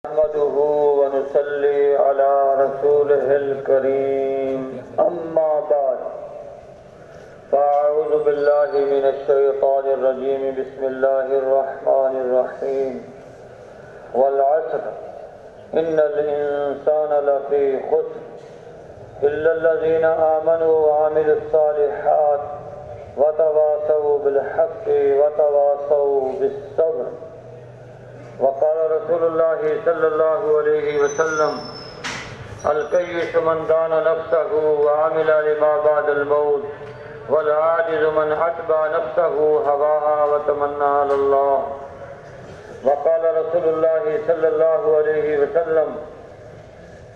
نحمده ونصلي على رسوله الكريم أما بعد فأعوذ بالله من الشيطان الرجيم بسم الله الرحمن الرحيم والعصر إن الإنسان لفي خسر إلا الذين آمنوا وعملوا الصالحات وتواصوا بالحق وتواصوا بالصبر. وقال رسول الله صلى الله عليه وسلم الكيس من دان نفسه وعمل لما بعد الموت والعاجز من أتبع نفسه هواها وتمنى على الله. وقال رسول الله صلى الله عليه وسلم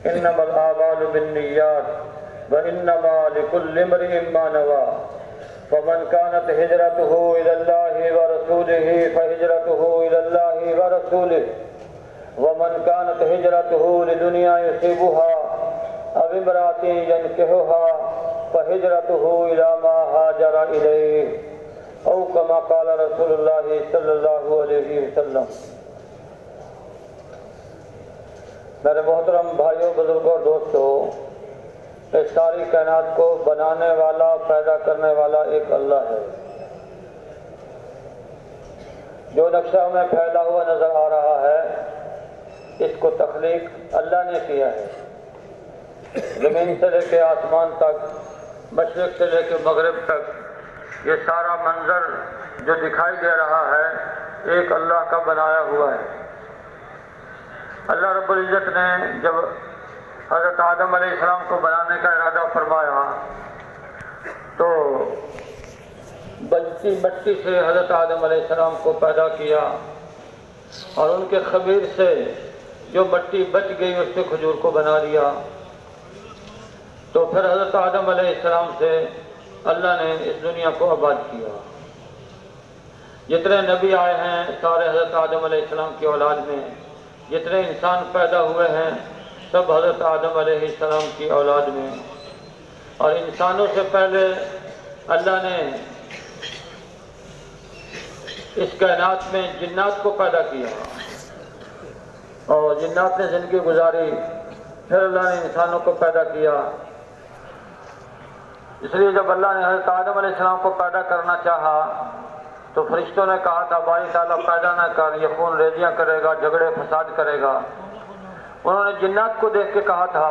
إنما الأعمال بالنيات وإنما لكل امرئ ما نوى فمن كانت هجرته إلى الله ورسوله فهجرته إلى الله ورسوله ومن كانت هجرته لدنيا يصيبها أو امرأة ينكحها فهجرته إلى ما هاجر إليه أو كما قال رسول الله صلى الله عليه وسلم. میرے محترم بھائیوں، بزرگوں اور دوستوں، اس ساری کائنات کو بنانے والا، پیدا کرنے والا ایک اللہ ہے. جو نقشہ میں پھیلا ہوا نظر آ رہا ہے اس کو تخلیق اللہ نے کیا ہے. زمین سے لے کے آسمان تک، مشرق سے لے کے مغرب تک، یہ سارا منظر جو دکھائی دے رہا ہے ایک اللہ کا بنایا ہوا ہے. اللہ رب العزت نے جب حضرت آدم علیہ السلام کو بنانے کا ارادہ فرمایا تو بنتی مٹی سے حضرت آدم علیہ السلام کو پیدا کیا اور ان کے خمیر سے جو مٹی بچ گئی اس سے کھجور کو بنا دیا. تو پھر حضرت آدم علیہ السلام سے اللہ نے اس دنیا کو آباد کیا. جتنے نبی آئے ہیں سارے حضرت آدم علیہ السلام کی اولاد میں، جتنے انسان پیدا ہوئے ہیں سب حضرت آدم علیہ السلام کی اولاد میں. اور انسانوں سے پہلے اللہ نے اس کائنات میں جنات کو پیدا کیا اور جنات نے زندگی گزاری. پھر اللہ نے انسانوں کو پیدا کیا. اس لیے جب اللہ نے حضرت آدم علیہ السلام کو پیدا کرنا چاہا تو فرشتوں نے کہا تھا باری تعالیٰ پیدا نہ کر، یہ خون ریزیاں کرے گا، جھگڑے فساد کرے گا. انہوں نے جنات کو دیکھ کے کہا تھا،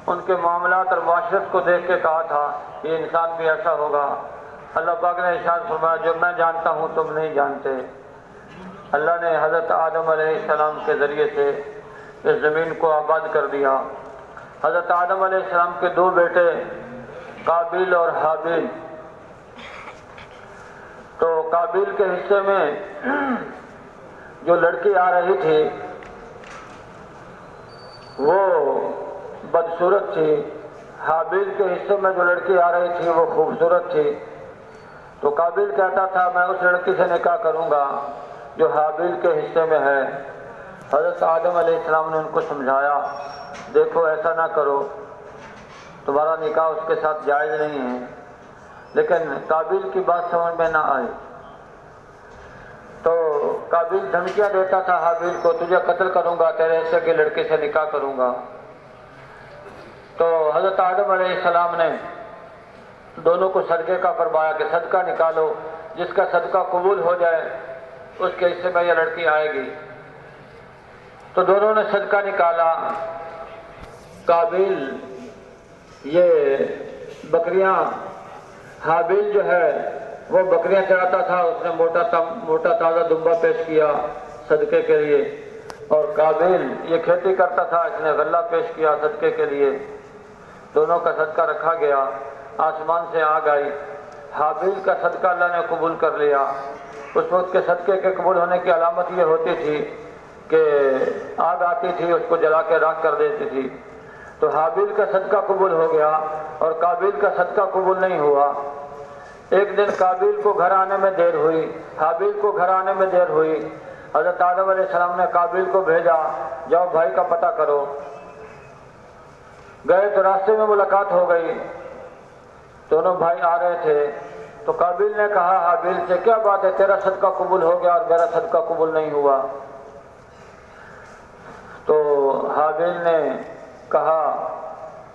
ان کے معاملات اور معاشرت کو دیکھ کے کہا تھا یہ انسان بھی ایسا ہوگا. اللہ پاک نے ارشاد فرمایا جو میں جانتا ہوں تم نہیں جانتے. اللہ نے حضرت آدم علیہ السلام کے ذریعے سے اس زمین کو آباد کر دیا. حضرت آدم علیہ السلام کے دو بیٹے قابیل اور حابیل. تو قابیل کے حصے میں جو لڑکی آ رہی تھی وہ بدصورت تھی. حابیل کے حصے میں جو لڑکی آ رہی تھی وہ خوبصورت تھی. تو قابیل کہتا تھا میں اس لڑکی سے نکاح کروں گا جو حابیل کے حصے میں ہے. حضرت آدم علیہ السلام نے ان کو سمجھایا دیکھو ایسا نہ کرو، تمہارا نکاح اس کے ساتھ جائز نہیں ہے. لیکن قابیل کی بات سمجھ میں نہ آئی تو قابیل دھمکیاں دیتا تھا حابیل کو تجھے قتل کروں گا، تیرے حصے کی لڑکی سے نکاح کروں گا. تو حضرت آدم علیہ السلام نے دونوں کو صدقے کا فرمایا کہ صدقہ نکالو، جس کا صدقہ قبول ہو جائے اس کے حصے میں یہ لڑکی آئے گی. تو دونوں نے صدقہ نکالا. قابیل یہ بکریاں، حابیل جو ہے وہ بکریاں چراتا تھا، اس نے موٹا تازہ دمبا پیش کیا صدقے کے لیے. اور قابیل یہ کھیتی کرتا تھا، اس نے غلہ پیش کیا صدقے کے لیے. دونوں کا صدقہ رکھا گیا. آسمان سے آگ آئی. حابیل کا صدقہ اللہ نے قبول کر لیا. اس وقت کے صدقے کے قبول ہونے کی علامت یہ ہوتی تھی کہ آگ آتی تھی اس کو جلا کے راکھ کر دیتی تھی. تو حابیل کا صدقہ قبول ہو گیا اور قابیل کا صدقہ قبول نہیں ہوا. ایک دن قابیل کو گھر آنے میں دیر ہوئی، حابیل کو گھر آنے میں دیر ہوئی. حضرت آدم علیہ السلام نے قابیل کو بھیجا جاؤ بھائی کا پتہ کرو. گئے تو راستے میں ملاقات ہو گئی. دونوں بھائی آ رہے تھے تو قابیل نے کہا حابیل سے کیا بات ہے، تیرا صدقہ قبول ہو گیا اور میرا صدقہ قبول نہیں ہوا. حابیل نے کہا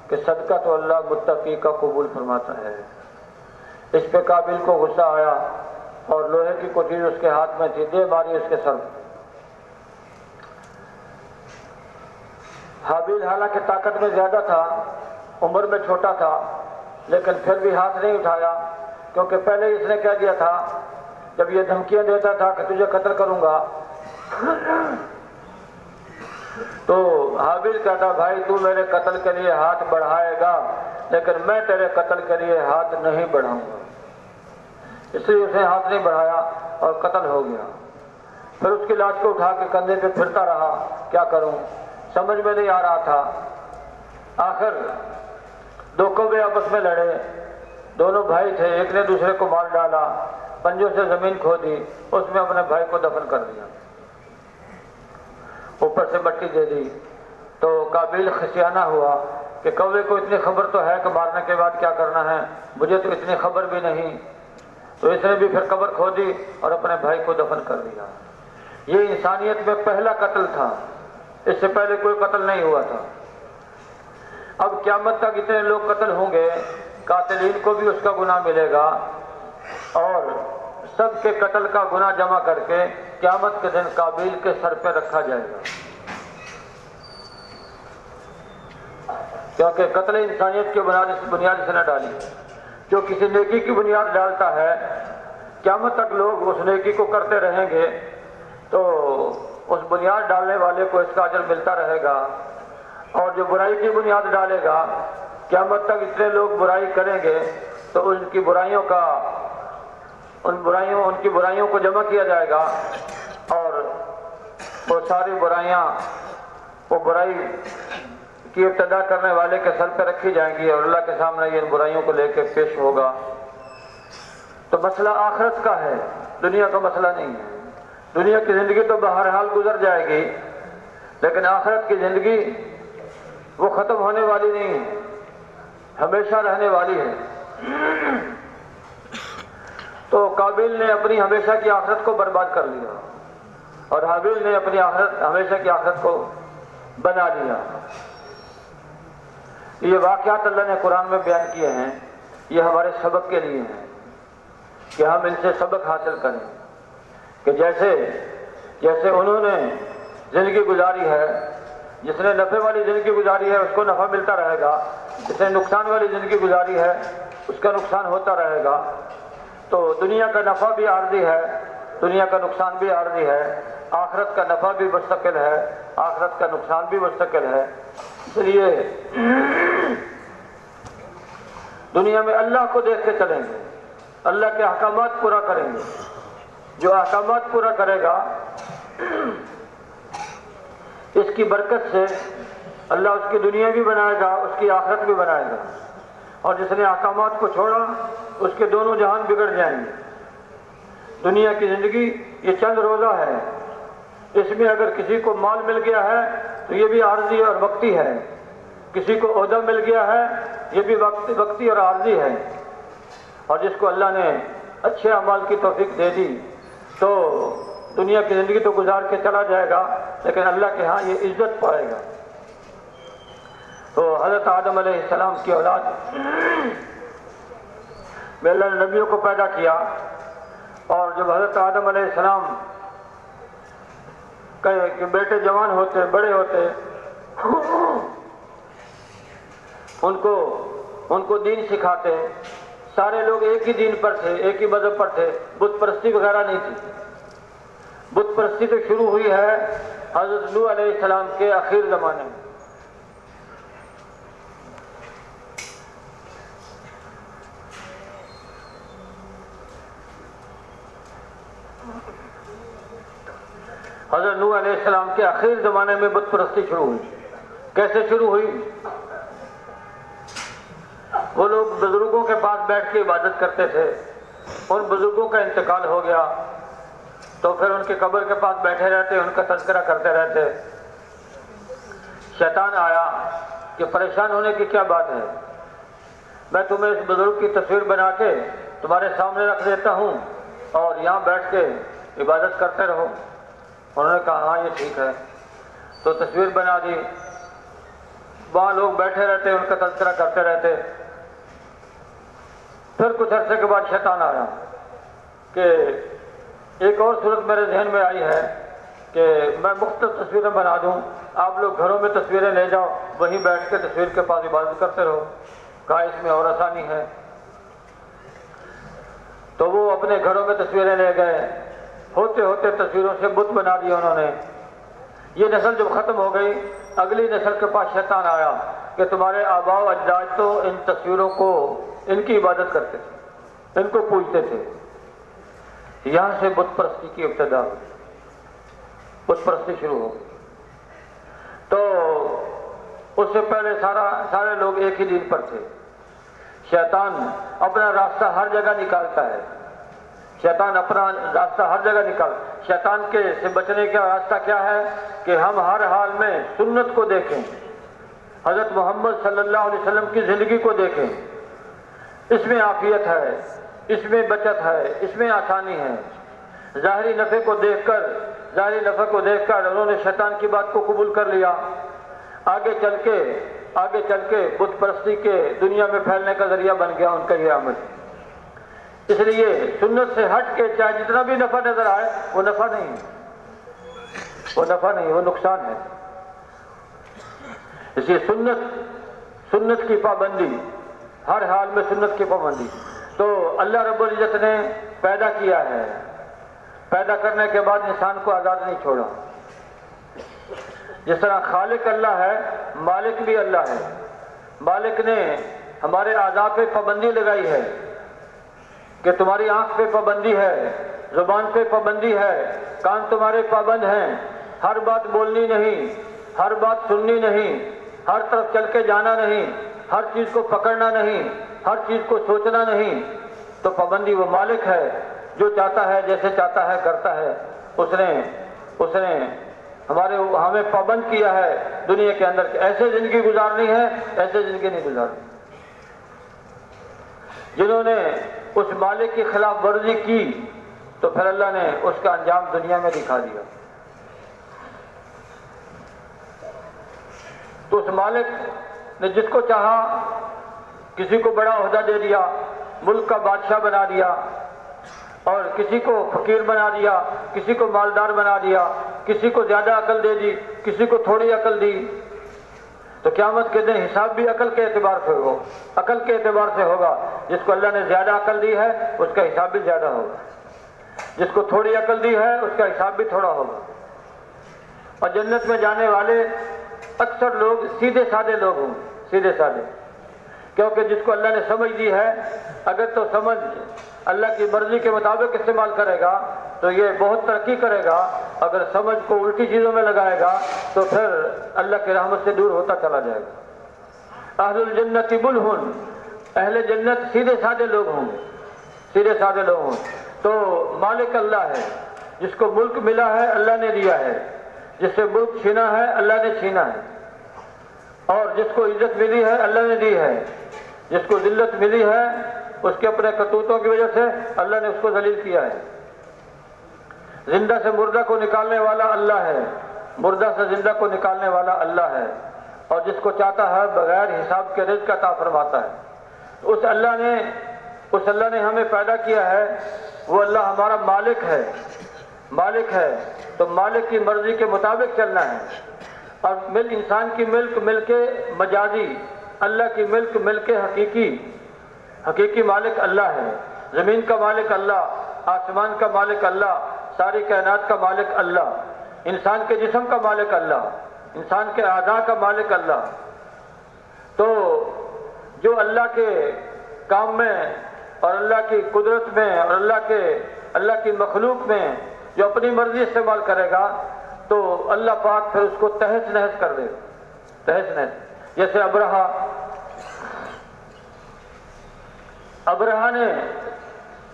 کہ صدقہ تو اللہ متقی کا قبول فرماتا ہے۔ اس پہ قابیل کو غصہ آیا اور لوہے کی کوٹھی اس کے ہاتھ میں تھی، دے ماری اس کے سر۔ حابیل حالانکہ طاقت میں زیادہ تھا، عمر میں چھوٹا تھا، لیکن پھر بھی ہاتھ نہیں اٹھایا، کیونکہ پہلے اس نے کہہ دیا تھا جب یہ دھمکیاں دیتا تھا کہ تجھے قتل کروں گا، تو حابیل کہتا بھائی تو میرے قتل کے لیے ہاتھ بڑھائے گا لیکن میں تیرے قتل کے لیے ہاتھ نہیں بڑھاؤں گا۔ اس لیے اس نے ہاتھ نہیں بڑھایا اور قتل ہو گیا۔ پھر اس کی لاش کو اٹھا کے کندھے پہ پھرتا رہا، کیا کروں سمجھ میں نہیں آ رہا تھا۔ آخر دو کوے آپس میں لڑے، دونوں بھائی تھے، ایک نے دوسرے کو مار ڈالا، پنجوں سے زمین کھودی، اس میں اپنے بھائی کو دفن کر دیا، اوپر سے مٹی دے دی۔ تو قابیل خسیانہ ہوا کہ کوے کو اتنی خبر تو ہے کہ مارنے کے بعد کیا کرنا ہے، مجھے تو اتنی خبر بھی نہیں۔ تو اس نے بھی پھر قبر کھودی اور اپنے بھائی کو دفن کر دیا۔ یہ انسانیت میں پہلا قتل تھا، اس سے پہلے کوئی قتل نہیں ہوا تھا۔ اب قیامت تک اتنے لوگ قتل ہوں گے، قاتلین کو بھی اس کا گناہ ملے گا، اور سب کے قتل کا گناہ جمع کر کے قیامت کے دن قابیل کے سر پہ رکھا جائے گا، کیونکہ قتل انسانیت کی بنیاد اس نے ڈالی۔ جو کسی نیکی کی بنیاد ڈالتا ہے، قیامت تک لوگ اس نیکی کو کرتے رہیں گے، تو اس بنیاد ڈالنے والے کو اس کا اجر ملتا رہے گا۔ اور جو برائی کی بنیاد ڈالے گا، قیامت تک اتنے لوگ برائی کریں گے تو ان کی برائیوں کو جمع کیا جائے گا، اور وہ ساری برائیاں وہ برائی کی ابتدا کرنے والے کے سر پہ رکھی جائیں گی اور اللہ کے سامنے یہ ان برائیوں کو لے کے پیش ہوگا۔ تو مسئلہ آخرت کا ہے، دنیا کا مسئلہ نہیں ہے۔ دنیا کی زندگی تو بہرحال گزر جائے گی، لیکن آخرت کی زندگی وہ ختم ہونے والی نہیں ہے، ہمیشہ رہنے والی ہے۔ تو قابیل نے اپنی ہمیشہ کی آخرت کو برباد کر لیا اور حابیل نے اپنی ہمیشہ کی آخرت کو بنا لیا۔ یہ واقعات اللہ نے قرآن میں بیان کیے ہیں، یہ ہمارے سبق کے لیے ہیں کہ ہم ان سے سبق حاصل کریں، کہ جیسے انہوں نے زندگی گزاری ہے، جس نے نفع والی زندگی گزاری ہے اس کو نفع ملتا رہے گا، جس نے نقصان والی زندگی گزاری ہے اس کا نقصان ہوتا رہے گا۔ تو دنیا کا نفع بھی عارضی ہے، دنیا کا نقصان بھی عارضی ہے، آخرت کا نفع بھی مستقل ہے، آخرت کا نقصان بھی مستقل ہے۔ اس لیے دنیا میں اللہ کو دیکھ کے چلیں گے، اللہ کے احکامات پورا کریں گے۔ جو احکامات پورا کرے گا اس کی برکت سے اللہ اس کی دنیا بھی بنائے گا، اس کی آخرت بھی بنائے گا، اور جس نے احکامات کو چھوڑا اس کے دونوں جہان بگڑ جائیں گے۔ دنیا کی زندگی یہ چند روزہ ہے، اس میں اگر کسی کو مال مل گیا ہے تو یہ بھی عارضی اور وقتی ہے، کسی کو عہدہ مل گیا ہے یہ بھی وقتی اور عارضی ہے، اور جس کو اللہ نے اچھے اعمال کی توفیق دے دی تو دنیا کی زندگی تو گزار کے چلا جائے گا، لیکن اللہ کے ہاں یہ عزت پائے گا۔ تو حضرت آدم علیہ السلام کی اولاد میں اللہ نے نبیوں کو پیدا کیا، اور جب حضرت آدم علیہ السلام کہ بیٹے جوان ہوتے بڑے ہوتے، ان کو دین سکھاتے، سارے لوگ ایک ہی دین پر تھے، ایک ہی مذہب پر تھے، بت پرستی وغیرہ نہیں تھی۔ بت پرستی تو شروع ہوئی ہے حضرت نوح علیہ السلام کے آخر زمانے میں۔ حضرت نوح علیہ السلام کے آخر زمانے میں بت پرستی شروع ہوئی۔ کیسے شروع ہوئی؟ وہ لوگ بزرگوں کے پاس بیٹھ کے عبادت کرتے تھے، ان بزرگوں کا انتقال ہو گیا تو پھر ان کی قبر کے پاس بیٹھے رہتے، ان کا تذکرہ کرتے رہتے۔ شیطان آیا کہ پریشان ہونے کی کیا بات ہے، میں تمہیں اس بزرگ کی تصویر بنا کے تمہارے سامنے رکھ دیتا ہوں اور یہاں بیٹھ کے عبادت کرتے رہو۔ انہوں نے کہا ہاں یہ ٹھیک ہے، تو تصویر بنا دی وہاں لوگ بیٹھے رہتے، ان کا تذکرہ کرتے رہتے۔ پھر کچھ عرصے کے بعد شیطان آیا کہ ایک اور صورت میرے ذہن میں آئی ہے کہ میں مختلف تصویریں بنا دوں، آپ لوگ گھروں میں تصویریں لے جاؤ، وہیں بیٹھ کے تصویر کے پاس عبادت کرتے رہو، کہا اس میں اور آسانی ہے۔ تو وہ اپنے گھروں میں تصویریں لے گئے، ہوتے ہوتے تصویروں سے بت بنا دیے انہوں نے۔ یہ نسل جب ختم ہو گئی، اگلی نسل کے پاس شیطان آیا کہ تمہارے آباء و اجداد تو ان تصویروں کو، ان کی عبادت کرتے تھے، ان کو پوجتے تھے۔ یہاں سے بت پرستی کی ابتدا ہوئی، بت پرستی شروع ہو گئی۔ تو اس سے پہلے سارے لوگ ایک ہی دین پر تھے۔ شیطان اپنا راستہ ہر جگہ نکالتا ہے، شیطان اپنا راستہ ہر جگہ شیطان کے سے بچنے کا راستہ کیا ہے کہ ہم ہر حال میں سنت کو دیکھیں، حضرت محمد صلی اللہ علیہ وسلم کی زندگی کو دیکھیں، اس میں عافیت ہے، اس میں بچت ہے، اس میں آسانی ہے۔ ظاہری نفع کو دیکھ کر انہوں نے شیطان کی بات کو قبول کر لیا۔ آگے چل کے بت پرستی کے دنیا میں پھیلنے کا ذریعہ بن گیا ان کا یہ عمل۔ اس لیے سنت سے ہٹ کے چاہے جتنا بھی نفع نظر آئے، وہ نفع نہیں، وہ نقصان ہے۔ اس لیے سنت کی پابندی، ہر حال میں سنت کی پابندی۔ تو اللہ رب العزت نے پیدا کیا ہے، پیدا کرنے کے بعد انسان کو آزاد نہیں چھوڑا۔ جس طرح خالق اللہ ہے، مالک بھی اللہ ہے۔ مالک نے ہمارے اعضاء پہ پابندی لگائی ہے کہ تمہاری آنکھ پہ پابندی ہے، زبان پہ پابندی ہے، کان تمہارے پابند ہیں، ہر بات بولنی نہیں، ہر بات سننی نہیں، ہر طرف چل کے جانا نہیں، ہر چیز کو پکڑنا نہیں، ہر چیز کو سوچنا نہیں۔ تو پابندی وہ مالک ہے، جو چاہتا ہے جیسے چاہتا ہے کرتا ہے۔ اس نے ہمیں پابند کیا ہے دنیا کے اندر کہ ایسے زندگی گزارنی ہے، ایسے زندگی نہیں گزارنی۔ جنہوں نے اس مالک کی خلاف ورزی کی تو پھر اللہ نے اس کا انجام دنیا میں دکھا دیا۔ تو اس مالک نے جس کو چاہا، کسی کو بڑا عہدہ دے دیا، ملک کا بادشاہ بنا دیا، اور کسی کو فقیر بنا دیا، کسی کو مالدار بنا دیا، کسی کو زیادہ عقل دے دی، کسی کو تھوڑی عقل دی۔ تو قیامت کے دن حساب بھی عقل کے اعتبار سے ہوگا۔ جس کو اللہ نے زیادہ عقل دی ہے اس کا حساب بھی زیادہ ہوگا، جس کو تھوڑی عقل دی ہے اس کا حساب بھی تھوڑا ہوگا۔ اور جنت میں جانے والے اکثر لوگ سیدھے سادے لوگ ہوں، سیدھے سادے، کیونکہ جس کو اللہ نے سمجھ دی ہے، اگر تو سمجھ اللہ کی مرضی کے مطابق استعمال کرے گا تو یہ بہت ترقی کرے گا، اگر سمجھ کو الٹی چیزوں میں لگائے گا تو پھر اللہ کی رحمت سے دور ہوتا چلا جائے گا۔ اہل الجنت بلہن، اہل جنت سیدھے سادے لوگ ہوں، سیدھے سادے لوگ ہوں۔ تو مالک اللہ ہے، جس کو ملک ملا ہے اللہ نے دیا ہے، جس سے ملک چھینا ہے اللہ نے چھینا ہے، اور جس کو عزت ملی ہے اللہ نے دی ہے، جس کو ذلت ملی ہے اس کے اپنے کرتوتوں کی وجہ سے اللہ نے اس کو ذلیل کیا ہے۔ زندہ سے مردہ کو نکالنے والا اللہ ہے، مردہ سے زندہ کو نکالنے والا اللہ ہے، اور جس کو چاہتا ہے بغیر حساب کے رزق عطا فرماتا ہے۔ اس اللہ نے ہمیں پیدا کیا ہے، وہ اللہ ہمارا مالک ہے، تو مالک کی مرضی کے مطابق چلنا ہے۔ اور انسان کی ملک مل کے مجازی، اللہ کی ملک مل کے حقیقی مالک اللہ ہے۔ زمین کا مالک اللہ، آسمان کا مالک اللہ، ساری کائنات کا مالک اللہ، انسان کے جسم کا مالک اللہ، انسان کے اعضاء کا مالک اللہ۔ تو جو اللہ کے کام میں اور اللہ کی قدرت میں اور اللہ کی مخلوق میں جو اپنی مرضی استعمال کرے گا تو اللہ پاک پھر اس کو تہس نہس کر دے گا، تہس نہس۔ جیسے ابرہہ نے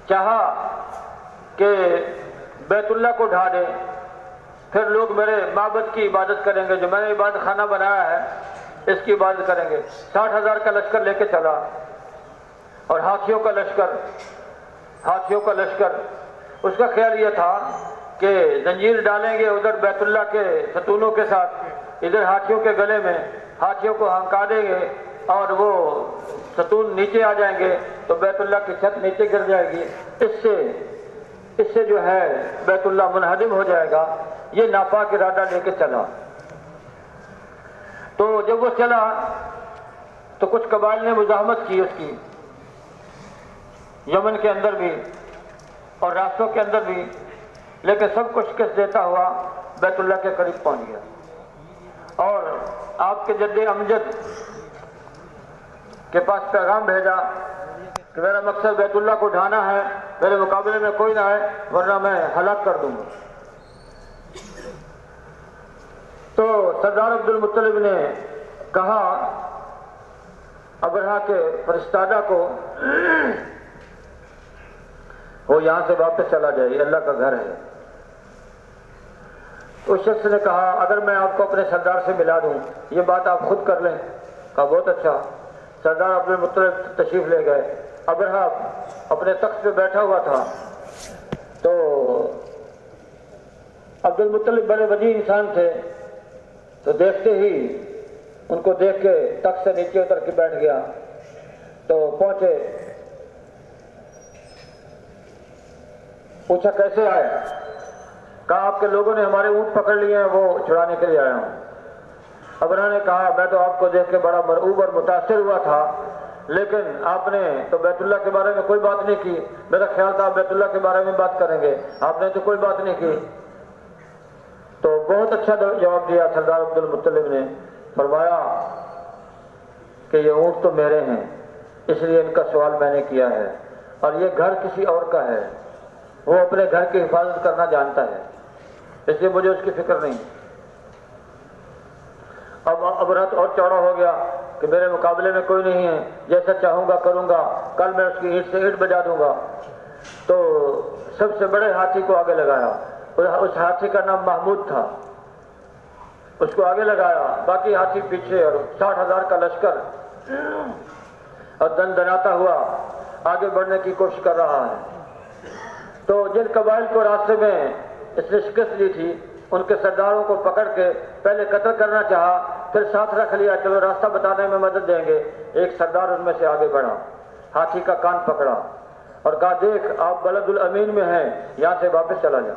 چاہا کہ بیت اللہ کو ڈھا دے، پھر لوگ میرے معبد کی عبادت کریں گے، جو میں نے عبادت خانہ بنایا ہے اس کی عبادت کریں گے۔ 60,000 کا لشکر لے کے چلا، اور ہاتھیوں کا لشکر۔ اس کا خیال یہ تھا کہ زنجیر ڈالیں گے ادھر بیت اللہ کے ستونوں کے ساتھ، ادھر ہاتھیوں کے گلے میں ہاتھیوں کو ہنکا دیں گے اور وہ ستون نیچے آ جائیں گے تو بیت اللہ کی چھت نیچے گر جائے گی، اس سے جو ہے بیت اللہ منہدم ہو جائے گا۔ یہ ناپاک ارادہ لے کے چلا۔ تو جب وہ چلا تو کچھ قبائل نے مزاحمت کی اس کی، یمن کے اندر بھی اور راستوں کے اندر بھی، لیکن سب کو شکست دیتا ہوا بیت اللہ کے قریب پہنچ گیا اور آپ کے جد امجد کے پاس پیغام بھیجا کہ میرا مقصد بیت اللہ کو ڈھانا ہے، میرے مقابلے میں کوئی نہ آئے ورنہ میں ہلاک کر دوں گا۔ تو سردار عبد المطلب نے کہا ابرہہ کے فرستادہ کو وہ یہاں سے واپس چلا جائے، یہ اللہ کا گھر ہے۔ اس شخص نے کہا اگر میں آپ کو اپنے سردار سے ملا دوں یہ بات آپ خود کر لیں۔ کہا بہت اچھا۔ سردار عبد المطلب تشریف لے گئے۔ ابرہہ اپنے تخت پہ بیٹھا ہوا تھا تو عبد المطلب بڑے وجیح انسان تھے، تو دیکھتے ہی ان کو دیکھ کے تخت سے نیچے اتر کے بیٹھ گیا۔ تو پہنچے، پوچھا کیسے آئے؟ کہا آپ کے لوگوں نے ہمارے اونٹ پکڑ لیے ہیں، وہ چھڑانے کے لیے آیا ہوں۔ ابرہہ نے کہا میں تو آپ کو دیکھ کے بڑا مرعوب اور متاثر ہوا تھا، لیکن آپ نے تو بیت اللہ کے بارے میں کوئی بات نہیں کی، میرا خیال تھا آپ بیت اللہ کے بارے میں بات کریں گے، آپ نے تو کوئی بات نہیں کی۔ تو بہت اچھا جواب دیا سردار عبد المطلب نے، فرمایا کہ یہ اونٹ تو میرے ہیں اس لیے ان کا سوال میں نے کیا ہے، اور یہ گھر کسی اور کا ہے، وہ اپنے گھر کی حفاظت کرنا جانتا ہے، اس لیے مجھے اس کی فکر نہیں۔ اب ابرہہ اور چوڑا ہو گیا کہ میرے مقابلے میں کوئی نہیں ہے، جیسا چاہوں گا کروں گا، کل میں اس کی اینٹ سے اینٹ بجا دوں گا۔ تو سب سے بڑے ہاتھی کو آگے لگایا، اس ہاتھی کا نام محمود تھا، اس کو آگے لگایا، باقی ہاتھی پیچھے، اور 60,000 کا لشکر اور دن دناتا ہوا آگے بڑھنے کی کوشش کر رہا ہے۔ تو جن قبائل کو راستے میں اس نے شکست دی تھی ان کے سرداروں کو پکڑ کے پہلے قتل کرنا چاہا، پھر ساتھ رکھ لیا، چلو راستہ بتانے میں مدد دیں گے۔ ایک سردار ان میں سے آگے بڑھا، ہاتھی کا کان پکڑا اور کہا دیکھ آپ بلد الامین میں ہیں، یہاں سے واپس چلا جا۔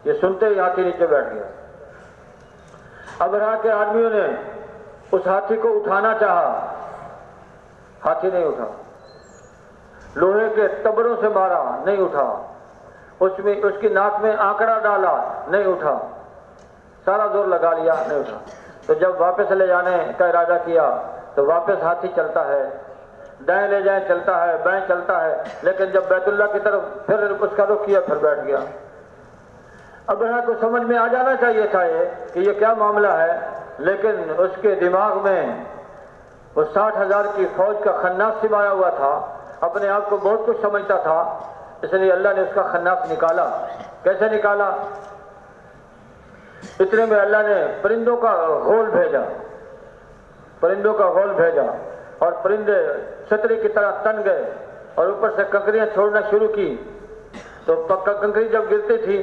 یہ سنتے ہی ہاتھی نیچے بیٹھ گیا۔ ابرہہ کے آدمیوں نے اس ہاتھی کو اٹھانا چاہا، ہاتھی نہیں اٹھا، لوہے کے تبروں سے مارا، نہیں اٹھا، اس کی ناک میں آنکڑا ڈالا، نہیں اٹھا، سارا زور لگا لیا، نہیں اٹھا۔ تو جب واپس لے جانے کا ارادہ کیا تو واپس ہاتھی چلتا ہے، دائیں لے جائیں چلتا ہے، بائیں چلتا ہے، لیکن جب بیت اللہ کی طرف پھر اس کا رخ کیا پھر بیٹھ گیا۔ ابرہہ کو سمجھ میں آ جانا چاہیے تھا کہ یہ کیا معاملہ ہے، لیکن اس کے دماغ میں وہ 60,000 کی فوج کا خناس سمایا ہوا تھا، اپنے آپ کو بہت کچھ سمجھتا تھا، اس لیے اللہ نے اس کا خناس نکالا۔ کیسے نکالا؟ اتنے میں اللہ نے پرندوں کا غول بھیجا، اور پرندے چھتری کی طرح تن گئے اور اوپر سے کنکریاں چھوڑنا شروع کی۔ تو کنکری جب گرتی تھی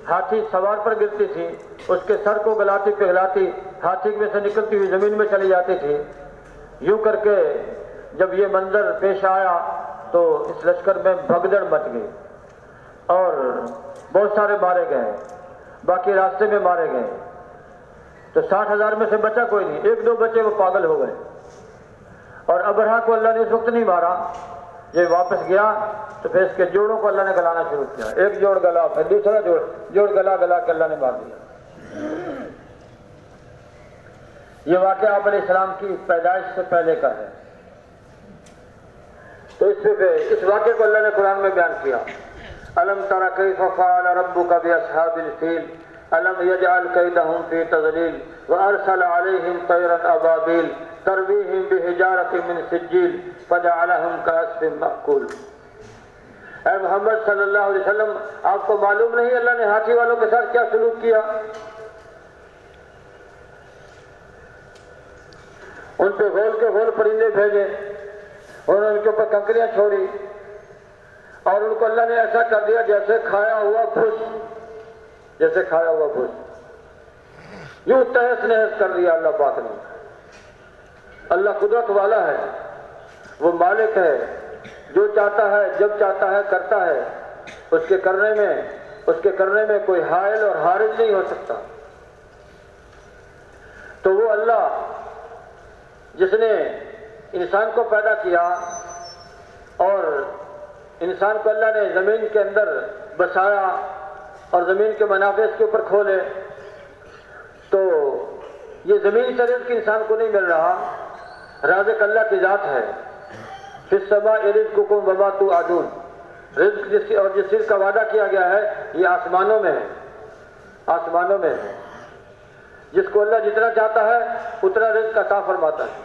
ہاتھی سوار پر گرتی تھی، اس کے سر کو گلاتی پگھلاتی ہاتھی میں سے نکلتی ہوئی زمین میں چلی جاتی تھی۔ یوں کر کے جب یہ منظر پیش آیا تو اس لشکر میں بھگدڑ مچ گئی اور بہت سارے مارے گئے، باقی راستے میں مارے گئے۔ تو 60,000 میں سے بچا کوئی نہیں، ایک دو بچے وہ پاگل ہو گئے۔ اور ابرہہ کو اللہ نے اس وقت نہیں مارا، یہ واپس گیا تو پھر اس کے جوڑوں کو اللہ نے گلانا شروع کیا، ایک جوڑ گلا پھر دوسرا جوڑ گلا کے اللہ نے مار دیا۔ یہ واقعہ آپ علیہ السلام کی پیدائش سے پہلے کا ہے۔ تو اس واقعے کو اللہ نے قرآن میں بیان کیا، الم تر کیف فعل ربک باصحاب الفیل الم یجعل کیدہم فی تضلیل وارسل علیہم طیرا ابابیل ترمیہم بحجارۃ من سجیل فجعلہم کعصف مأکول۔ اے محمد صلی اللہ علیہ وسلم، آپ کو معلوم نہیں اللہ نے ہاتھی والوں کے ساتھ کیا سلوک کیا؟ ان پہ غول کے غول پرندے بھیجے، انہوں نے ان کے اوپر کنکریاں چھوڑی اور ان کو اللہ نے ایسا کر دیا جیسے کھایا ہوا بھس۔ یوں تہس نہس کر دیا اللہ پاک نے۔ اللہ قدرت والا ہے، وہ مالک ہے، جو چاہتا ہے جب چاہتا ہے کرتا ہے، اس کے کرنے میں کوئی حائل اور حارج نہیں ہو سکتا۔ تو وہ اللہ جس نے انسان کو پیدا کیا اور انسان کو اللہ نے زمین کے اندر بسایا اور زمین کے منافع اس کے اوپر کھولے، تو یہ زمین سے رزق انسان کو نہیں مل رہا، رازق اللہ کی ذات ہے۔ فی السماء رزقکم وما توعدون، رزق جس چیز کا وعدہ کیا گیا ہے یہ آسمانوں میں ہے، آسمانوں میں ہے۔ جس کو اللہ جتنا چاہتا ہے اتنا رزق عطا فرماتا ہے،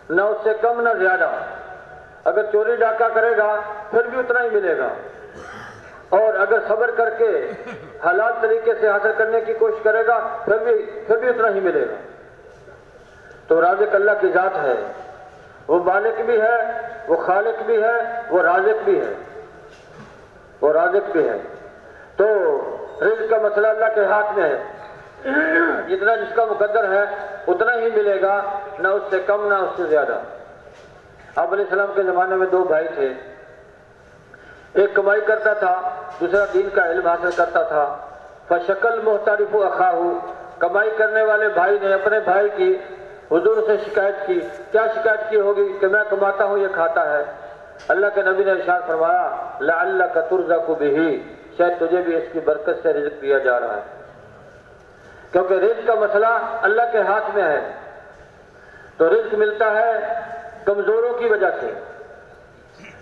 نہ اس سے کم نہ زیادہ۔ اگر چوری ڈاکہ کرے گا پھر بھی اتنا ہی ملے گا، اور اگر صبر کر کے حلال طریقے سے حاصل کرنے کی کوشش کرے گا پھر بھی اتنا ہی ملے گا۔ تو رازق اللہ کی ذات ہے، وہ مالک بھی ہے، وہ خالق بھی ہے، وہ رازق بھی ہے، وہ رازق بھی ہے۔ تو رزق کا مسئلہ اللہ کے ہاتھ میں ہے، جتنا جس کا مقدر ہے اتنا ہی ملے گا، نہ اس سے کم نہ اس سے زیادہ۔ آپ علیہ السلام کے زمانے میں دو بھائی تھے، ایک کمائی کرتا تھا، دوسرا دین کا علم حاصل کرتا تھا۔ فشکل محترف اخاہ، کمائی کرنے والے بھائی نے اپنے بھائی کی حضور سے شکایت کی۔ کیا شکایت کی ہوگی؟ کہ میں کماتا ہوں یہ کھاتا ہے۔ اللہ کے نبی نے ارشاد فرمایا لعلک ترزق بہ، شاید تجھے بھی اس کی برکت سے رزق دیا جا رہا ہے، کیونکہ رزق کا مسئلہ اللہ کے ہاتھ میں ہے۔ تو رزق ملتا ہے کمزوروں کی وجہ سے،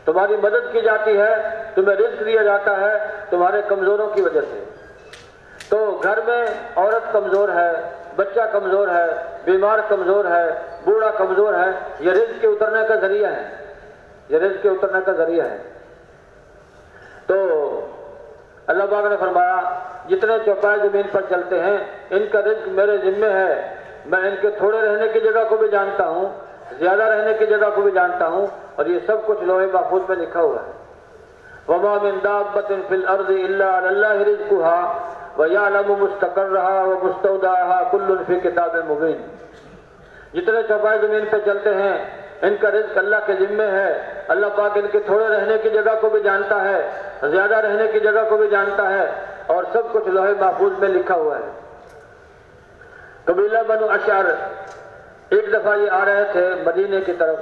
تمہاری مدد کی جاتی ہے، تمہیں رزق دیا جاتا ہے تمہارے کمزوروں کی وجہ سے۔ تو گھر میں عورت کمزور ہے، بچہ کمزور ہے، بیمار کمزور ہے، بوڑھا کمزور ہے، یہ رزق کے اترنے کا ذریعہ ہے، یہ رزق کے اترنے کا ذریعہ ہے۔ تو اللہ پاک نے فرمایا جتنے چوپائے زمین پر چلتے ہیں ان کا رزق میرے ذمے ہے، میں ان کے تھوڑے رہنے کی جگہ کو بھی جانتا ہوں، زیادہ رہنے کی جگہ کو بھی جانتا ہوں، اور یہ سب کچھ لوح محفوظ میں لکھا ہوا ہے۔ وَمَا مِن دَابَّةٍ فِي الْأَرْضِ إِلَّا عَلَى اللَّهِ رِزْقُهَا وَيَعْلَمُ مُسْتَقَرَّهَا وَمُسْتَوْدَعَهَا كُلٌّ فِي كِتَابٍ مُبِينٍ۔ جتنے چوپائے زمین پہ چلتے ہیں ان کا رزق اللہ کے ذمے ہے، اللہ پاک ان کے تھوڑے رہنے کی جگہ کو بھی جانتا ہے، زیادہ رہنے کی جگہ کو بھی جانتا ہے، اور سب کچھ لوح محفوظ میں لکھا ہوا ہے۔ قبیلہ بنو اشعر ایک دفعہ یہ آ رہے تھے مدینے کی طرف،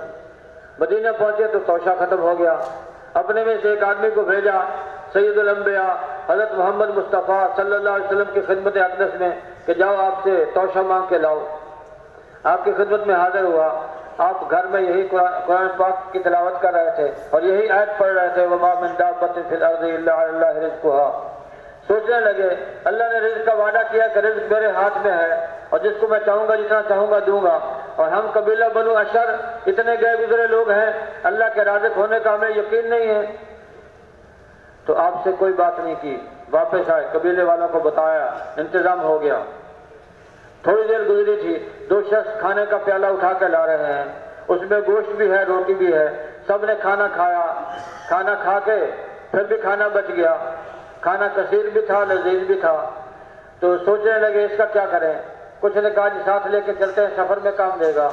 مدینہ پہنچے تو توشہ ختم ہو گیا۔ اپنے میں سے ایک آدمی کو بھیجا سید الانبیاء حضرت محمد مصطفیٰ صلی اللہ علیہ وسلم کی خدمت اقدس میں کہ جاؤ آپ سے توشہ مانگ کے لاؤ۔ آپ کی خدمت میں حاضر ہوا، آپ گھر میں یہی قرآن پاک کی تلاوت کر رہے تھے اور یہی آیت پڑھ رہے تھے وَمَا مِن دَابَّةٍ فِي الْأَرْضِ إِلَّا عَلَى اللَّهِ رِزْقُهَا۔ سوچنے لگے اللہ نے رزق کا وعدہ کیا کہ رزق میرے ہاتھ میں ہے اور جس کو میں چاہوں گا جتنا چاہوں گا دوں گا، اور ہم قبیلہ بنو اشر اتنے گئے گزرے لوگ ہیں، اللہ کے رازق ہونے کا ہمیں یقین نہیں ہے۔ تو آپ سے کوئی بات نہیں کی، واپس آئے، قبیلے والوں کو بتایا، انتظام ہو گیا۔ تھوڑی دیر گزری تھی، دو شخص کھانے کا پیالہ اٹھا کے لا رہے ہیں، اس میں گوشت بھی ہے روٹی بھی ہے، سب نے کھانا کھایا، کھانا کھا کے پھر بھی کھانا بچ گیا، کھانا کثیر بھی تھا لذیذ بھی تھا۔ تو سوچنے لگے اس کا کیا کریں، کچھ نے کہا جی ساتھ لے کے چلتے ہیں، سفر میں کام دے گا۔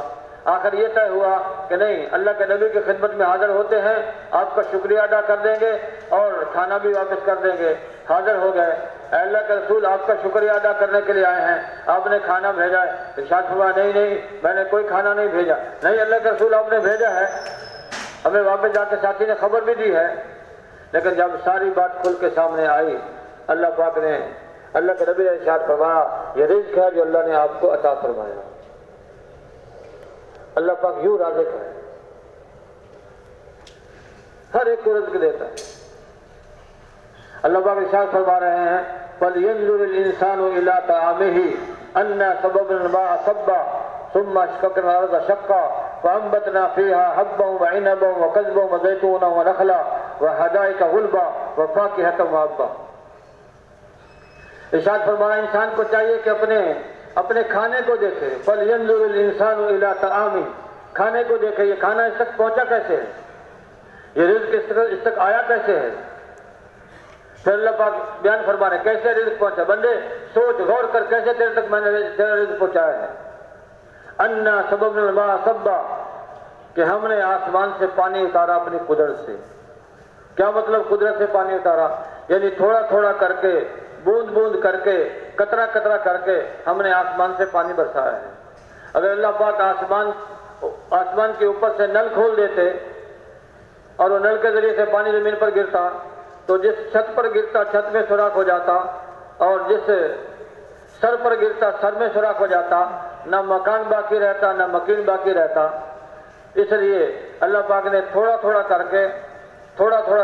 آخر یہ طے ہوا کہ نہیں، اللہ کے نبی کی خدمت میں حاضر ہوتے ہیں، آپ کا شکریہ ادا کر دیں گے اور کھانا بھی واپس کر دیں گے۔ حاضر ہو گئے، اے اللہ کے رسول آپ کا شکریہ ادا کرنے کے لیے آئے ہیں، آپ نے کھانا بھیجا ہے۔ ارشاد فرمایا نہیں میں نے کوئی کھانا نہیں بھیجا۔ نہیں اللہ کے رسول آپ نے بھیجا ہے، ہمیں واپس جا کے ساتھی نے خبر بھی دی ہے۔ لیکن جب ساری بات کھل کے سامنے آئی، اللہ پاک نے، اللہ کے نبی نے ارشاد فرمایا یہ رزق ہے جو اللہ نے آپ کو عطا فرمایا۔ اللہ پاک یوں رازق ہے، ہر ایک کو رزق دیتا ہے۔ اللہ پاک ارشاد فرما رہے ہیں فَلْيَنْظُرِ الْإِنسَانُ إِلَىٰ طَعَامِهِ أَنَّا صَبَبْنَا الْمَاءَ صَبًّا ثُمَّ شَقَقْنَا الْأَرْضَ شَقًّا فَأَنبَتْنَا فِيهَا حَبًّا وَعِنَبًا وَقَضْبًا وَزَيْتُونًا وَنَخْلًا وَحَدَائِقَ غُلْبًا وَفَاكِهَةً وَأَبًّا۔ ارشاد فرمایا انسان کو چاہیے کہ اپنے کھانے کو دیکھے۔ فَلْيَنْظُرِ الْإِنسَانُ إِلَىٰ طَعَامِهِ، کھانے کو دیکھے، یہ کھانا اس تک پہنچا کیسے ہے، یہ رزق اس تک آیا کیسے ہے۔ پھر اللہ پاک بیان فرما رہے کیسے رزق پہنچا. بندے سوچ غور کر کیسے تیرے تک میں نے تیرا رزق پہنچایا ہے. انا سببنا الماء صبا کہ ہم نے آسمان سے پانی اتارا اپنی قدرت سے. کیا مطلب قدرت سے پانی اتارا؟ یعنی تھوڑا تھوڑا کر کے بوند بوند کر کے قطرہ قطرہ کر کے ہم نے آسمان سے پانی برسایا ہے. اگر اللہ پاک آسمان کے اوپر سے نل کھول دیتے اور وہ نل کے ذریعے سے پانی زمین پر گرتا تو جس چھت پر گرتا چھت میں سوراخ ہو جاتا اور جس سر پر گرتا سر میں سوراخ ہو جاتا. نہ مکان باقی رہتا نہ مکین باقی رہتا. اس لیے اللہ پاک نے تھوڑا تھوڑا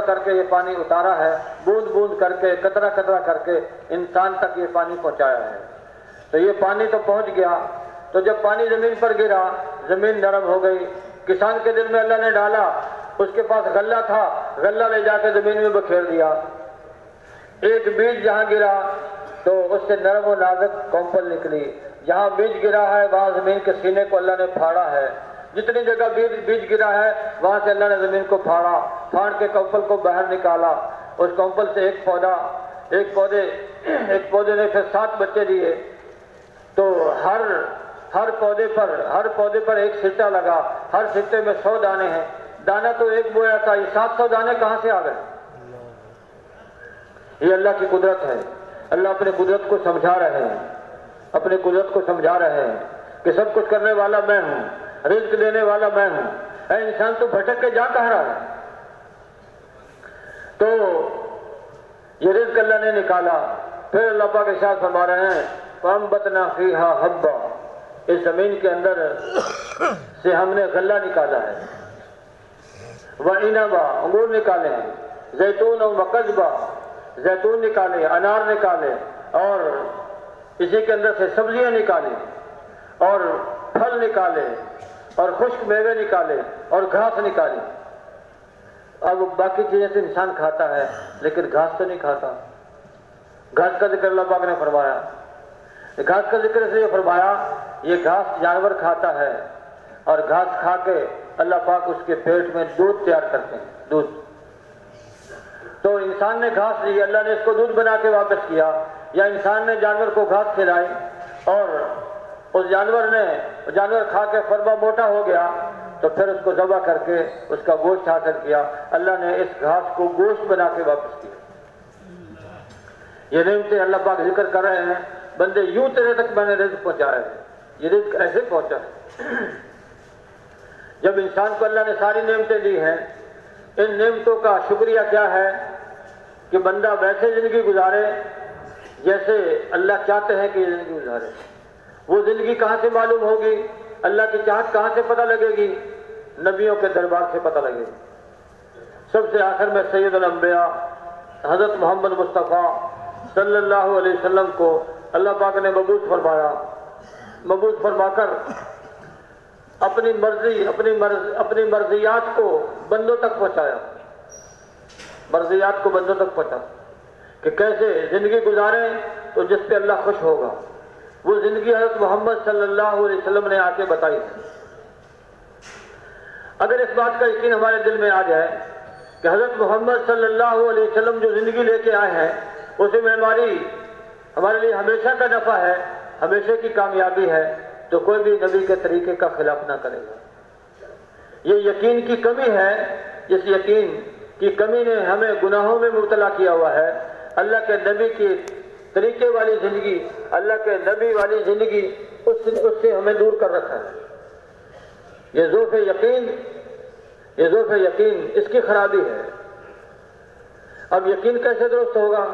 کر کے یہ پانی اتارا ہے. بوند بوند کر کے قطرہ قطرہ کر کے انسان تک یہ پانی پہنچایا ہے. تو یہ پانی تو پہنچ گیا. تو جب پانی زمین پر گرا زمین نرم ہو گئی. کسان کے دل میں اللہ نے ڈالا. اس کے پاس غلہ تھا, غلہ لے جا کے زمین میں بکھیر دیا. ایک بیج جہاں گرا تو اس سے نرم و نازک کونپل نکلی. جہاں بیج گرا ہے وہاں زمین کے سینے کو اللہ نے پھاڑا ہے. جتنی جگہ بیج گرا ہے وہاں سے اللہ نے زمین کو پھاڑ کے کونپل کو باہر نکالا. اس کونپل سے ایک پودے نے پھر 7 بچے دیے. تو ہر پودے پر ایک سٹا لگا. ہر سٹے میں 100 دانے ہیں. دانا تو ایک بویا تھا, یہ 700 دانے کہاں سے آ گئے؟ یہ اللہ کی قدرت ہے. اللہ اپنے قدرت کو سمجھا رہے ہیں, اپنے قدرت کو سمجھا رہے ہیں کہ سب کچھ کرنے والا میں ہوں, رزق دینے والا میں ہوں. اے انسان تو بھٹک کے جا کہاں رہا ہے؟ تو یہ رزق اللہ نے نکالا. پھر اللہ پاک ارشاد فرما رہے ہیں فَأَنبَتْنَا فِيهَا حَبًّا, اس زمین کے اندر سے ہم نے غلہ نکالا ہے. وَعِنَبًا, انگور نکالے ہیں. زیتون وَقَضْبًا, زیتون نکالے, انار نکالے, اور اسی کے اندر سے سبزیاں نکالیں اور پھل نکالے اور خشک میوے نکالے اور گھاس نکالی. اب باقی چیزیں تو انسان کھاتا ہے لیکن گھاس تو نہیں کھاتا. گھاس کا ذکر اللہ پاک نے فرمایا. گھاس کا ذکر اس لیے فرمایا یہ گھاس جانور کھاتا ہے اور گھاس کھا کے اللہ پاک اس کے پیٹ میں دودھ تیار کرتے ہیں, دودھ. تو انسان نے گھاس لی, اللہ نے اس کو دودھ بنا کے واپس کیا, یا انسان نے جانور کو گھاس کھلائی اور اس جانور کھا کے فربا موٹا ہو گیا تو پھر اس کو ذبح کر کے اس کا گوشت حاصل کیا. اللہ نے اس گھاس کو گوشت بنا کے واپس کیا. یہ نعمتیں اللہ پاک ذکر کر رہے ہیں. بندے یوں تیرے تک میں نے رزق پہنچایا ہے. یہ رزق ایسے پہنچا ہے. جب انسان کو اللہ نے ساری نعمتیں دی ہیں, ان نعمتوں کا شکریہ کیا ہے کہ بندہ ویسے زندگی گزارے جیسے اللہ چاہتے ہیں کہ یہ زندگی گزارے. وہ زندگی کہاں سے معلوم ہوگی؟ اللہ کی چاہت کہاں سے پتہ لگے گی؟ نبیوں کے دربار سے پتہ لگے گی. سب سے آخر میں سید الانبیاء حضرت محمد مصطفیٰ صلی اللہ علیہ وسلم کو اللہ پاک نے مبعوث فرمایا. مبعوث فرما کر اپنی مرضیات کو بندوں تک پہنچایا. مرضیات کو بندوں تک پہنچا کہ کیسے زندگی گزاریں تو جس پہ اللہ خوش ہوگا. وہ زندگی حضرت محمد صلی اللہ علیہ وسلم نے آ کے بتائی تھی. اگر اس بات کا یقین ہمارے دل میں آ جائے کہ حضرت محمد صلی اللہ علیہ وسلم جو زندگی لے کے آئے ہیں اسے میں ہمارے لیے ہمیشہ کا نفع ہے, ہمیشہ کی کامیابی ہے, تو کوئی بھی نبی کے طریقے کا خلاف نہ کرے گا. یہ یقین کی کمی ہے. جس یقین کی کمی نے ہمیں گناہوں میں مبتلا کیا ہوا ہے. اللہ کے نبی کی طریقے والی زندگی, اللہ کے نبی والی زندگی اس سے ہمیں دور کر رکھا ہے. یہ ضعف یقین اس کی خرابی ہے. اب یقین کیسے درست ہوگا؟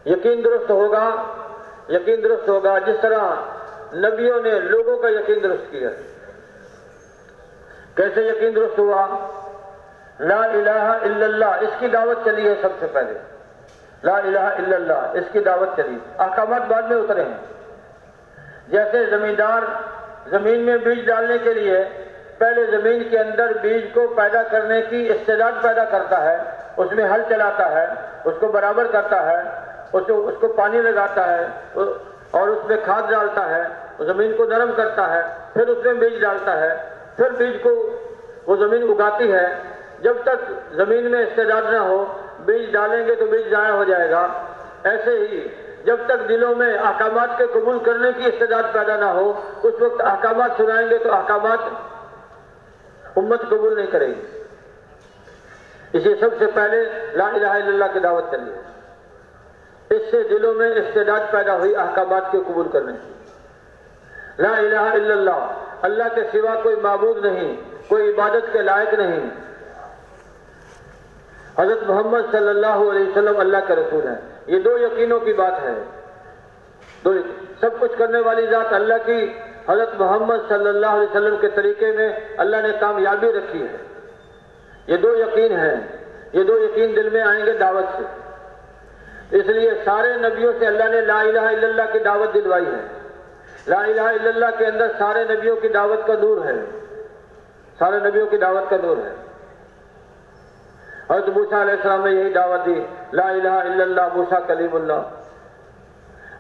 یقین درست ہوگا جس طرح نبیوں نے لوگوں کا یقین درست کیا. کیسے یقین درست ہوا؟ لا الہ الا اللہ, اس کی دعوت چلی ہے سب سے پہلے. لا الہ الا اللہ, اس کی دعوت چلی. احکامات بعد میں اترے ہیں. جیسے زمیندار زمین میں بیج ڈالنے کے لیے پہلے زمین کے اندر بیج کو پیدا کرنے کی استعداد پیدا کرتا ہے, اس میں ہل چلاتا ہے, اس کو برابر کرتا ہے, اس کو پانی لگاتا ہے اور اس میں کھاد ڈالتا ہے, زمین کو نرم کرتا ہے, پھر اس میں بیج ڈالتا ہے, پھر بیج کو وہ زمین اگاتی ہے. جب تک زمین میں استعداد نہ ہو بیج ڈالیں گے تو بیج ضائع ہو جائے گا، ایسے ہی جب تک دلوں میں احکامات کے قبول کرنے کی استعداد پیدا نہ ہو اس وقت احکامات سنائیں گے تو احکامات امت قبول نہیں کرے گی۔ اسے سب سے پہلے لا الہ الا اللہ کی دعوت کرنی ہے، اس سے دلوں میں استعداد پیدا ہوئی احکامات کے قبول کرنے کی۔ لا الہ الا اللہ، اللہ کے سوا کوئی معبود نہیں، کوئی عبادت کے لائق نہیں، حضرت محمد صلی اللہ علیہ وسلم اللہ کے رسول ہیں۔ یہ دو یقینوں کی بات ہے، سب کچھ کرنے والی ذات اللہ کی، حضرت محمد صلی اللہ علیہ وسلم کے طریقے میں اللہ نے کامیابی رکھی ہے۔ یہ دو یقین ہیں، یہ دو یقین دل میں آئیں گے دعوت سے۔ اس لیے سارے نبیوں سے اللہ نے لا الہ الا اللہ کی دعوت دلوائی ہے۔ لا الہ الا اللہ کے اندر سارے نبیوں کی دعوت کا نور ہے، سارے نبیوں کی دعوت کا نور ہے۔ حضرت موسیٰ علیہ السلام نے یہی دعوت دی، لا الہ الا اللہ موسیٰ کلیم اللہ۔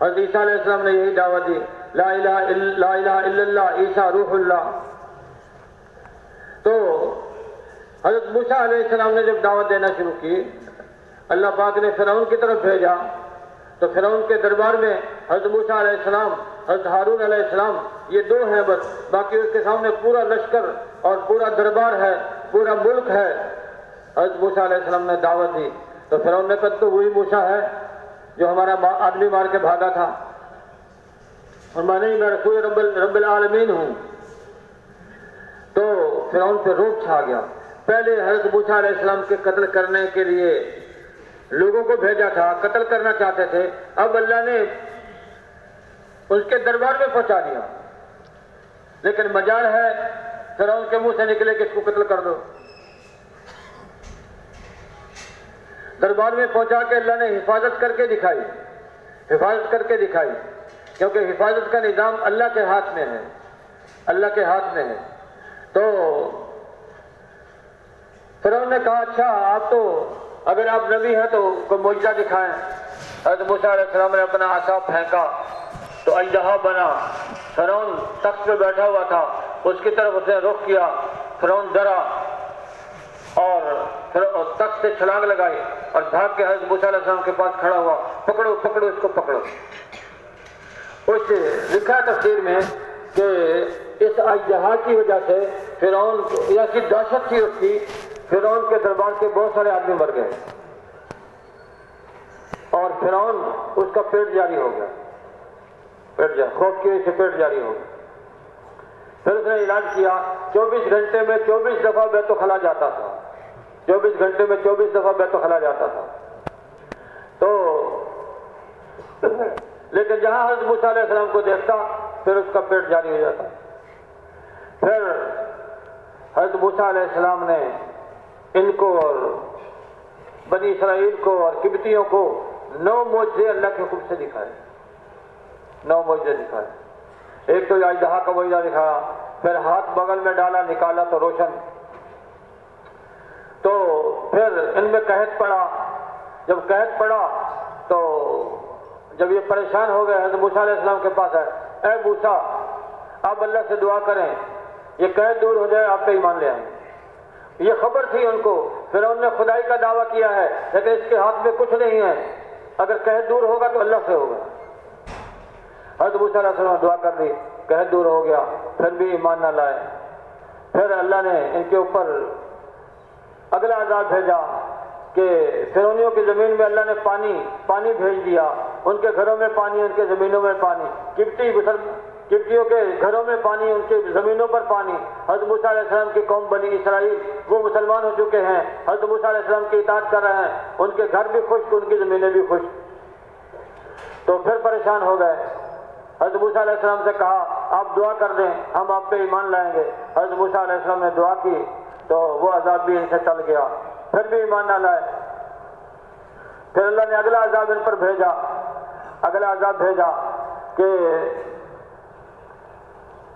حضرت عیسیٰ علیہ السلام نے یہی دعوت دی، لا الہ الا اللہ عیسیٰ روح اللہ۔ تو حضرت موسیٰ علیہ السلام نے جب دعوت دینا شروع کی، اللہ پاک نے فرعون کی طرف بھیجا، تو فرعون کے دربار میں حضرت موسیٰ علیہ السلام، حضرت ہارون علیہ السلام، یہ دو ہیں بس، باقی اس کے سامنے پورا لشکر اور پورا دربار ہے، پورا ملک ہے۔ حضرت موسیٰ علیہ السلام نے دعوت دی تو فرعون نے کہا تو وہی موسیٰ ہے جو ہمارا آدمی مار کے بھاگا تھا، اور میں نہیں، میں رسول رب العالمین ہوں۔ تو فرعون پہ روب چھا گیا۔ پہلے حضرت موسیٰ علیہ السلام کے قتل کرنے کے لیے لوگوں کو بھیجا تھا، قتل کرنا چاہتے تھے، اب اللہ نے اس کے دربار میں پہنچا دیا، لیکن مجال ہے فرعون کے منہ سے نکلے کہ اس کو قتل کر دو۔ دربار میں پہنچا کے اللہ نے حفاظت کر کے دکھائی، حفاظت کر کے دکھائی، کیونکہ حفاظت کا نظام اللہ کے ہاتھ میں ہے، اللہ کے ہاتھ میں ہے۔ تو فرعون نے کہا اچھا آپ تو اگر آپ نبی ہیں تو کوئی معجزہ دکھائیں۔ حضرت موسیٰ علیہ السلام نے اپنا عصا پھینکا تو اژدہا بنا۔ فرعون تخت پہ بیٹھا ہوا تھا، اس کی طرف اس نے رخ کیا، فرعون ڈرا اور تخت سے چھلانگ لگائی اور بھاگ کے حضرت موسیٰ علیہ السلام کے پاس کھڑا ہوا، پکڑو پکڑو اس کو پکڑو۔ اس لکھا تفسیر میں کہ اس اژدہا کی وجہ سے فرعون ایسی دہشت تھی اس کی، فرعون کے دربار کے بہت سارے آدمی مر گئے اور فرعون اس کا پیٹ جاری ہو گیا، خوف کی وجہ سے پیٹ جاری ہو گیا۔ پھر اس نے اعلان کیا 24 گھنٹے میں 24 دفعہ بیت الخلا جاتا تھا، 24 گھنٹے میں 24 دفعہ بیت الخلا جاتا تھا۔ تو لیکن جہاں حضرت موسیٰ علیہ السلام کو دیکھتا پھر اس کا پیٹ جاری ہو جاتا۔ پھر حضرت موسیٰ علیہ السلام نے ان کو اور بنی اسرائیل کو اور قبطیوں کو 9 معجزے اللہ کے حکم سے دکھائے، 9 معجزے دکھائے۔ ایک تو اژدہا کا معجزہ دکھایا، پھر ہاتھ بغل میں ڈالا نکالا تو روشن۔ تو پھر ان میں قحط پڑا، جب قحط پڑا تو جب یہ پریشان ہو گئے حضرت موسیٰ علیہ السلام کے پاس آئے، اے موسیٰ آپ اللہ سے دعا کریں یہ قحط دور ہو جائے، آپ پہ ایمان لے آئیں۔ یہ خبر تھی ان کو، فرعون نے خدائی کا دعویٰ کیا ہے لیکن اس کے ہاتھ میں کچھ نہیں ہے، اگر قحط دور ہوگا تو اللہ سے ہوگا۔ حضرت موسیٰ علیہ السلام نے دعا کر دی، قحط دور ہو گیا، پھر بھی ایمان نہ لائے۔ پھر اللہ نے ان کے اوپر اگلا عذاب بھیجا کہ فرعونیوں کی زمین میں اللہ نے پانی بھیج دیا، ان کے گھروں میں پانی، ان کے زمینوں میں پانی، قبطیوں کے گھروں میں پانی، ان کے زمینوں پر پانی۔ حضرت موسیٰ علیہ السلام کی قوم بنی اسرائیل وہ مسلمان ہو چکے ہیں، حضرت موسیٰ علیہ السلام کی اطاعت کر رہے ہیں، ان کے گھر بھی خشک، ان کی زمینیں بھی خشک۔ تو پھر پریشان ہو گئے، حضرت موسیٰ علیہ السلام سے کہا آپ دعا کر دیں ہم آپ پہ ایمان لائیں گے۔ حضرت موسیٰ علیہ السلام نے دعا کی تو وہ عذاب بھی ان سے ٹل گیا، پھر بھی ایمان نہ لائے۔ پھر اللہ نے اگلا عذاب ان پر بھیجا، اگلا عذاب بھیجا کہ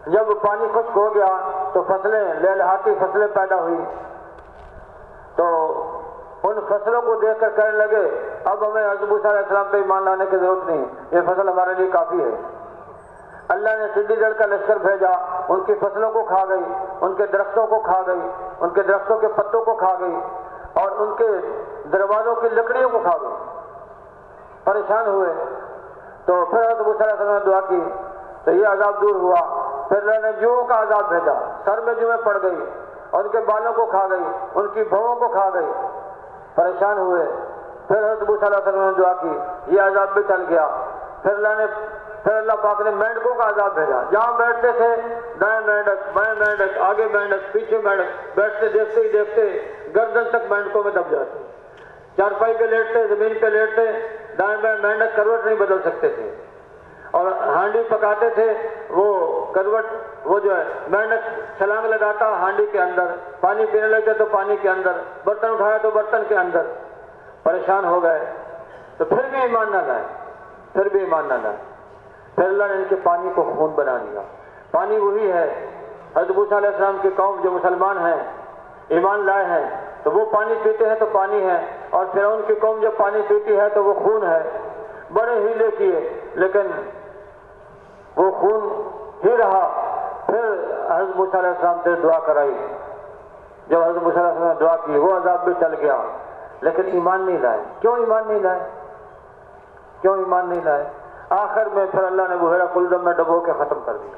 جب پانی خشک ہو گیا تو فصلیں لہلہاتی فصلیں پیدا ہوئی، تو ان فصلوں کو دیکھ کر کہنے لگے اب ہمیں حضرت موسیٰ علیہ السلام پہ ایمان لانے کی ضرورت نہیں، یہ فصل ہمارے لیے کافی ہے۔ اللہ نے ٹڈی دل کا لشکر بھیجا، ان کی فصلوں کو کھا گئی، ان کے درختوں کو کھا گئی، ان کے درختوں کے پتوں کو کھا گئی، اور ان کے دروازوں کی لکڑیوں کو کھا گئے، پریشان ہوئے۔ تو پھر حضرت موسیٰ علیہ السلام نے دعا کی تو یہ عذاب دور ہوا۔ پھر اللہ نے جوؤں کا عذاب بھیجا، سر میں جوئیں پڑ گئی اور ان کے بالوں کو کھا گئی، ان کی بھوؤں کو کھا گئی، پریشان ہوئے۔ پھر حضرت موسیٰ علیہ السلام نے دعا کی، یہ عذاب بھی ٹل گیا۔ پھر اللہ پاک نے مینڈکوں کا عذاب بھیجا، جہاں بیٹھتے تھے دائیں مینڈک، بائیں مینڈک، آگے مینڈک، پیچھے مینڈک، بیٹھتے دیکھتے ہی دیکھتے گردن تک مینڈکوں میں دب جاتے، چارپائی پہ لیٹتے، زمین پہ لیٹتے، دائیں بائیں مینڈک کروٹ نہیں بدل سکتے تھے، اور ہانڈی پکاتے تھے وہ کروٹ وہ جو ہے مینڈک چھلانگ لگاتا ہانڈی کے اندر، پانی پینے لگتے تو پانی کے اندر، برتن اٹھایا تو برتن کے اندر، پریشان ہو گئے۔ تو پھر بھی ایمان نہ لائے، پھر بھی ایمان نہ لائے۔ پھر اللہ نے ان کے پانی کو خون بنا دیا۔ پانی وہی ہے، حضرت موسیٰ علیہ السلام کی قوم جو مسلمان ہیں، ایمان لائے ہیں، تو وہ پانی پیتے ہیں تو پانی ہے، اور فرعون کی قوم جب پانی پیتی ہے تو وہ خون ہے۔ بڑے ہیلے کیے لیکن وہ خون ہی رہا۔ پھر حضرت موسیٰ علیہ السلام سے دعا کرائی، جب حضرت موسیٰ علیہ السلام نے دعا کی وہ عذاب بھی ٹل گیا، لیکن ایمان نہیں لائے۔ کیوں ایمان نہیں لائے؟ کیوں ایمان نہیں لائے؟ آخر میں پھر اللہ نے بحیرہ کلدم میں ڈبو کے ختم کر دیا۔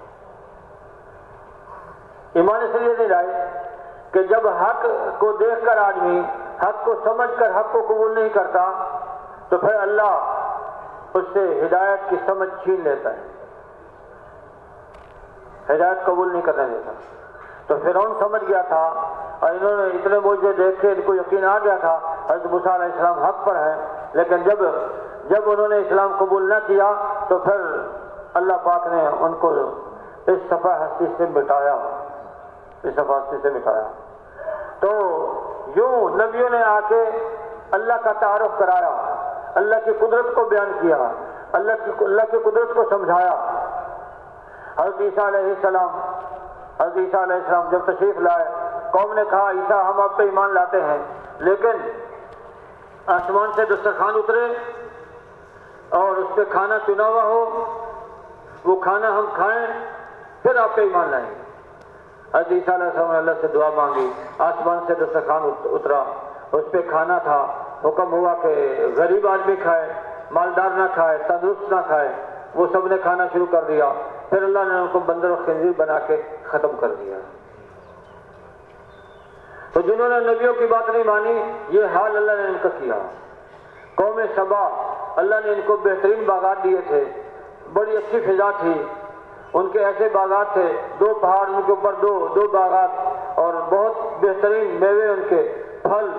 ایمان اس لیے نہیں لائے کہ جب حق کو دیکھ کر آدمی حق کو سمجھ کر حق کو قبول نہیں کرتا تو پھر اللہ اس سے ہدایت کی سمجھ چھین لیتا ہے، ہدایت قبول نہیں کرنے دیتا۔ تو فرعون سمجھ گیا تھا اور انہوں نے اتنے معجزے دیکھے، ان کو یقین آ گیا تھا حضرت موسیٰ علیہ السلام حق پر ہیں، لیکن جب انہوں نے اسلام قبول نہ کیا تو پھر اللہ پاک نے ان کو اس صفحہ ہستی سے مٹایا، اس صفحہ ہستی سے مٹایا۔ تو یوں نبیوں نے آ کے اللہ کا تعارف کرایا، اللہ کی قدرت کو بیان کیا، اللہ کی قدرت کو سمجھایا۔ حضرت عیسیٰ علیہ السلام جب تشریف لائے، قوم نے کہا عیسیٰ ہم آپ پہ ایمان لاتے ہیں، لیکن آسمان سے دسترخوان اترے اور اس پہ کھانا چنا ہوا ہو، وہ کھانا ہم کھائیں پھر آپ پہ ایمان لائیں گے۔ حضرت عیسیٰ علیہ السلام نے اللہ سے دعا مانگی، آسمان سے دسترخوان اترا، اس پہ کھانا تھا، حکم ہوا کہ غریب آدمی کھائے، مالدار نہ کھائے، تندرست نہ کھائے، وہ سب نے کھانا شروع کر دیا۔ پھر اللہ نے ان کو بندر و خنزیر بنا کے ختم کر دیا۔ تو جنہوں نے نبیوں کی بات نہیں مانی، یہ حال اللہ نے ان کا کیا۔ قوم سبا، اللہ نے ان کو بہترین باغات دیے تھے، بڑی اچھی فضا تھی، ان کے ایسے باغات تھے، 2 پہاڑ ان کے اوپر 2 باغات، اور بہت بہترین میوے ان کے، پھل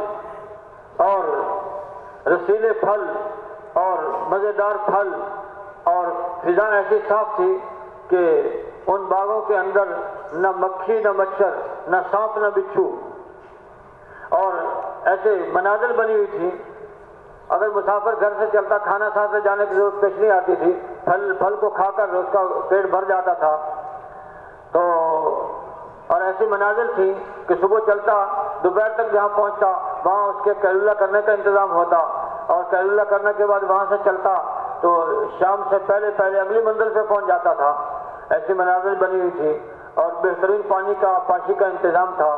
اور رسیلے پھل اور مزیدار پھل، اور فضا ایسی صاف تھی کہ ان باغوں کے اندر نہ مکھی نہ مچھر نہ سانپ نہ بچھو، اور ایسے منازل بنی ہوئی تھی، اگر مسافر گھر سے چلتا کھانا ساتھ لے جانے کی ضرورت پیش نہیں آتی تھی، پھل کو کھا کر اس کا پیٹ بھر جاتا تھا۔ تو اور ایسی منازل تھی کہ صبح چلتا دوپہر تک جہاں پہنچتا وہاں اس کے قیلولہ کرنے کا انتظام ہوتا، اور قیلولہ کرنے کے بعد وہاں سے چلتا تو شام سے پہلے اگلی منزل پہ پہنچ جاتا تھا۔ ایسی منازل بنی ہوئی تھی اور بہترین پانی کا پاشی کا انتظام تھا۔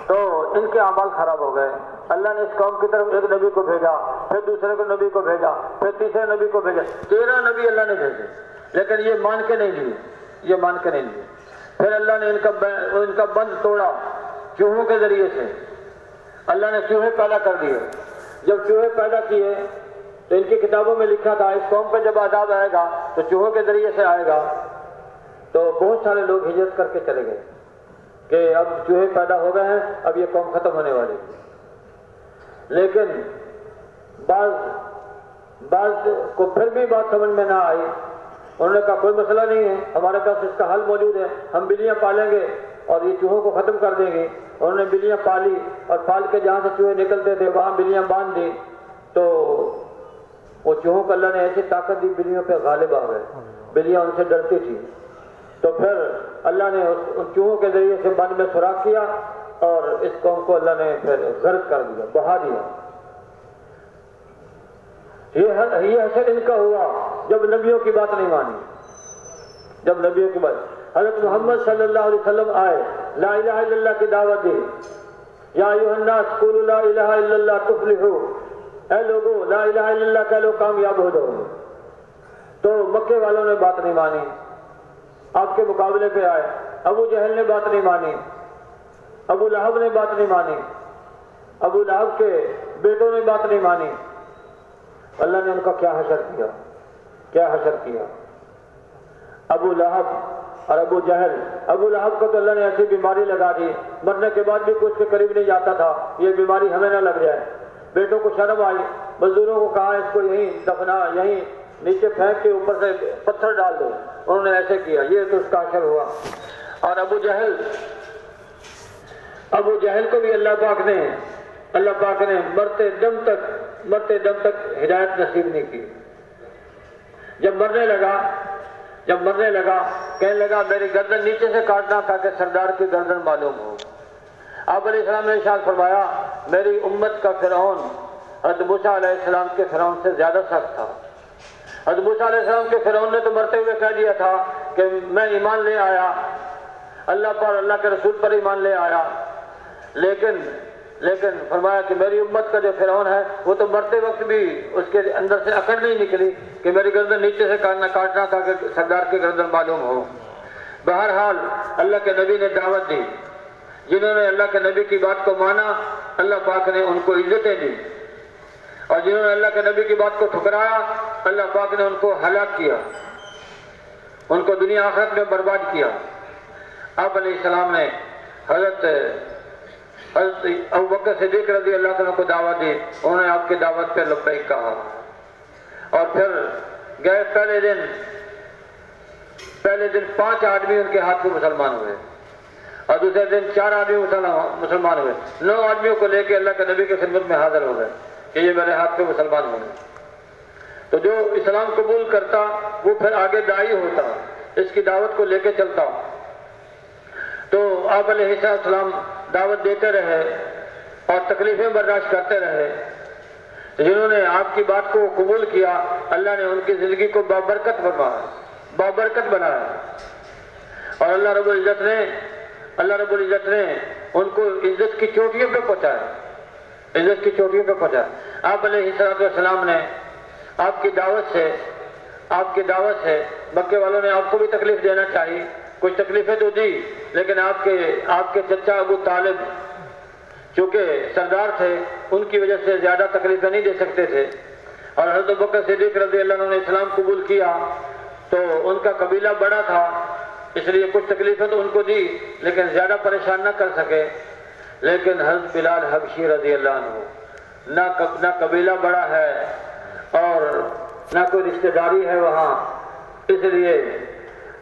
تو ان کے اعمال خراب ہو گئے۔ اللہ نے اس قوم کی طرف ایک نبی کو بھیجا، پھر دوسرے کو نبی کو بھیجا، پھر تیسرے نبی کو بھیجا، 13 نبی اللہ نے بھیجے، لیکن یہ مان کے نہیں لیے۔ پھر اللہ نے ان کا بند توڑا چوہوں کے ذریعے سے۔ اللہ نے چوہے پیدا کر دیے۔ جب چوہے پیدا کیے تو ان کی کتابوں میں لکھا تھا اس قوم پہ جب عذاب آئے گا تو چوہوں کے ذریعے سے آئے گا۔ تو بہت سارے لوگ ہجرت کر کے چلے گئے کہ اب چوہے پیدا ہو گئے ہیں، اب یہ قوم ختم ہونے والی۔ لیکن بعض کو پھر بھی بات سمجھ میں نہ آئی، انہوں نے کہا کوئی مسئلہ نہیں ہے، ہمارے پاس اس کا حل موجود ہے، ہم بلیاں پالیں گے اور یہ چوہوں کو ختم کر دیں گے۔ انہوں نے بلیاں پالی اور پال کے جہاں سے چوہے نکلتے تھے وہاں بلیاں باندھ دی، تو وہ چوہوں کو اللہ نے ایسی طاقت دی، بلیوں پہ غالب آ گئے، بلیاں ان سے ڈرتی تھی۔ تو پھر اللہ نے ان چوہوں کے ذریعے سے بند میں سوراخ کیا اور اس قوم کو اللہ نے پھر غرق کر دیا، بہا دیا۔ یہ حشر ان کا ہوا جب نبیوں کی بات نہیں مانی، جب نبیوں کی بات۔ حضرت محمد صلی اللہ علیہ وسلم آئے، لا الہ الا اللہ کی دعوت دی، یا ایھا الناس قولوا لا الہ الا اللہ تفلحوا، اے لوگوں لا الہ الا اللہ کہہ لو کامیاب ہو جاؤ۔ تو مکے والوں نے بات نہیں مانی، آپ کے مقابلے پہ آئے۔ ابو جہل نے بات نہیں مانی، ابو لہب نے بات نہیں مانی، ابو لہب کے بیٹوں نے بات نہیں مانی۔ اللہ نے ان کا کیا حشر کیا، کیا حشر کیا۔ ابو لہب اور ابو جہل، ابو لہب کو تو اللہ نے ایسی بیماری لگا دی، مرنے کے بعد بھی کوئی اس کے قریب نہیں جاتا تھا، یہ بیماری ہمیں نہ لگ جائے۔ بیٹوں کو شرم آئی، مزدوروں کو کہا اس کو یہیں دفنا، یہیں نیچے پھینک کے اوپر سے پتھر ڈال دو، انہوں نے ایسے کیا، یہ تو اس کا حشر ہوا۔ اور ابو جہل کو بھی اللہ پاک نے مرتے دم تک ہدایت نصیب نہیں کی۔ جب مرنے لگا کہنے لگا میری گردن نیچے سے کاٹنا تاکہ سردار کی گردن معلوم ہو۔ آپ علیہ السلام نے ارشاد فرمایا میری امت کا فرعون حضرت موسیٰ علیہ السلام کے فرعون سے زیادہ سخت تھا۔ حضرت موسیٰ علیہ السلام کے فرعون نے تو مرتے ہوئے کہہ دیا تھا کہ میں ایمان لے آیا، اللہ پر، اللہ کے رسول پر ایمان لے آیا، لیکن فرمایا کہ میری امت کا جو فرعون ہے وہ تو مرتے وقت بھی اس کے اندر سے عقل نہیں نکلی کہ میری گردن نیچے سے کاٹنا تاکہ سردار کی گردن معلوم ہو۔ بہرحال اللہ کے نبی نے دعوت دی، جنہوں نے اللہ کے نبی کی بات کو مانا اللہ پاک نے ان کو عزتیں دی، اور جنہوں نے اللہ کے نبی کی بات کو ٹھکرایا اللہ پاک نے ان کو ہلاک کیا، ان کو دنیا آخرت میں برباد کیا۔ آپ علیہ السلام نے حضرت ابوبکر صدیق رضی اللہ عنہ کو دعوت دی، انہوں نے آپ کی دعوت پہ لبیک کہا، اور پھر گئے پہلے دن 5 آدمی ان کے ہاتھ میں مسلمان ہوئے، اور دوسرے دن 4 آدمی مسلمان ہوئے، 9 آدمیوں کو لے کے اللہ کے نبی کی خدمت میں حاضر ہو گئے کہ یہ میرے ہاتھ پہ مسلمان ہوئے۔ تو جو اسلام قبول کرتا وہ پھر آگے داعی ہوتا، اس کی دعوت کو لے کے چلتا۔ تو آپ علیہ السلام دعوت دیتے رہے اور تکلیفیں برداشت کرتے رہے۔ جنہوں نے آپ کی بات کو قبول کیا اللہ نے ان کی زندگی کو بابرکت بنایا، اور اللہ رب العزت نے ان کو عزت کی چوٹیوں پہ پہنچایا۔ آپ علیہ السلام نے آپ کی دعوت سے مکے والوں نے آپ کو بھی تکلیف دینا چاہیے، کچھ تکلیفیں تو دی، لیکن آپ کے چچا ابو طالب چونکہ سردار تھے ان کی وجہ سے زیادہ تکلیفیں نہیں دے سکتے تھے، اور حضرت ابوبکر صدیق رضی اللہ عنہ نے اسلام قبول کیا تو ان کا قبیلہ بڑا تھا، اس لیے کچھ تکلیفیں تو ان کو دی لیکن زیادہ پریشان نہ کر سکے۔ لیکن حضرت بلال حبشی رضی اللہ عنہ نہ قبیلہ بڑا ہے اور نہ کوئی رشتہ داری ہے وہاں، اس لیے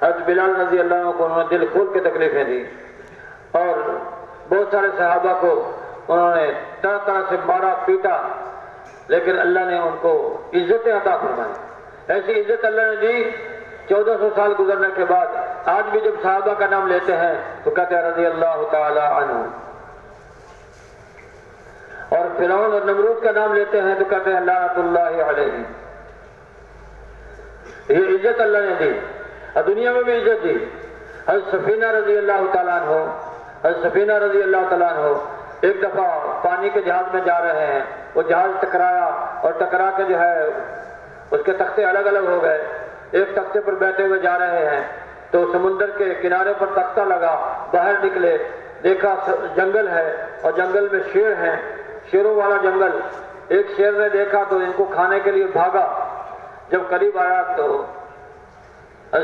حضرت بلال رضی اللہ عنہ کو انہوں نے دل کھول کے تکلیفیں دی، اور بہت سارے صحابہ کو انہوں نے طرح طرح سے مارا پیٹا، لیکن اللہ نے ان کو عزتیں عطا فرمائی۔ ایسی عزت اللہ نے دی 1400 سال گزرنے کے بعد آج بھی جب صحابہ کا نام لیتے ہیں تو کہتے ہیں رضی اللہ تعالی عنہ، اور فرعون اور نمرود کا نام لیتے ہیں تو کہتے ہیں لعنت اللہ علیہ۔ یہ عزت اللہ نے دی اور دنیا میں بھی عزت دی۔ حضرت سفینہ رضی اللہ تعالیٰ عنہ ایک دفعہ پانی کے جہاز میں جا رہے ہیں، وہ جہاز ٹکرایا اور ٹکرا کے جو ہے اس کے تختے الگ الگ ہو گئے، ایک تختے پر بیٹھے ہوئے جا رہے ہیں تو سمندر کے کنارے پر تختہ لگا، باہر نکلے دیکھا جنگل ہے اور جنگل میں شیر ہیں، شیروں والا جنگل۔ ایک شیر نے دیکھا تو ان کو کھانے کے لیے بھاگا، جب قریب آیا تو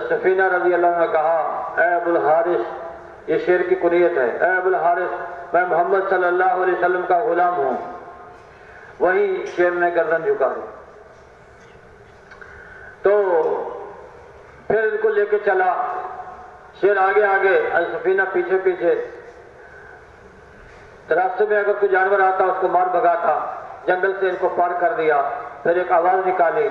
سفینہ رضی اللہ عنہ نے کہا اے ابو الحارث، یہ شیر کی کنیت ہے، اے ابو الحارث میں محمد صلی اللہ علیہ وسلم کا غلام ہوں۔ وہی شیر نے گردن جھکا دی، تو پھر ان کو لے کے چلا، شیر آگے آگے سفینہ پیچھے پیچھے، راستے میں اگر کوئی جانور آتا اس کو مار بھگاتا، جنگل سے ان کو پار کر دیا۔ پھر ایک آواز نکالی،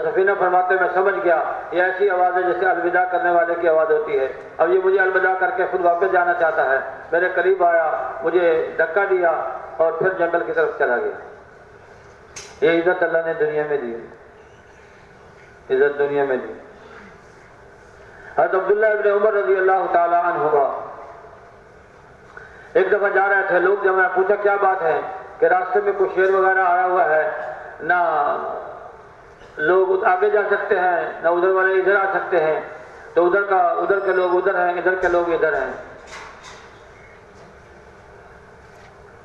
سفینہ فرماتے میں سمجھ گیا یہ ایسی آواز ہے جیسے الوداع کرنے والے کی آواز ہوتی ہے، اب یہ مجھے الوداع کر کے خود واپس جانا چاہتا ہے۔ میرے قریب آیا، مجھے دھکا دیا اور پھر جنگل کی طرف چلا گیا۔ یہ عزت اللہ نے دنیا میں دی، عزت دنیا میں دی۔ حضرت عبداللہ ابن عمر رضی اللہ تعالی عنہما ایک دفعہ جا رہے تھے لوگ، جب میں پوچھا کیا بات ہے کہ راستے میں کوئی شیر وغیرہ آیا ہوا ہے، نہ لوگ آگے جا سکتے ہیں نہ ادھر والے ادھر آ سکتے ہیں، تو ادھر کے لوگ ادھر ہیں، ادھر کے لوگ ادھر ہیں۔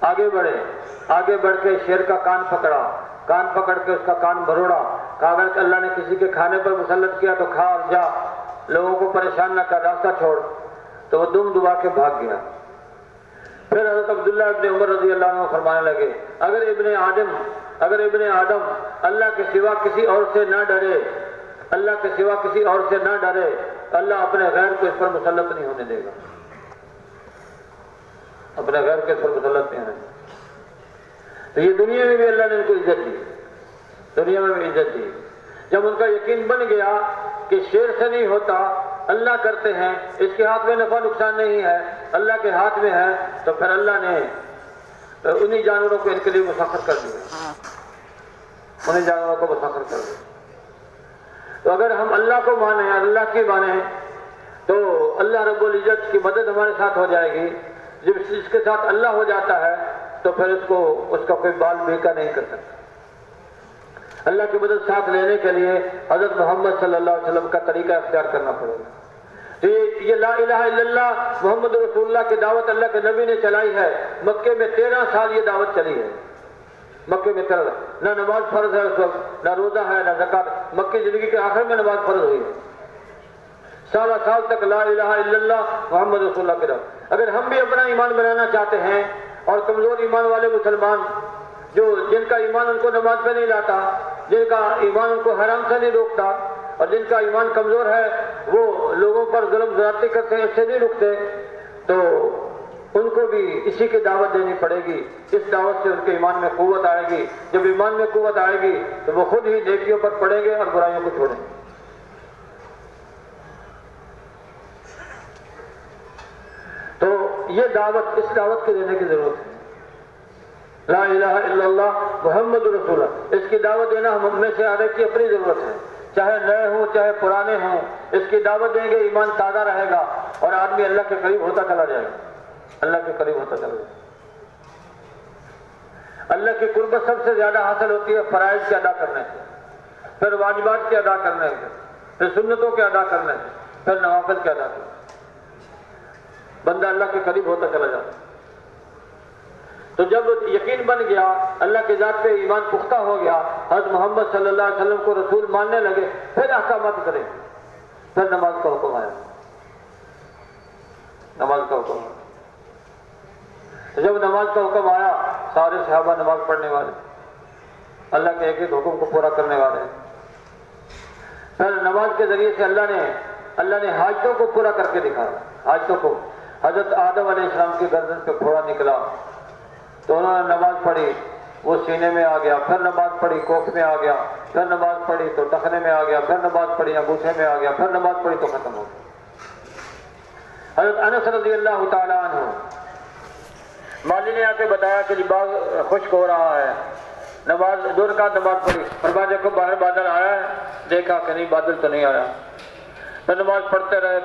آگے بڑھ کے شیر کا کان پکڑ کے اس کا کان بھروڑا، کہا اگر کہ اللہ نے کسی کے کھانے پر مسلط کیا تو کھا اور جا، لوگوں کو پریشان نہ کر، راستہ چھوڑ۔ تو وہ دم دبا کے بھاگ گیا۔ پھر حضرت عبداللہ ابن عمر رضی اللہ عنہ فرمانے لگے، اگر ابن آدم اللہ کے سوا کسی اور سے نہ ڈرے، اللہ اپنے غیر کو اس پر مسلط نہیں ہونے دے گا، اپنے غیر کے اس پر مسلط نہیں ہونے دے گا۔ تو یہ دنیا میں بھی اللہ نے ان کو عزت دی، جب ان کا یقین بن گیا کہ شیر سے نہیں ہوتا، اللہ کرتے ہیں، اس کے ہاتھ میں نفع نقصان نہیں ہے، اللہ کے ہاتھ میں ہے، تو پھر اللہ نے انہی جانوروں کو ان کے لیے مسخر کر دیا، تو اگر ہم اللہ کو مانیں، اللہ کی مانیں، تو اللہ رب العزت کی مدد ہمارے ساتھ ہو جائے گی۔ جب اس کے ساتھ اللہ ہو جاتا ہے تو پھر اس کا کوئی بال بیکا نہیں کر سکتا۔ اللہ کی مدد ساتھ لینے کے لیے حضرت محمد صلی اللہ علیہ وسلم کا طریقہ اختیار کرنا پڑے گا۔ تو یہ لا الہ الا اللہ محمد رسول اللہ کی دعوت اللہ کے نبی نے چلائی ہے۔ مکے میں 13 سال یہ دعوت چلی ہے، مکے میں 13، نہ نماز فرض ہے اس وقت، نہ روزہ ہے، نہ زکات۔ مکی زندگی کے آخر میں نماز فرض ہوئی ہے، سالہ سال تک لا الہ الا اللہ محمد رسول اللہ کی دعوت۔ اگر ہم بھی اپنا ایمان بنانا چاہتے ہیں، اور کمزور ایمان والے مسلمان جن کا ایمان ان کو نماز پہ نہیں لاتا، جن کا ایمان ان کو حرام سے نہیں روکتا، اور جن کا ایمان کمزور ہے وہ لوگوں پر ظلم زیادتی کرتے ہیں، اس سے نہیں رکتے، تو ان کو بھی اسی کی دعوت دینی پڑے گی۔ اس دعوت سے ان کے ایمان میں قوت آئے گی۔ جب ایمان میں قوت آئے گی تو وہ خود ہی نیکیوں پر پڑیں گے اور برائیوں کو چھوڑیں گے۔ تو یہ دعوت، اس دعوت کے دینے کی ضرورت ہے۔ لا الہ الا اللہ محمد رسول اللہ، اس کی دعوت دینا ہم میں سے ہر ایک کی اپنی ضرورت ہے، چاہے نئے ہوں چاہے پرانے ہوں۔ اس کی دعوت دیں گے، ایمان تازہ رہے گا اور آدمی اللہ کے قریب ہوتا چلا جائے گا، اللہ کے قریب ہوتا چلا جائے گا۔ اللہ کی قربت سب سے زیادہ حاصل ہوتی ہے فرائض کے ادا کرنے سے، پھر واجبات کے ادا کرنے سے، پھر سنتوں کے ادا کرنے سے، پھر نوافل کے ادا کرنے سے بندہ اللہ کے قریب ہوتا چلا جاتا ہے۔ تو جب یقین بن گیا، اللہ کی ذات پہ ایمان پختہ ہو گیا، حضرت محمد صلی اللہ علیہ وسلم کو رسول ماننے لگے، پھر احکامات کریں، پھر نماز کا حکم آیا، نماز کا حکم آیا۔ تو جب نماز کا حکم آیا، سارے صحابہ نماز پڑھنے والے، اللہ کے ایک ایک حکم کو پورا کرنے والے۔ پھر نماز کے ذریعے سے اللہ نے حاجتوں کو پورا کر کے دکھایا، حاجتوں کو۔ حضرت آدم علیہ السلام کی گردن پہ پھوڑا نکلا تو انہوں نے نماز پڑھی، وہ سینے میں آ گیا، پھر نماز پڑھی کوکھ میں آ گیا، پھر نماز پڑھی تو ٹخنے میں آ گیا، پھر نماز پڑھی انگوٹھے میں آ گیا، پھر نماز پڑھی تو ختم ہو گیا۔ حضرت انس رضی اللہ تعالی عنہ، مالی نے آ کے بتایا کہ باغ خشک ہو رہا ہے، نماز 2 رکعت نماز پڑھی، فرمایا دیکھو باہر بادل آیا ہے، دیکھا کہ نہیں بادل تو نہیں آیا۔ پھر نماز پڑھتے رہے،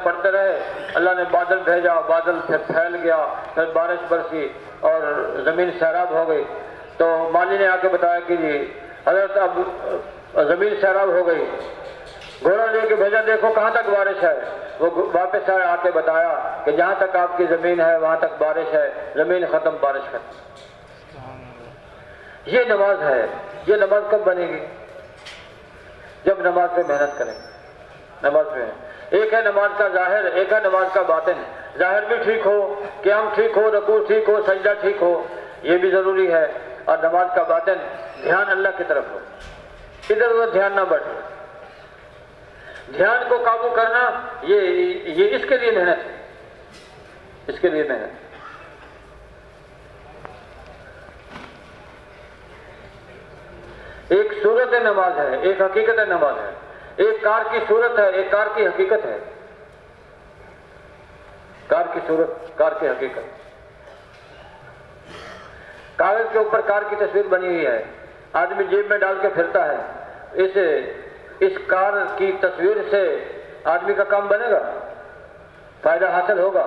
اللہ نے بادل بھیجا، بادل پھر پھیل گیا، پھر بارش برسی اور زمین سیراب ہو گئی۔ تو مالی نے آ کے بتایا کہ جی حضرت اب زمین سیراب ہو گئی، گھوڑا لے کے بھیجا، دیکھو کہاں تک بارش ہے۔ وہ واپس آ کے بتایا کہ جہاں تک آپ کی زمین ہے وہاں تک بارش ہے، زمین ختم بارش ختم۔ یہ نماز ہے۔ یہ نماز کب بنے گی؟ جب نماز پہ محنت کریں، نماز پہ ایک ہے نماز کا ظاہر، ایک ہے نماز کا باطن۔ ظاہر بھی ٹھیک ہو، قیام ٹھیک ہو، رکوع ٹھیک ہو، سجدہ ٹھیک ہو، یہ بھی ضروری ہے۔ اور نماز کا باطن، دھیان اللہ کی طرف ہو، ادھر ادھر دھیان نہ بٹے۔ دھیان کو قابو کرنا یہ اس کے لیے محنت ہے، اس کے لیے محنت۔ ایک صورت نماز ہے، ایک حقیقت نماز ہے۔ ایک کار کی صورت ہے، ایک کار کی حقیقت ہے۔ کار کی صورت، کار کی حقیقت۔ کاغذ کے اوپر کار کی تصویر بنی ہوئی ہے، آدمی جیب میں ڈال کے پھرتا ہے، اس کار کی تصویر سے آدمی کا کام بنے گا، فائدہ حاصل ہوگا؟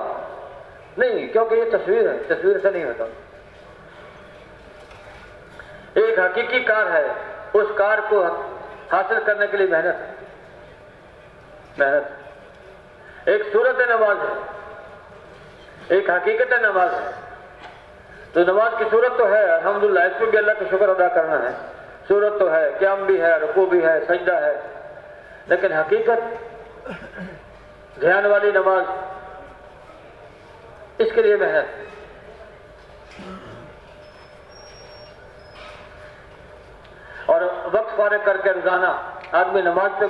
نہیں، کیونکہ یہ تصویر ہے، تصویر سے نہیں ہوتا۔ ایک حقیقی کار ہے، اس کار کو حاصل کرنے کے لیے محنت ہے، محنت۔ ایک صورت نماز ہے، ایک حقیقت نماز ہے۔ تو نماز کی صورت تو ہے الحمدللہ، اس میں بھی اللہ کا شکر ادا کرنا ہے، صورت تو ہے، قیام بھی ہے، رکوع بھی ہے، سجدہ ہے، لیکن حقیقت دھیان والی نماز، اس کے لیے محنت۔ اور وقت فارغ کر کے روزانہ آدمی نماز پہ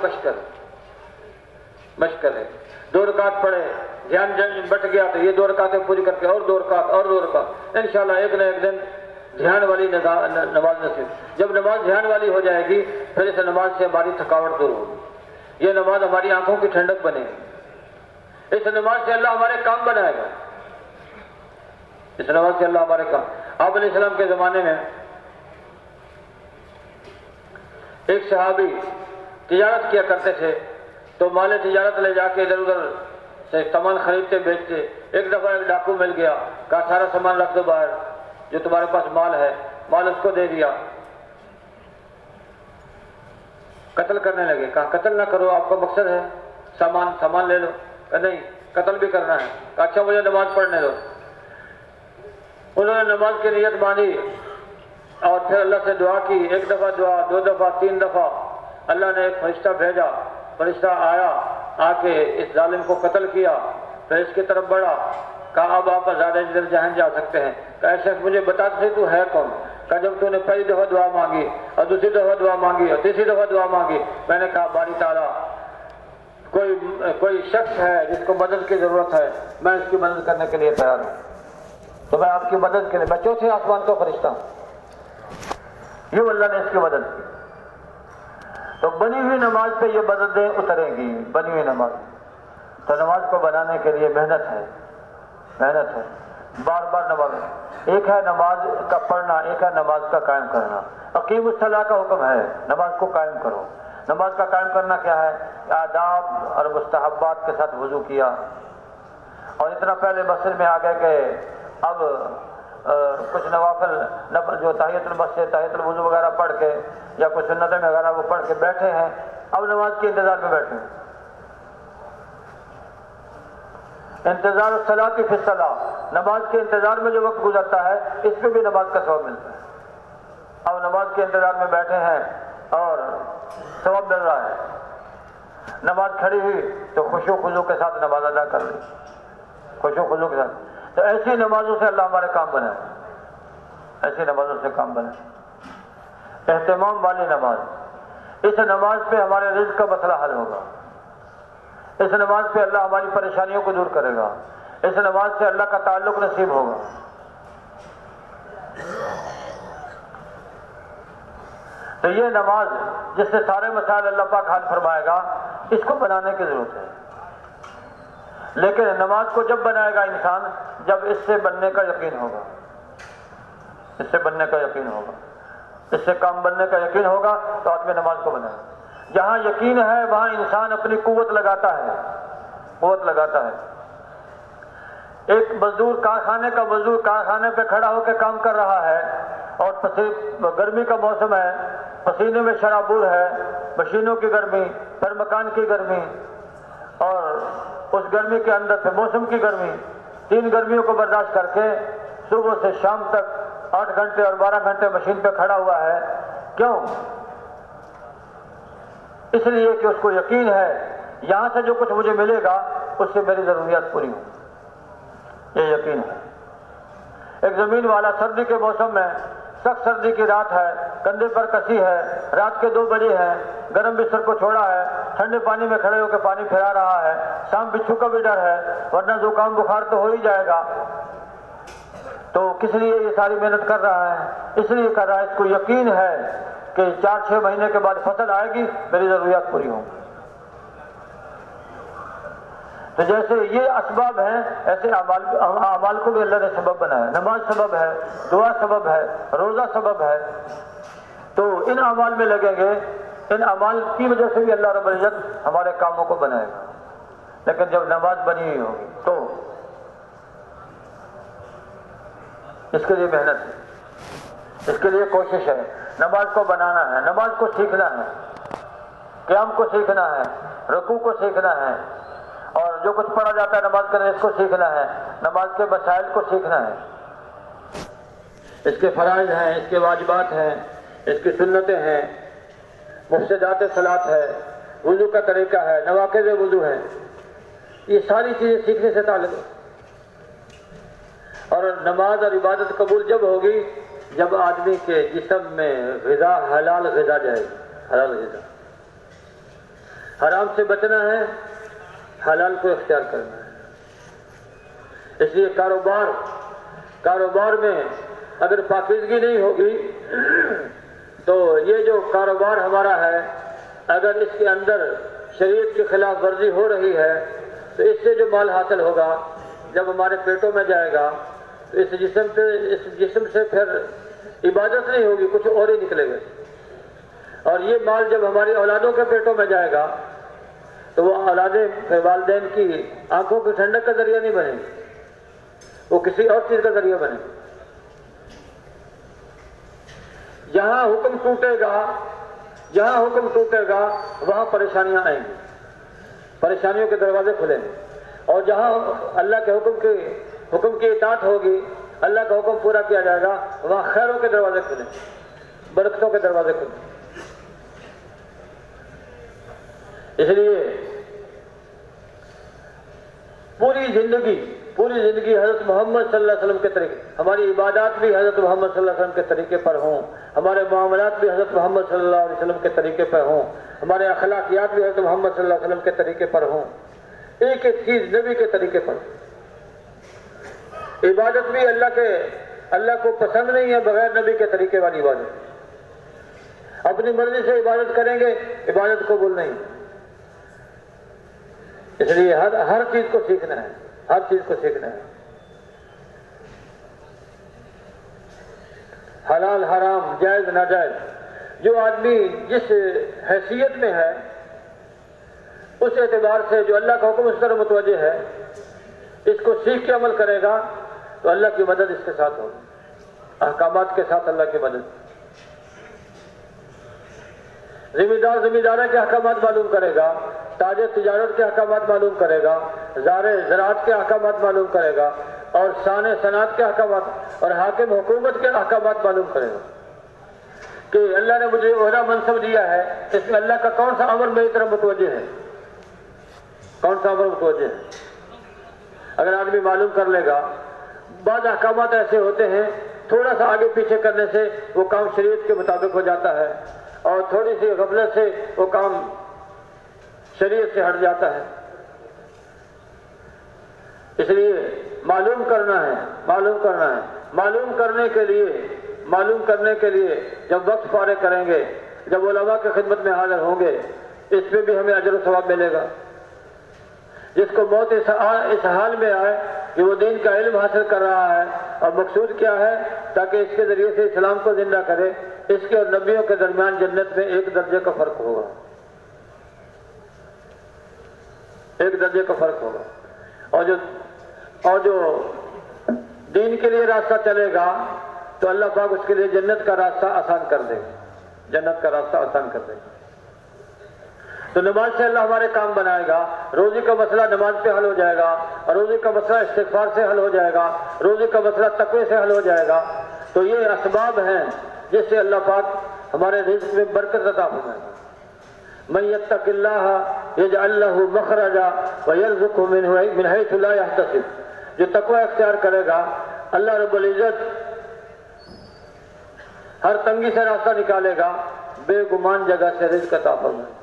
مشق کرے، 2 رکعت پڑھے، دھیان بٹ گیا تو یہ 2 رکعتیں پوری کر کے اور 2 رکعت اور 2 رکعت، انشاءاللہ ایک نہ ایک دن دھیان والی نماز نصیب۔ جب نماز دھیان والی ہو جائے گی پھر اس نماز سے ہماری تھکاوٹ دور ہوگی، یہ نماز ہماری آنکھوں کی ٹھنڈک بنے گی، اس نماز سے اللہ ہمارے کام بنائے گا، اس نماز سے اللہ ہمارے کام۔ آپ علیہ السلام کے زمانے میں ایک صحابی تجارت کیا کرتے تھے، تو مال تجارت لے جا کے ادھر ادھر سے سامان خریدتے بیچتے۔ ایک دفعہ ایک ڈاکو مل گیا، کہا سارا سامان رکھ دو باہر، جو تمہارے پاس مال ہے، مال اس کو دے دیا۔ قتل کرنے لگے، کہا قتل نہ کرو، آپ کا مقصد ہے سامان لے لو، کہا نہیں قتل بھی کرنا ہے، کہا اچھا مجھے نماز پڑھنے دو۔ انہوں نے نماز کی نیت باندھی اور پھر اللہ سے دعا کی، 1 دفعہ دعا، 2 دفعہ، 3 دفعہ۔ اللہ نے ایک فرشتہ بھیجا، فرشتہ آیا، آ کے اس ظالم کو قتل کیا، پھر اس کی طرف بڑھا، کہا اب آپ زیادہ دیر جہنم جا سکتے ہیں۔ کہا ایسا مجھے بتا دے تو ہے کون؟ کہا جب تو نے پہلی دفعہ دعا مانگی اور دوسری دفعہ دعا مانگی اور تیسری دفعہ دعا مانگی، میں نے کہا باری تعالیٰ کوئی شخص ہے جس کو مدد کی ضرورت ہے، میں اس کی مدد کرنے کے لیے تیار ہوں، تو میں آپ کی مدد کے لیے، میں چوتھے آسمان کا فرشتہ ہوں۔ یہ اللہ نے اس کی مدد کی۔ تو بنی ہوئی نماز پہ یہ مددیں اتریں گی، بنی ہوئی نماز۔ تو نماز کو بنانے کے لیے محنت ہے، محنت ہے، بار بار نماز۔ ایک ہے نماز کا پڑھنا، ایک ہے نماز کا قائم کرنا۔ اقیم الصلاۃ کا حکم ہے، نماز کو قائم کرو۔ نماز کا قائم کرنا کیا ہے؟ آداب اور مستحبات کے ساتھ وضو کیا، اور اتنا پہلے مسجد میں آ گئے کہ اب کچھ نوافل جو تحیۃ المسجد، تحیۃ الوضو وغیرہ پڑھ کے یا کچھ سنتیں وغیرہ وہ پڑھ کے بیٹھے ہیں، اب نماز کے انتظار میں بیٹھے ہیں۔ انتظار الصلاۃ فی الصلاۃ، نماز کے انتظار میں جو وقت گزرتا ہے اس پہ بھی نماز کا ثواب ملتا ہے۔ اب نماز کے انتظار میں بیٹھے ہیں اور ثواب مل رہا ہے۔ نماز کھڑی ہوئی تو خشوع و خضوع کے ساتھ نماز ادا کر لی، خشوع و خضوع کے ساتھ۔ تو ایسی نمازوں سے اللہ ہمارے کام بنائے، ایسی نمازوں سے کام بنائے۔ اہتمام والی نماز، اس نماز پہ ہمارے رزق کا مسئلہ حل ہوگا، اس نماز پہ اللہ ہماری پریشانیوں کو دور کرے گا، اس نماز سے اللہ کا تعلق نصیب ہوگا۔ تو یہ نماز جس سے سارے مسائل اللہ پاک حل فرمائے گا، اس کو بنانے کی ضرورت ہے۔ لیکن نماز کو جب بنائے گا انسان جب اس سے بننے کا یقین ہوگا، اس سے بننے کا یقین ہوگا، اس سے کام بننے کا یقین ہوگا تو آدمی نماز کو بنائے گا۔ جہاں یقین ہے وہاں انسان اپنی قوت لگاتا ہے، قوت لگاتا ہے۔ ایک مزدور کارخانے کا مزدور کارخانے پہ کھڑا ہو کے کام کر رہا ہے اور گرمی کا موسم ہے، پسینے میں شرابور ہے، مشینوں کی گرمی، پھر مکان کی گرمی، اور اس گرمی کے اندر سے موسم کی گرمی، 3 گرمیوں کو برداشت کر کے صبح سے شام تک 8 گھنٹے اور 12 گھنٹے مشین پہ کھڑا ہوا ہے۔ کیوں؟ اس لیے کہ اس کو یقین ہے یہاں سے جو کچھ مجھے ملے گا اس سے میری ضروریات پوری ہوں، یہ یقین ہے۔ ایک زمین والا سردی کے موسم میں، سخت سردی کی رات ہے، کندھے پر کسی ہے، رات کے 2 بجے ہیں، گرم بستر کو چھوڑا ہے، ٹھنڈے پانی میں کھڑے ہو کے پانی پھیلا رہا ہے، سانپ بچھو کا بھی ڈر ہے، ورنہ زکام بخار تو ہو ہی جائے گا۔ تو کس لیے یہ ساری محنت کر رہا ہے؟ اس لیے کر رہا ہے اس کو یقین ہے کہ 4-6 مہینے کے بعد فصل آئے گی، میری ضروریات پوری ہوں گی۔ تو جیسے یہ اسباب ہیں ایسے اعمال کو بھی اللہ نے سبب بنایا۔ نماز سبب ہے، دعا سبب ہے، روزہ سبب ہے۔ تو ان اعمال میں لگیں گے، ان اعمال کی وجہ سے بھی اللہ رب العزت ہمارے کاموں کو بنائے گا۔ لیکن جب نماز بنی ہوئی ہوگی تو اس کے لیے محنت ہے، اس کے لیے کوشش ہے، نماز کو بنانا ہے، نماز کو سیکھنا ہے، قیام کو سیکھنا ہے، رکوع کو سیکھنا ہے، اور جو کچھ پڑھا جاتا ہے نماز کے اندر اس کو سیکھنا ہے، نماز کے مسائل کو سیکھنا ہے، اس کے فرائض ہیں، اس کے واجبات ہیں، اس کی سنتیں ہیں، مفسدات صلاۃ ہے، وضو کا طریقہ ہے، نواقض وضو ہے، یہ ساری چیزیں سیکھنے سے تعلق ہے۔ اور نماز اور عبادت قبول جب ہوگی جب آدمی کے جسم میں غذا حلال غذا جائے گی، حلال غذا، حرام سے بچنا ہے، حلال کو اختیار کرنا ہے۔ اس لیے کاروبار میں اگر پاکیزگی نہیں ہوگی تو یہ جو کاروبار ہمارا ہے اگر اس کے اندر شریعت کی خلاف ورزی ہو رہی ہے تو اس سے جو مال حاصل ہوگا جب ہمارے پیٹوں میں جائے گا تو اس جسم سے پھر عبادت نہیں ہوگی، کچھ اور ہی نکلے گا، اور یہ مال جب ہماری اولادوں کے پیٹوں میں جائے گا تو وہ اولادیں والدین کی آنکھوں کی ٹھنڈک کا ذریعہ نہیں بنے گی، وہ کسی اور چیز کا ذریعہ بنے گی۔ جہاں حکم ٹوٹے گا وہاں پریشانیاں آئیں گی، پریشانیوں کے دروازے کھلیں گے، اور جہاں اللہ کے حکم کی اطاعت ہوگی، اللہ کا حکم پورا کیا جائے گا، وہاں خیروں کے دروازے کھلیں گے، برکتوں کے دروازے کھلیں گے۔ اس لیے پوری زندگی حضرت محمد صلی اللہ علیہ وسلم کے طریقے، ہماری عبادات بھی حضرت محمد صلی اللہ علیہ وسلم کے طریقے پر ہوں، ہمارے معاملات بھی حضرت محمد صلی اللہ علیہ وسلم کے طریقے پر ہوں، ہمارے اخلاقیات بھی حضرت محمد صلی اللہ علیہ وسلم کے طریقے پر ہوں، ایک ایک چیز نبی کے طریقے پر۔ عبادت بھی اللہ کو پسند نہیں ہے بغیر نبی کے طریقے والی عبادت، اپنی مرضی سے عبادت کریں گے عبادت قبول نہیں۔ اس لیے ہر چیز کو سیکھنا ہے، ہر چیز کو سیکھنا ہے، حلال حرام جائز ناجائز، جو آدمی جس حیثیت میں ہے اس اعتبار سے جو اللہ کا حکم اس طرح متوجہ ہے اس کو سیکھ کے عمل کرے گا تو اللہ کی مدد اس کے ساتھ ہوگی، احکامات کے ساتھ اللہ کی مدد۔ ذمہ دارہ کے احکامات معلوم کرے گا، تاجر تجارت کے احکامات معلوم کرے گا، زراعت کے احکامات معلوم کرے گا، اور شان صنعت کے احکامات اور حاکم حکومت کے احکامات معلوم کرے گا کہ اللہ نے مجھے عہدہ منصب دیا ہے، اس میں اللہ کا کون سا امر میری طرف متوجہ ہے، کون سا امر متوجہ ہے۔ اگر آدمی معلوم کر لے گا، بعض احکامات ایسے ہوتے ہیں تھوڑا سا آگے پیچھے کرنے سے وہ کام شریعت کے مطابق ہو جاتا ہے، اور تھوڑی سی غفلت سے وہ کام شریعت سے ہٹ جاتا ہے۔ اس لیے معلوم کرنے کے لیے جب وقت فارغ کریں گے، جب علماء کی خدمت میں حاضر ہوں گے، اس میں بھی ہمیں اجر و ثواب ملے گا۔ جس کو موت اس حال میں آئے کہ وہ دین کا علم حاصل کر رہا ہے، اور مقصود کیا ہے تاکہ اس کے ذریعے سے اسلام کو زندہ کرے، اس کے اور نبیوں کے درمیان جنت میں ایک درجے کا فرق ہوگا، ایک درجے کا فرق ہوگا۔ اور جو دین کے لیے راستہ چلے گا تو اللہ پاک اس کے لیے جنت کا راستہ آسان کر دے گا، تو نماز سے اللہ ہمارے کام بنائے گا، روزی کا مسئلہ نماز پہ حل ہو جائے گا، اور روزی کا مسئلہ استغفار سے حل ہو جائے گا، روزی کا مسئلہ تقوی سے حل ہو جائے گا۔ تو یہ اسباب ہیں جس سے اللہ پاک ہمارے رزق میں برکت عطا فرمائے گا۔ من یتق اللہ یجعل لہ مخرجا ویرزقہ من حیث لا یحتسب، جو تقوی اختیار کرے گا اللہ رب العزت ہر تنگی سے راستہ نکالے گا، بے گمان جگہ سے رزق عطا فرمائے گا۔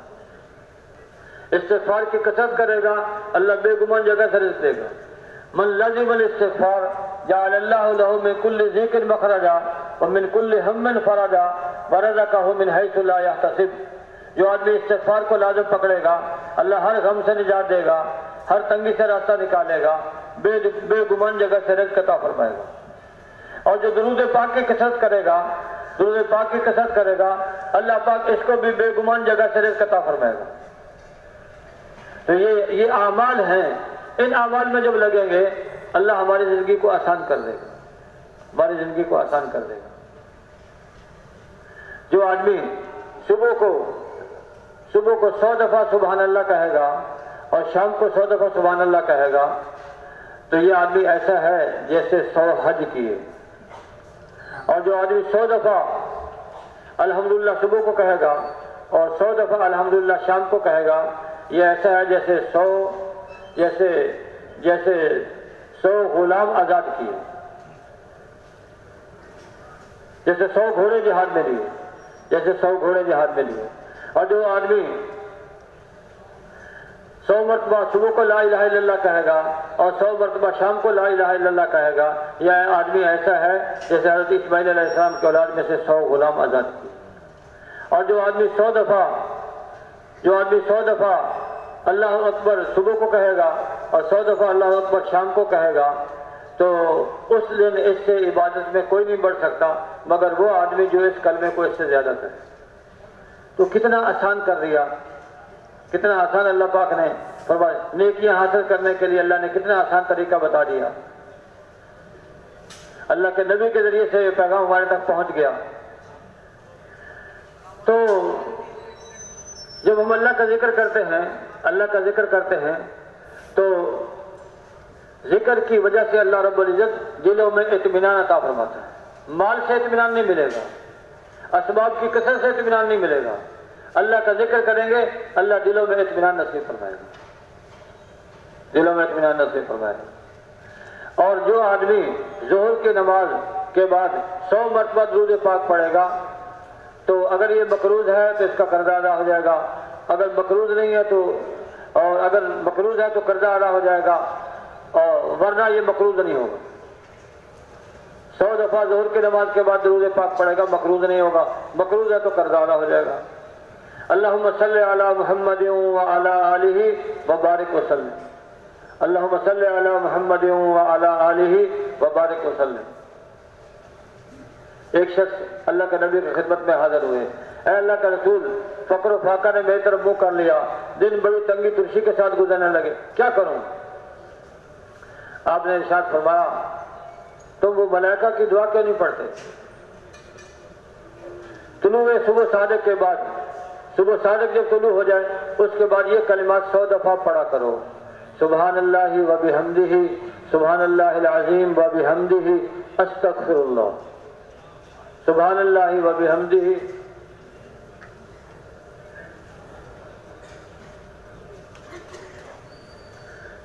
استغفار کی کثرت کرے گا اللہ بے گمان جگہ سے رزق دے گا۔ من لزم الاستغفار جعل اللہ لہ من کل ضیق مخرجا ومن کل ہم فرجا ورزقہ من حیث لا یحتسب، جو آدمی استغفار کو لازم پکڑے گا اللہ ہر غم سے نجات دے گا، ہر تنگی سے راستہ نکالے گا، بے گمان جگہ سے رزق عطا فرمائے گا۔ اور جو درود پاک کی کثرت کرے گا اللہ پاک اس کو بھی بے گمان جگہ سے رزق عطا فرمائے گا۔ تو یہ اعمال ہیں، ان اعمال میں جب لگیں گے اللہ ہماری زندگی کو آسان کر دے گا، ہماری زندگی کو آسان کر دے گا۔ جو آدمی صبح کو 100 دفعہ سبحان اللہ کہے گا اور شام کو 100 دفعہ سبحان اللہ کہے گا تو یہ آدمی ایسا ہے جیسے 100 حج کیے۔ اور جو آدمی 100 دفعہ الحمدللہ صبح کو کہے گا اور 100 دفعہ الحمدللہ شام کو کہے گا، یہ ایسا ہے جیسے 100 غلام آزاد کیے، جیسے 100 گھوڑے جہاد میں لیے، جیسے 100 گھوڑے جہاد میں لیے۔ اور جو آدمی 100 مرتبہ صبح کو لا الہ الا اللہ کہے گا اور 100 مرتبہ شام کو لا الہ الا اللہ کہے گا، یہ آدمی ایسا ہے جیسے حضرت اسماعیل علیہ السلام کی اولاد میں سے 100 غلام آزاد کیے۔ اور جو آدمی 100 دفعہ اللہ اکبر صبح کو کہے گا اور 100 دفعہ اللہ اکبر شام کو کہے گا تو اس دن اس سے عبادت میں کوئی نہیں بڑھ سکتا مگر وہ آدمی جو اس کلمے کو اس سے زیادہ کرے۔ تو کتنا آسان کر دیا، کتنا آسان اللہ پاک نے فرمایا۔ نیکیاں حاصل کرنے کے لیے اللہ نے کتنا آسان طریقہ بتا دیا۔ اللہ کے نبی کے ذریعے سے یہ پیغام ہمارے تک پہنچ گیا۔ تو جب ہم اللہ کا ذکر کرتے ہیں تو ذکر کی وجہ سے اللہ رب العزت دلوں میں اطمینان عطا فرماتا ہے۔ مال سے اطمینان نہیں ملے گا، اسباب کی کثرت سے اطمینان نہیں ملے گا۔ اللہ کا ذکر کریں گے اللہ دلوں میں اطمینان نصیب فرمائے گا، دلوں میں اطمینان نصیب فرمائے گا۔ اور جو آدمی ظہر کی نماز کے بعد 100 مرتبہ درود پاک پڑھے گا تو اگر یہ مقروض ہے تو اس کا قرضہ ادا ہو جائے گا، اگر مقروض نہیں ہے تو قرضہ ادا ہو جائے گا، اور ورنہ یہ مقروض نہیں ہوگا۔ 100 دفعہ ظہر کی نماز کے بعد درود پاک پڑھے گا، مقروض نہیں ہوگا، مقروض ہے تو قرضہ ادا ہو جائے گا۔ اللہم صلی علی محمد وعلی آلہ وبارک وسلم، اللہم صلی علی محمد وعلی آلہ وبارک وسلم۔ ایک شخص اللہ کے نبی کی خدمت میں حاضر ہوئے، اے اللہ کا رسول، فقر و فاقہ نے میری طرف منہ کر لیا، دن بڑی تنگی ترشی کے ساتھ گزرنے لگے، کیا کروں؟ آپ نے ارشاد فرمایا تم وہ ملائکہ کی دعا کیوں نہیں پڑھتے؟ طلوع صبح صادق کے بعد، صبح صادق جب طلوع ہو جائے اس کے بعد یہ کلمات 100 دفعہ پڑھا کرو، سبحان اللہ و بحمدہ، سبحان اللہ العظیم و بحمدہ، استغفر اللہ، سبحان اللہ و بحمدہ،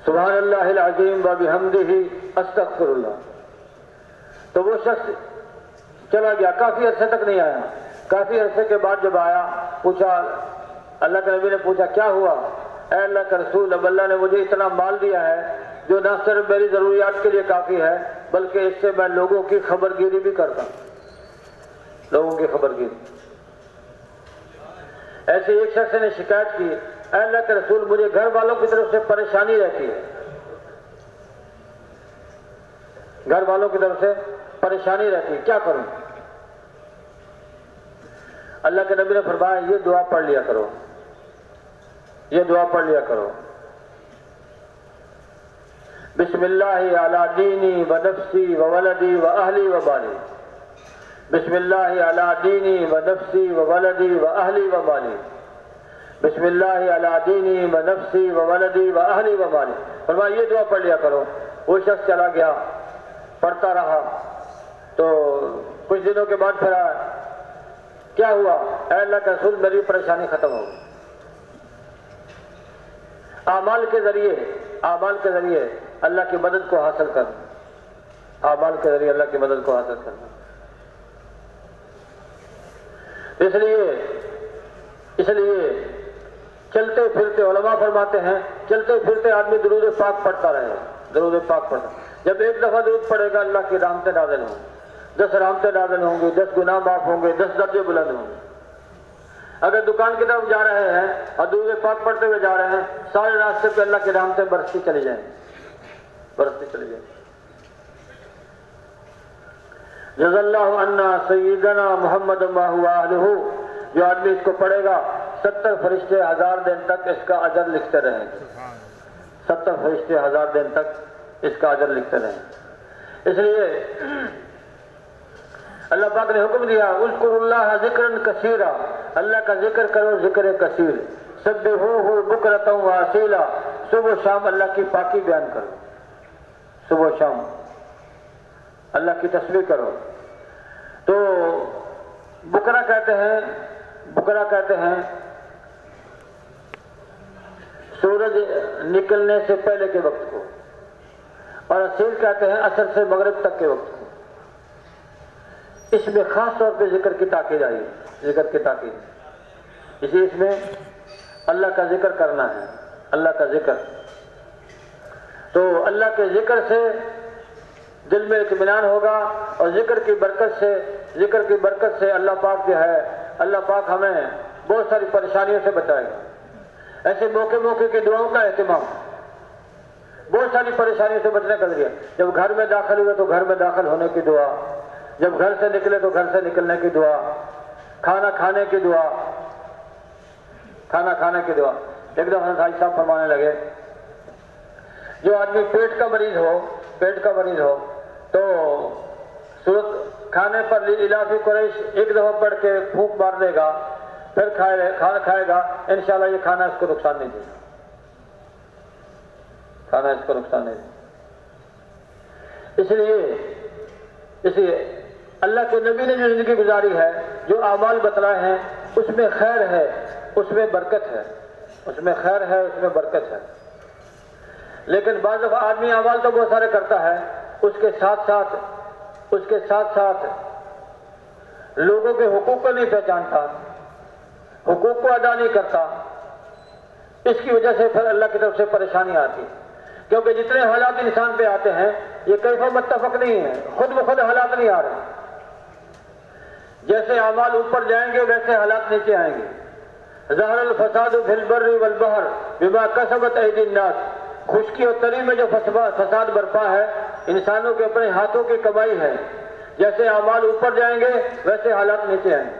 سبحان اللہ العظیم و بحمدہ، استغفر اللہ۔ تو وہ شخص چلا گیا، کافی عرصے تک نہیں آیا۔ کافی عرصے کے بعد جب آیا، پوچھا، اللہ کے نبی نے پوچھا کیا ہوا؟ اے اللہ کا رسول، اب اللہ نے مجھے اتنا مال دیا ہے جو نہ صرف میری ضروریات کے لیے کافی ہے بلکہ اس سے میں لوگوں کی خبر گیری بھی کرتا ہوں، لوگوں کی خبر گیری۔ ایسے ایک شخص نے شکایت کی، اے اللہ کے رسول، مجھے گھر والوں کی طرف سے پریشانی رہتی ہے، گھر والوں کی طرف سے پریشانی رہتی ہے، کیا کروں؟ اللہ کے نبی نے فرمایا یہ دعا پڑھ لیا کرو، یہ دعا پڑھ لیا کرو، بسم اللہ علی دینی و نفسی و ولدی و اہلی و مالی، بسم اللہ علی دینی و نفسی و ولدی و اہلی و مالی، بسم اللہ علی دینی و نفسی و ولدی و اہلی و مالی۔ فرمایا یہ دعا پڑھ لیا کرو۔ وہ شخص چلا گیا، پڑھتا رہا، تو کچھ دنوں کے بعد پھر آیا، کیا ہوا؟ اے اللہ کا رسول، میری پریشانی ختم ہو گئی۔ اعمال کے ذریعے اللہ کی مدد کو حاصل کرنا، اعمال کے ذریعے اللہ کی مدد کو حاصل کرنا۔ اس لیے چلتے پھرتے، علماء فرماتے ہیں چلتے پھرتے آدمی درود پاک پڑھتا رہے، درود پاک پڑھتا۔ جب ایک دفعہ درود پڑھے گا اللہ کی رحمتیں نازل ہوں گی، 10 رحمتیں نازل ہوں گی، 10 گناہ معاف ہوں گے، 10 درجے بلند ہوں گے۔ اگر دکان کی طرف جا رہے ہیں اور درود پاک پڑھتے ہوئے جا رہے ہیں، سارے راستے پہ اللہ کی رحمتیں برستی چلی جائیں، برستی چلی جائیں۔ جزا اللہ عنا سیدنا محمد ما هو اہلہ، جو آدمی اس کو پڑھے گا 70 فرشتے 1000 دن تک اس کا اجر لکھتے رہیں گے، 70 فرشتے 1000 دن تک اس کا اجر لکھتے رہیں گے۔ اس لیے اللہ پاک نے حکم دیا اذکروا اللہ ذکرا کثیرا، اللہ کا ذکر کرو ذکر کثیر، سبحوہ بکرۃ و اصیلا، صبح و شام اللہ کی پاکی بیان کرو، صبح و شام اللہ کی تسبیح کرو۔ تو بکرا کہتے ہیں سورج نکلنے سے پہلے کے وقت کو، اور اصیل کہتے ہیں عصر سے مغرب تک کے وقت کو۔ اس میں خاص طور پہ ذکر کی تاکید آئی، ذکر کی تاکید، اسی اس میں اللہ کا ذکر کرنا ہے، اللہ کا ذکر۔ تو اللہ کے ذکر سے دل میں اطمینان ہوگا، اور ذکر کی برکت سے اللہ پاک جو ہے، اللہ پاک ہمیں بہت ساری پریشانیوں سے بچائے گا۔ ایسے موقع کے دعاؤں کا اہتمام، بہت ساری پریشانیوں سے بچنے کا ذریعہ۔ جب گھر میں داخل ہوئے تو گھر میں داخل ہونے کی دعا، جب گھر سے نکلے تو گھر سے نکلنے کی دعا، کھانا کھانے کی دعا، کھانا کھانے کی دعا۔ ایک دفعہ حاجی صاحب فرمانے لگے جو آدمی پیٹ کا مریض ہو تو سورت کھانے پر الافی قریش ایک دفعہ پڑھ کے پھونک مار دے گا، پھر کھانا کھائے گا، انشاءاللہ یہ کھانا اس کو نقصان نہیں دے گا، کھانا اس کو نقصان نہیں دے گا۔ اس لیے اللہ کے نبی نے جو زندگی گزاری ہے، جو اعمال بتلائے ہیں، اس میں خیر ہے، اس میں برکت ہے، اس میں خیر ہے، اس میں برکت ہے۔ لیکن بعض دفعہ آدمی اعمال تو بہت سارے کرتا ہے، اس کے ساتھ ساتھ لوگوں کے حقوق کو نہیں پہچانتا، حقوق کو ادا نہیں کرتا، اس کی وجہ سے پھر اللہ کی طرف سے پریشانی آتی، کیونکہ جتنے حالات انسان پہ آتے ہیں یہ کیف متفق نہیں ہے، خود بخود حالات نہیں آ رہے۔ جیسے اعمال اوپر جائیں گے ویسے حالات نیچے آئیں گے۔ ظہر الفساد فی البر والبحر بما کسبت ایدی الناس، خشکی اور تری میں جو فساد برپا ہے انسانوں کے اپنے ہاتھوں کی کمائی ہے۔ جیسے اعمال اوپر جائیں گے ویسے حالات نیچے آئیں گے۔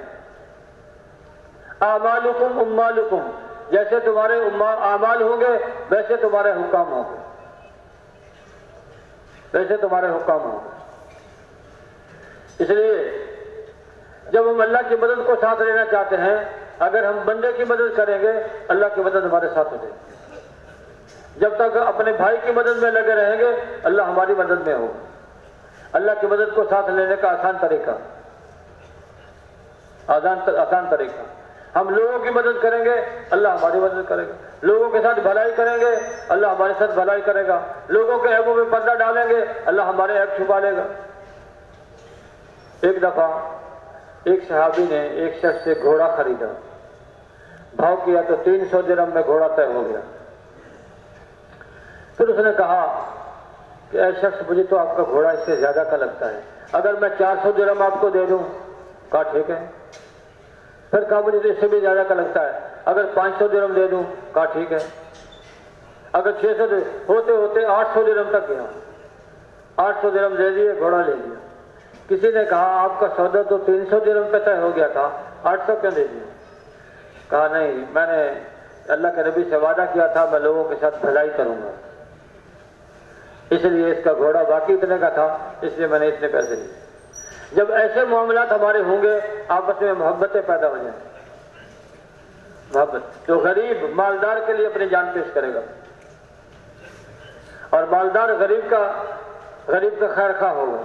اعمالکم اموالکم، جیسے تمہارے اعمال ہوں گے ویسے تمہارے حکام ہوں گے، ویسے تمہارے حکام ہوں گے۔ اس لیے جب ہم اللہ کی مدد کو ساتھ لینا چاہتے ہیں، اگر ہم بندے کی مدد کریں گے اللہ کی مدد ہمارے ساتھ ہو جائے گی۔ جب تک اپنے بھائی کی مدد میں لگے رہیں گے اللہ ہماری مدد میں ہوگا۔ اللہ کی مدد کو ساتھ لینے کا آسان طریقہ، ہم لوگوں کی مدد کریں گے اللہ ہماری مدد کرے گا، لوگوں کے ساتھ بھلائی کریں گے اللہ ہمارے ساتھ بھلائی کرے گا، لوگوں کے عیبوں میں پردہ ڈالیں گے اللہ ہمارے عیب چھپا لے گا۔ ایک دفعہ ایک صحابی نے ایک شخص سے گھوڑا خریدا، بھاؤ کیا تو 300 درہم میں گھوڑا طے ہو گیا۔ پھر اس نے کہا کہ اے شخص مجھے تو آپ کا گھوڑا اس سے زیادہ کا لگتا ہے، اگر میں 400 درہم آپ کو دے دوں؟ کہا ٹھیک ہے۔ پھر کہا مجھے تو اس سے بھی زیادہ کا لگتا ہے، اگر 500 درہم دے دوں؟ کہا ٹھیک ہے۔ اگر 600 ہوتے 800 درہم تک گیا، 800 درہم دے دیے، گھوڑا لے لیا۔ کسی نے کہا آپ کا سودا تو 300 درہم پہ طے ہو گیا تھا، 800 کیوں دے دیا؟ کہا نہیں، میں نے اللہ کے نبی سے وعدہ کیا تھا میں لوگوں کے ساتھ بھلائی کروں گا، اس لیے اس کا گھوڑا باقی اتنے کا تھا، اس لیے میں نے اتنے پیسے لیے۔ جب ایسے معاملات ہمارے ہوں گے آپس میں محبتیں پیدا ہو جائیں، محبت۔ تو غریب مالدار کے لیے اپنی جان پیش کرے گا، اور مالدار غریب کا خیر خواہ ہوگا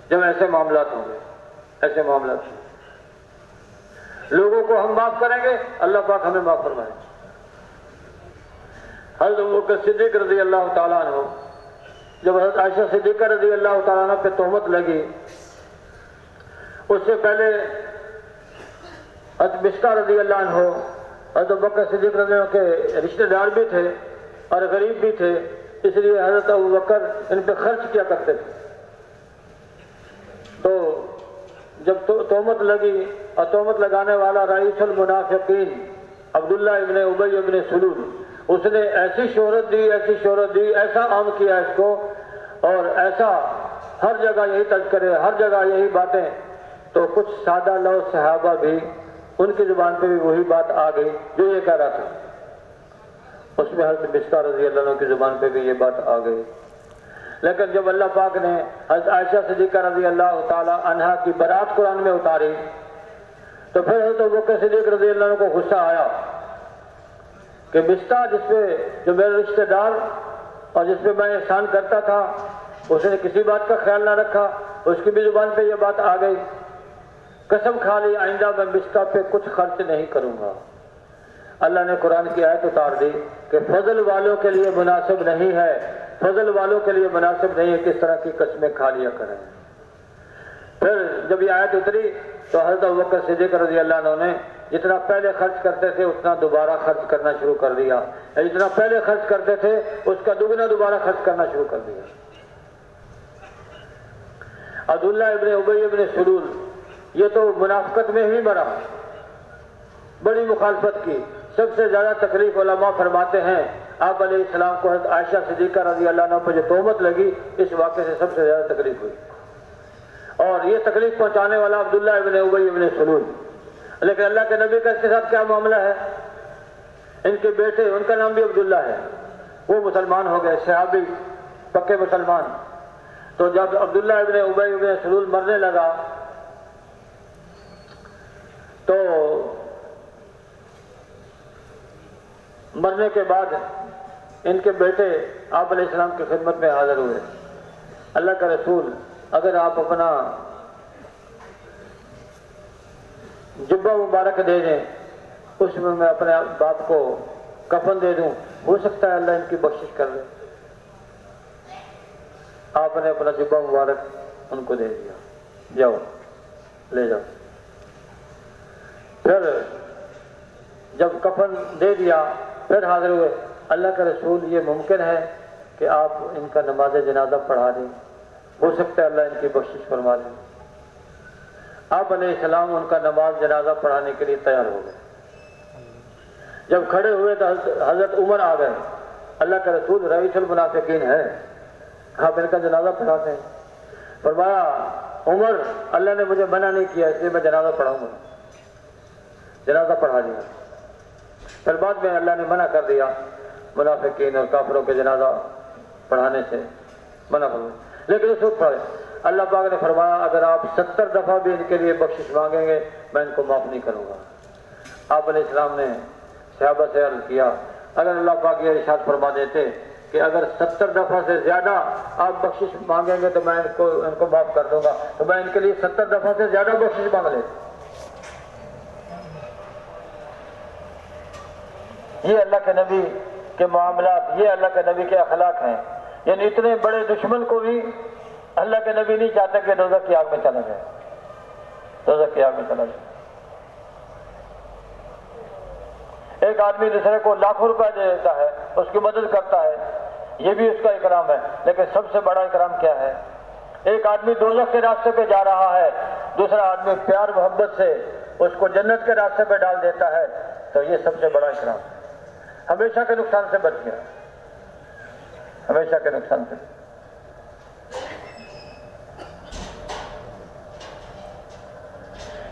جب ایسے معاملات ہوں گے، ایسے معاملات ہوں گے۔ لوگوں کو ہم معاف کریں گے اللہ پاک ہمیں معاف فرمائے۔ حضرت ابوبکر صدیق رضی اللہ تعالیٰ عنہ، جب حضرت عائشہ صدیقہ رضی اللہ تعالیٰ عنہ پہ تہمت لگی، اس سے پہلے حضرت مشکا رضی اللہ عنہ حضرت ابوبکر صدیق رضی اللہ عنہ کے رشتہ دار بھی تھے اور غریب بھی تھے، اس لیے حضرت ابوبکر ان پہ خرچ کیا کرتے تھے۔ تو جب تہمت لگی اور تہمت لگانے والا رئیس المنافقین عبداللہ ابن ابی ابن سلول، اس نے ایسی شہرت دی، ایسا عام کیا اس کو، اور ایسا ہر جگہ یہی تذکرے، ہر جگہ یہی باتیں، تو کچھ سادہ لو صحابہ بھی ان کی زبان پہ بھی وہی بات آ گئی جو یہ کہہ رہا تھا، اس میں حضرت مشکا رضی اللہ عنہ کی زبان پہ بھی یہ بات آ گئی۔ لیکن جب اللہ پاک نے حضرت عائشہ صدیقہ رضی اللہ تعالی عنہا کی برات قرآن میں اتاری تو پھر حضرت ابوبکر صدیق رضی اللہ عنہ کو غصہ آیا کہ بستہ جس پہ جو میرے رشتہ دار اور جس پہ میں احسان کرتا تھا اس نے کسی بات کا خیال نہ رکھا، اس کی بھی زبان پہ یہ بات آ گئی، قسم کھا لی آئندہ میں بستہ پہ کچھ خرچ نہیں کروں گا۔ اللہ نے قرآن کی آیت اتار دی کہ فضل والوں کے لیے مناسب نہیں ہے، فضل والوں کے لیے مناسب نہیں ہے کس طرح کی قسمیں کھا لیا کریں۔ پھر جب یہ آیت اتری تو حضرت ابوبکر صدیق رضی اللہ عنہ نے جتنا پہلے خرچ کرتے تھے اتنا دوبارہ خرچ کرنا شروع کر دیا، جتنا پہلے خرچ کرتے تھے اس کا دگنا دوبارہ خرچ کرنا شروع کر دیا۔ عبداللہ ابن ابی ابن سلول یہ تو منافقت میں ہی مرا، بڑی مخالفت کی، سب سے زیادہ تکلیف علماء فرماتے ہیں آپ علیہ السلام کو حضرت عائشہ صدیقہ رضی اللہ عنہ پر جو تہمت لگی اس واقعے سے سب سے زیادہ تکلیف ہوئی، اور یہ تکلیف پہنچانے والا عبداللہ ابن ابی ابن سلول۔ لیکن اللہ کے نبی کا اس کے ساتھ کیا معاملہ ہے؟ ان کے بیٹے، ان کا نام بھی عبداللہ ہے، وہ مسلمان ہو گئے، صحابی پکے مسلمان۔ تو جب عبداللہ ابن ابی ابن سلول مرنے لگا تو مرنے کے بعد ان کے بیٹے آپ علیہ السلام کی خدمت میں حاضر ہوئے۔ اللہ کا رسول اگر آپ اپنا جبہ مبارک دے دیں، اس میں اپنے باپ کو کفن دے دوں، ہو سکتا ہے اللہ ان کی بخشش کر دے۔ آپ نے اپنا جبہ مبارک ان کو دے دیا، جاؤ لے جاؤ۔ پھر جب کفن دے دیا پھر حاضر ہوئے، اللہ کا رسول یہ ممکن ہے کہ آپ ان کا نماز جنازہ پڑھا دیں، ہو سکتا ہے اللہ ان کی بخشش فرما دیں۔ آپ علیہ السلام ان کا نماز جنازہ پڑھانے کے لیے تیار ہو گئے۔ جب کھڑے ہوئے تو حضرت عمر آ گئے، اللہ کا رسول رئیس المنافقین ہے، آپ ان کا جنازہ پڑھاتے ہیں۔ فرمایا عمر اللہ نے مجھے منع نہیں کیا اس لیے میں جنازہ پڑھاؤں گا، جنازہ پڑھا دیا۔ پھر بعد میں اللہ نے منع کر دیا، منافقین اور کافروں کے جنازہ پڑھانے سے منع کر دیا، لیکن اس وقت پڑھے۔ اللہ پاک نے فرمایا اگر آپ 70 دفعہ بھی ان کے لیے بخشش مانگیں گے میں ان کو معاف نہیں کروں گا۔ آپ علیہ السلام نے صحابہ سے عرض کیا اگر اللہ پاک یہ ارشاد فرما دیتے کہ اگر 70 دفعہ سے زیادہ آپ بخشش مانگیں گے تو میں ان کو معاف کر دوں گا، تو میں ان کے لیے 70 دفعہ سے زیادہ بخشش مانگ لیتا۔ یہ اللہ کے نبی کے معاملات، یہ اللہ کے نبی کے اخلاق ہیں۔ یعنی اتنے بڑے دشمن کو بھی اللہ کے نبی نہیں چاہتے کہ دوزخ کی آگ میں چلا جائے، دوزخ کی آگ میں چلا جائے۔ ایک آدمی دوسرے کو لاکھوں روپے دے دیتا ہے، اس کی مدد کرتا ہے، یہ بھی اس کا اکرام ہے، لیکن سب سے بڑا اکرام کیا ہے؟ ایک آدمی دوزخ کے راستے پہ جا رہا ہے، دوسرا آدمی پیار محبت سے اس کو جنت کے راستے پہ ڈال دیتا ہے، تو یہ سب سے بڑا اکرام ہے۔ ہمیشہ کے نقصان سے بچ گیا، ہمیشہ کے نقصان سے۔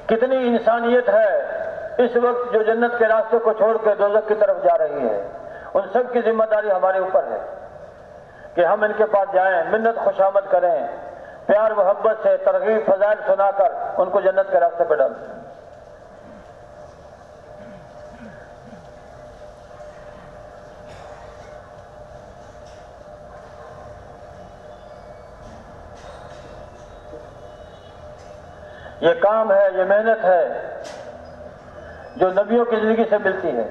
کتنی انسانیت ہے اس وقت جو جنت کے راستے کو چھوڑ کے دوزخ کی طرف جا رہی ہے، ان سب کی ذمہ داری ہمارے اوپر ہے کہ ہم ان کے پاس جائیں، منت خوشامد کریں، پیار محبت سے ترغیب فضائل سنا کر ان کو جنت کے راستے پہ ڈال دیں۔ یہ کام ہے، یہ محنت ہے جو نبیوں کی زندگی سے ملتی ہے،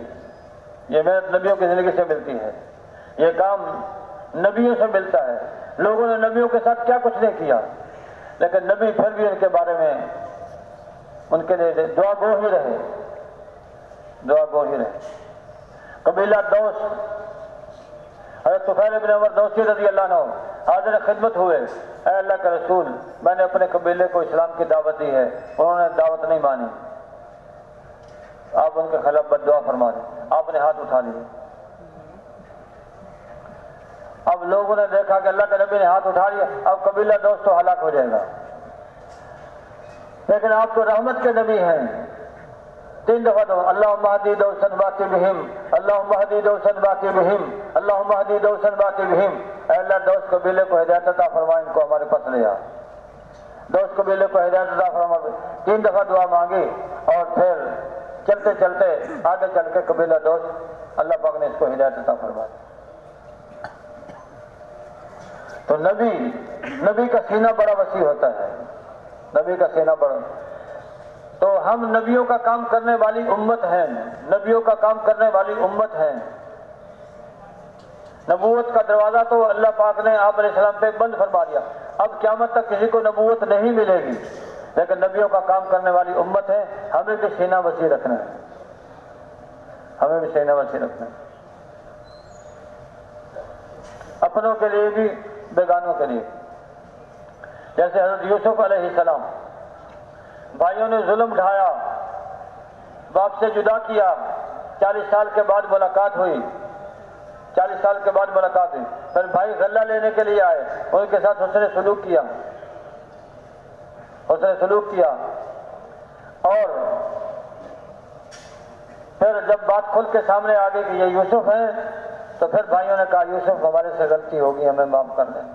یہ محنت نبیوں کی زندگی سے ملتی ہے، یہ کام نبیوں سے ملتا ہے۔ لوگوں نے نبیوں کے ساتھ کیا کچھ نہیں کیا، لیکن نبی پھر بھی ان کے بارے میں ان کے لیے دعا گو ہی رہے، دعا گو ہی رہے۔ قبیلہ دوس، حضرت طفیل بن عمر دوسی رضی اللہ عنہ حاضر خدمت ہوئے، اے اللہ کا رسول میں نے اپنے قبیلے کو اسلام کی دعوت دی ہے، انہوں نے دعوت نہیں مانی، آپ ان کے خلاف بد دعا فرما دیں۔ آپ نے ہاتھ اٹھا لیے۔ اب لوگوں نے دیکھا کہ اللہ کے نبی نے ہاتھ اٹھا لیا، اب قبیلہ دوست تو ہلاک ہو جائے گا، لیکن آپ تو رحمت کے نبی ہیں، 3 دفعہ دو اللہم اہدی دوسن باتی بہم، اللہم اہدی دوسن باتی بہم، اللہم اہدی دوسن باتی بہم۔ اے اللہ دوست قبیلے کو ہدایت عطا فرما، ان کو ہمارے پاس لے آ، دوست قبیلے کو ہدایت عطا فرما۔ 3 دفعہ دعا مانگی اور پھر چلتے چلتے آگے چل کے قبیلہ دوست اللہ پاک نے اس کو ہدایت عطا فرما۔ تو نبی کا سینہ بڑا وسیع ہوتا ہے، نبی کا سینہ بڑا۔ تو ہم نبیوں کا کام کرنے والی امت ہیں، نبیوں کا کام کرنے والی امت ہیں۔ نبوت کا دروازہ تو اللہ پاک نے آپ علیہ السلام پہ بند فرما دیا، اب قیامت تک کسی کو نبوت نہیں ملے گی، لیکن نبیوں کا کام کرنے والی امت ہے۔ ہمیں بھی سینہ وسیع رکھنا ہے، ہمیں بھی سینہ وسیع رکھنا ہے، اپنوں کے لیے بھی بیگانوں کے لیے۔ جیسے حضرت یوسف علیہ السلام، بھائیوں نے ظلم ڈھایا، باپ سے جدا کیا، 40 سال کے بعد ملاقات ہوئی، 40 سال کے بعد ملاقات ہوئی، پھر بھائی غلہ لینے کے لیے آئے، ان کے ساتھ حسن سلوک کیا، حسن سلوک کیا، اور پھر جب بات کھل کے سامنے آ گئی کہ یہ یوسف ہیں، تو پھر بھائیوں نے کہا یوسف ہمارے سے غلطی ہوگی، ہمیں معاف کر دیں۔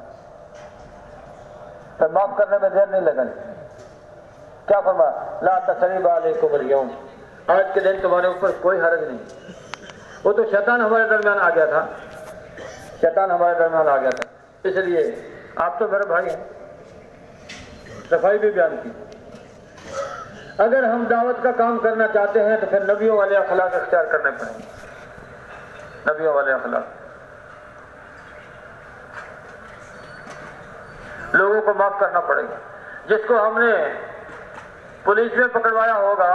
پھر معاف کرنے میں دیر نہیں لگی، کیا فرمایا؟ لا تثریب علیکم اليوم، آج کے دن تمہارے اوپر کوئی حرج نہیں۔ وہ تو شیطان ہمارے درمیان آ گیا تھا، شیطان ہمارے درمیان آ گیا تھا، اس لیے آپ تو میرے بھائی ہیں، صفائی بھی بیان کی۔ اگر ہم دعوت کا کام کرنا چاہتے ہیں تو پھر نبیوں والے اخلاق اختیار کرنے پڑیں گے، نبیوں والے اخلاق۔ لوگوں کو معاف کرنا پڑے گا۔ جس کو ہم نے پولیس میں پکڑوایا ہوگا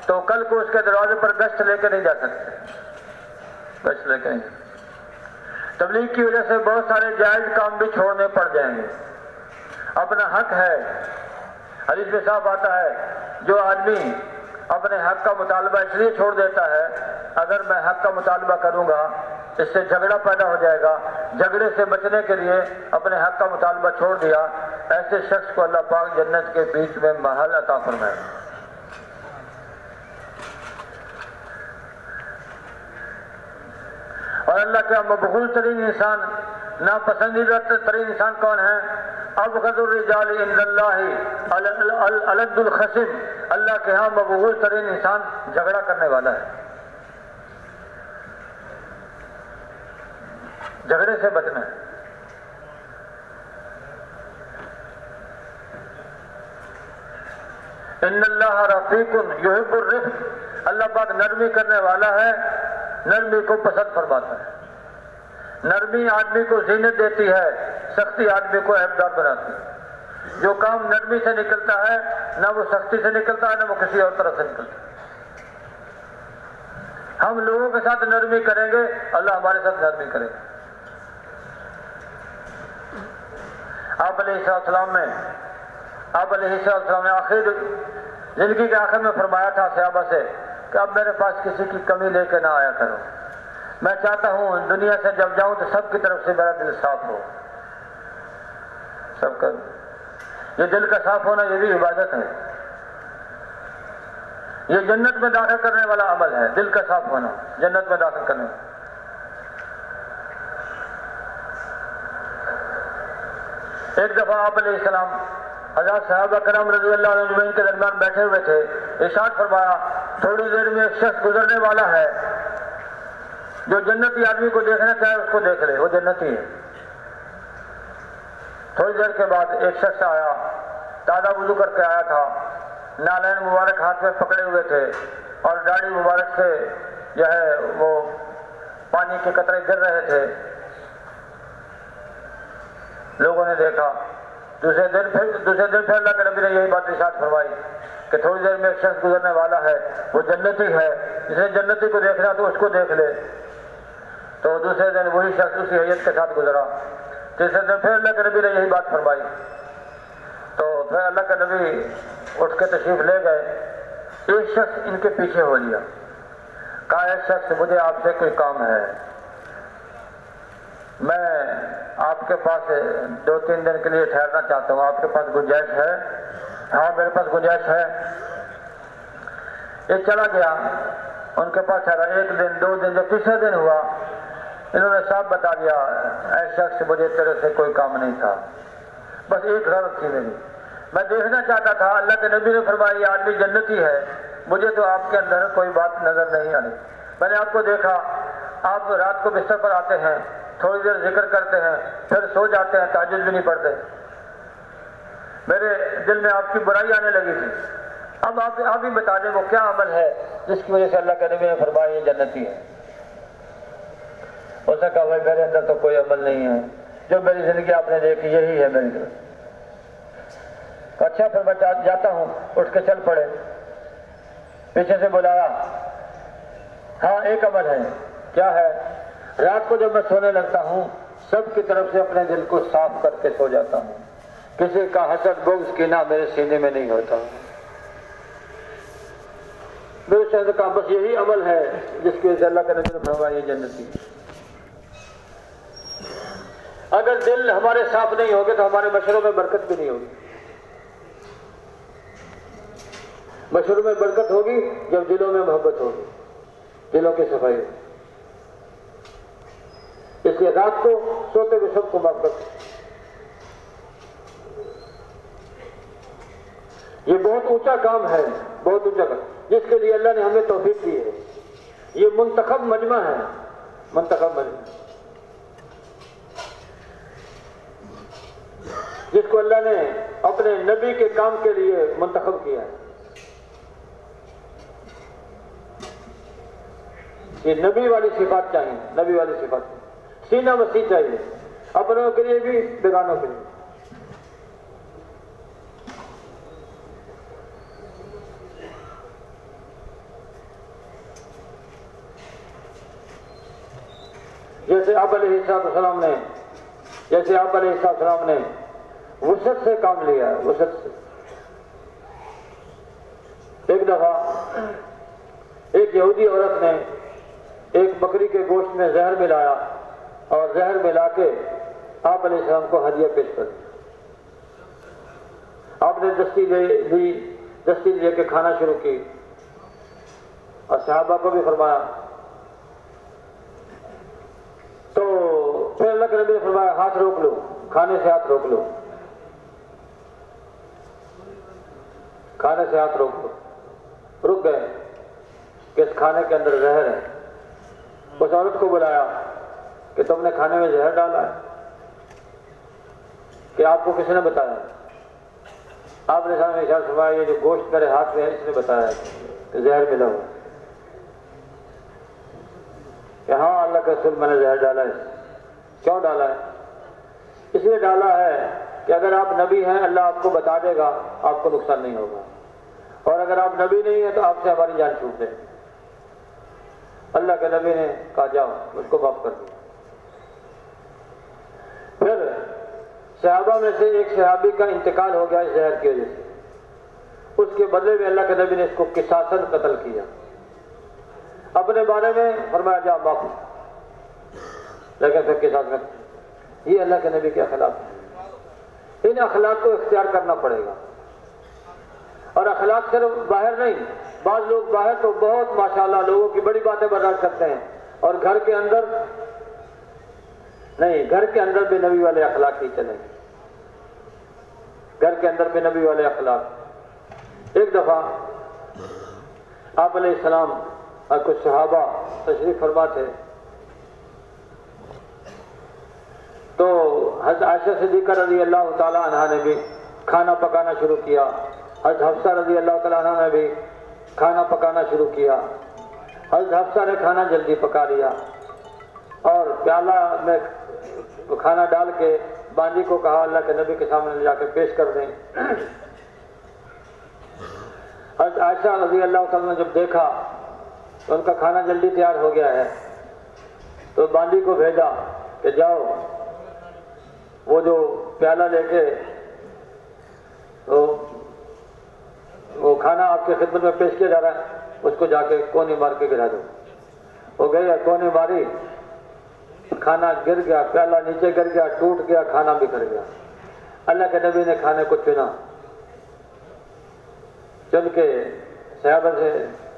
تو کل کو اس کے دروازے پر گشت لے کے نہیں جا سکتے، گشت لے کے نہیں۔ تبلیغ کی وجہ سے بہت سارے جائز کام بھی چھوڑنے پڑ جائیں گے، اپنا حق ہے۔ حدیث میں صاف آتا ہے جو آدمی اپنے حق کا مطالبہ اس لیے چھوڑ دیتا ہے، اگر میں حق کا مطالبہ کروں گا اس سے جھگڑا پیدا ہو جائے گا، جھگڑے سے بچنے کے لیے اپنے حق کا مطالبہ چھوڑ دیا، ایسے شخص کو اللہ پاک جنت کے بیچ میں محل عطا فرمائے۔ اور اللہ کا مبغوض ترین انسان، ناپسندیدہ ترین انسان کون ہے؟ ابغض الرجال عند اللہ الالد الخصم، اللہ کے ہاں مبغوض ترین انسان جھگڑا کرنے والا ہے۔ جھگڑے سے بچنا ہے۔ ان اللہ رفیق یحب الرفق، اللہ پاک نرمی کرنے والا ہے، نرمی کو پسند فرماتا ہے۔ نرمی آدمی کو زینت دیتی ہے، سختی آدمی کو عیبدار بناتی ہے۔ جو کام نرمی سے نکلتا ہے نہ وہ سختی سے نکلتا ہے، نہ وہ کسی اور طرح سے نکلتا ہے۔ ہم لوگوں کے ساتھ نرمی کریں گے، اللہ ہمارے ساتھ نرمی کرے گا۔ آپ علیہ السلام نے آخر زندگی کے آخر میں فرمایا تھا صحابہ سے کہ اب میرے پاس کسی کی کمی لے کے نہ آیا کرو، میں چاہتا ہوں دنیا سے جب جاؤں تو سب کی طرف سے میرا دل صاف ہو۔ سب کا یہ دل کا صاف ہونا یہ بھی عبادت ہے، یہ جنت میں داخل کرنے والا عمل ہے، دل کا صاف ہونا جنت میں داخل کرنے والا۔ ایک دفعہ آپ علیہ السلام حضرات صحابہ کرام رضی اللہ عنہ اجمعین کے درمیان بیٹھے ہوئے تھے، ارشاد فرمایا تھوڑی دیر میں ایک شخص گزرنے والا ہے، جو جنتی آدمی کو دیکھنا چاہے اس کو دیکھ لے، وہ جنتی ہے۔ تھوڑی دیر کے بعد ایک شخص آیا، تازہ وضو کر کے آیا تھا، نالین مبارک ہاتھ میں پکڑے ہوئے تھے اور داڑھی مبارک سے جو ہے وہ پانی کے قطرے گر رہے تھے۔ لوگوں نے دیکھا، دوسرے دن پھر اللہ کے نبی نے یہی بات ارشاد فرمائی کہ تھوڑی دیر میں ایک شخص گزرنے والا ہے، وہ جنتی ہے، جس نے جنتی کو دیکھنا تو اس کو دیکھ لے۔ تو دوسرے دن وہی شخص اسی حیت کے ساتھ گزرا، تیسرے دن پھر اللہ کے نبی نے یہی بات فرمائی۔ تو پھر اللہ کے نبی اٹھ کے تشریف لے گئے، ایک شخص ان کے پیچھے ہو لیا، کہا ایک شخص مجھے آپ سے کوئی کام ہے، میں آپ کے پاس 2-3 دن کے لیے ٹھہرنا چاہتا ہوں، آپ کے پاس گنجائش ہے؟ ہاں میرے پاس گنجائش ہے۔ یہ چلا گیا، ان کے پاس ٹھہرا، 1 دن 2 دن، جب تیسرے دن ہوا انہوں نے صاحب بتا دیا اے شخص مجھے تیرے سے کوئی کام نہیں تھا، بس ایک غرض تھی میری، میں دیکھنا چاہتا تھا۔ اللہ کے نبی نے فرمایا یہ آدمی جنتی ہے، مجھے تو آپ کے اندر کوئی بات نظر نہیں آئی، میں نے آپ کو دیکھا آپ رات کو بستر پر آتے ہیں، تھوڑی دیر ذکر کرتے ہیں، پھر سو جاتے ہیں، تہجد بھی نہیں پڑھتے، میرے دل میں آپ کی برائی آنے لگی تھی، اب آپ ہی بتا دیں وہ کیا عمل ہے جس کی وجہ سے اللہ کے نبی نے فرمایا یہ جنتی ہے۔ اس نے کہا بھائی میرے اندر تو کوئی عمل نہیں ہے، جو میری زندگی آپ نے دیکھی یہی ہے میری طرف۔ اچھا پھر میں جاتا ہوں، اٹھ کے چل پڑے، پیچھے سے بلایا، ہاں ایک عمل ہے، کیا ہے؟ رات کو جب میں سونے لگتا ہوں سب کی طرف سے اپنے دل کو صاف کر کے سو جاتا ہوں، کسی کا حسد بغض کینہ میرے سینے میں نہیں ہوتا۔ میرے شہر نے کہا بس یہی عمل ہے جس کی وجہ سے اللہ کے نبی نے فرمایا یہ جنتی۔ اگر دل ہمارے صاف نہیں ہوگے تو ہمارے مشوروں میں برکت بھی نہیں ہوگی۔ مشوروں میں برکت ہوگی جب دلوں میں محبت ہوگی، دلوں کی صفائی ہوگی۔ اس لیے رات کو سوتے ہوئے سب کو معاف کرتے، یہ بہت اونچا کام ہے، بہت اونچا کام جس کے لیے اللہ نے ہمیں توفیق دی ہے۔ یہ منتخب مجمع ہے، منتخب مجمع جس کو اللہ نے اپنے نبی کے کام کے لیے منتخب کیا ہے۔ یہ نبی والی صفات چاہیے، نبی والی صفات، سینہ وسیع چاہیے، اپنوں کے لیے بھی بیگانوں کے لیے۔ جیسے آپ علیہ السلام نے وسعت سے کام لیا ہے، وسعت سے۔ ایک دفعہ ایک یہودی عورت نے ایک بکری کے گوشت میں زہر ملایا اور زہر ملا کے آپ علیہ السلام کو ہدیہ پیش کر دیا۔ آپ نے دستی لے کے کھانا شروع کی اور صحابہ کو بھی فرمایا، تو پھر اللہ کے نبی نے فرمایا ہاتھ روک لو، کھانے سے ہاتھ روک لو، کھانے سے ہاتھ روک لو۔ رک گئے کہ اس کھانے کے اندر زہر ہے۔ اس عورت کو بلایا کہ تم نے کھانے میں زہر ڈالا ہے، کہ آپ کو کس نے بتایا؟ آپ نے سامنے ارشاد فرمایا یہ جو گوشت میرے ہاتھ میں ہے اس نے بتایا کہ زہر ملا ہوا، کہ ہاں اللہ کے رسول میں نے زہر ڈالا ہے۔ کیوں ڈالا ہے؟ اس لیے ڈالا ہے کہ اگر آپ نبی ہیں اللہ آپ کو بتا دے گا، آپ کو نقصان نہیں ہوگا، اور اگر آپ نبی نہیں ہیں تو آپ سے ہماری جان چھوٹ جائے۔ اللہ کے نبی نے کہا جاؤ، اس کو معاف کر دیا۔ پھر صحابہ میں سے ایک صحابی کا انتقال ہو گیا اس زہر کی وجہ سے، اس کے بدلے میں اللہ کے نبی نے اس کو قصاصاً قتل کیا۔ اپنے بارے میں فرمایا جاؤ معاف، لیکن پھر قصاص میں یہ اللہ کے نبی کے اخلاق ہیں۔ ان اخلاق کو اختیار کرنا پڑے گا، اور اخلاق صرف باہر نہیں، بعض لوگ باہر تو بہت ماشاءاللہ لوگوں کی بڑی باتیں برداشت کرتے ہیں، اور گھر کے اندر نہیں، گھر کے اندر بھی نبی والے اخلاق ہی چلیں گے، گھر کے اندر بھی نبی والے اخلاق۔ ایک دفعہ آپ علیہ السلام اور کچھ صحابہ تشریف فرما تھے، تو حضرت عائشہ صدیقہ رضی اللہ تعالیٰ عنہا نے بھی کھانا پکانا شروع کیا، حضرت حفصہ رضی اللہ تعالیٰ عنہ نے بھی کھانا پکانا شروع کیا۔ حضرت حفصہ نے کھانا جلدی پکا لیا اور پیالہ میں کھانا ڈال کے باندی کو کہا اللہ کے نبی کے سامنے لے جا کے پیش کر دیں۔ حضرت عائشہ رضی اللہ تعالیٰ نے جب دیکھا تو ان کا کھانا جلدی تیار ہو گیا ہے، تو باندی کو بھیجا کہ جاؤ وہ جو پیالہ لے کے وہ کھانا آپ کی خدمت میں پیش کیا جا رہا ہے اس کو جا کے کونے مار کے گرا دو۔ وہ گئی، کونے ماری، کھانا گر گیا، پیالہ نیچے گر گیا، ٹوٹ گیا، کھانا بکھر گیا۔ اللہ کے نبی نے کھانے کو چنا، چن کے صحابہ سے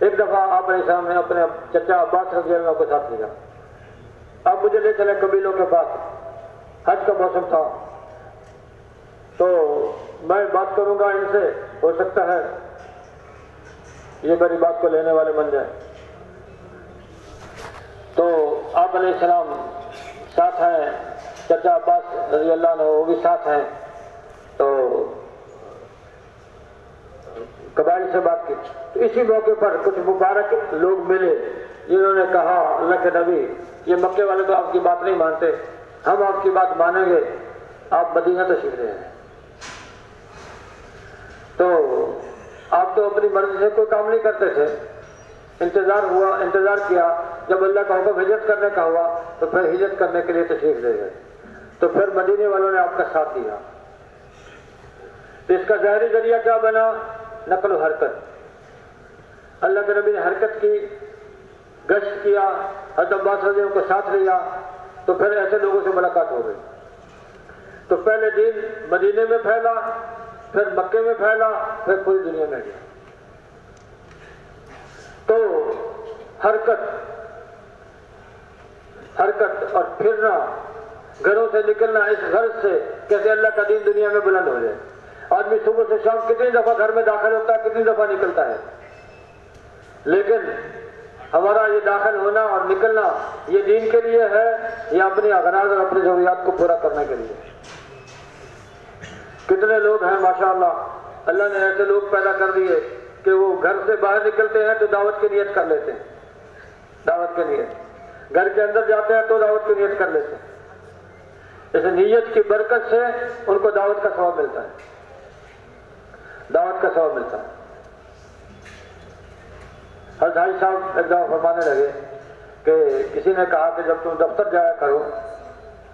ایک دفعہ آپ علیہ السلام نے اپنے چچا عباس رضی اللہ عنہ کو ساتھ لیا. اب مجھے لے چلے قبیلوں کے پاس. حج کا موسم تھا تو میں بات کروں گا ان سے، ہو سکتا ہے یہ میری بات کو لینے والے بن جائیں. تو آپ علیہ السلام ساتھ ہیں، چچا عباس رضی اللہ عنہ وہ بھی ساتھ ہیں. تو قبائل سے بات کی تو اسی موقع پر کچھ مبارک لوگ ملے جنہوں نے کہا اللہ کے نبی یہ مکے والے تو آپ کی بات نہیں مانتے، ہم آپ کی بات مانیں گے، آپ مدینہ تشریف لے آئے. تو آپ تو اپنی مرضی سے کوئی کام نہیں کرتے تھے. انتظار کیا، جب اللہ کا حکم ہجرت کرنے کا ہوا تو پھر ہجرت کرنے کے لیے تشریف لے گئے. تو پھر مدینے والوں نے آپ کا ساتھ دیا. تو اس کا ظاہری ذریعہ کیا بنا؟ نقل و حرکت. اللہ کے نبی نے حرکت کی، گشت کیا، حضرت عباس رضی اللہ عنہ کو ساتھ لیا. تو پھر ایسے لوگوں سے ملاقات ہو گئی. تو پہلے دین مدینے میں پھیلا، پھر مکے میں پھیلا، پھر پوری دنیا میں گیا. تو حرکت اور پھرنا، گھروں سے نکلنا اس غرض سے کیسے اللہ کا دین دنیا میں بلند ہو جائے. آدمی صبح سے شام کتنی دفعہ گھر میں داخل ہوتا ہے، کتنی دفعہ نکلتا ہے، لیکن ہمارا یہ داخل ہونا اور نکلنا یہ دین کے لیے ہے یا اپنی اغراض اور اپنی ضروریات کو پورا کرنے کے لیے؟ کتنے لوگ ہیں ماشاءاللہ، اللہ نے ایسے لوگ پیدا کر دیے کہ وہ گھر سے باہر نکلتے ہیں تو دعوت کی نیت کر لیتے ہیں. دعوت کی نیت، گھر کے اندر جاتے ہیں تو دعوت کی نیت کر لیتے ہیں. اس نیت کی برکت سے ان کو دعوت کا ثواب ملتا ہے. دعوت کا ثواب ملتا ہے. حضرت حاجی صاحب ایک دفعہ فرمانے لگے کہ کسی نے کہا کہ جب تم دفتر جایا کرو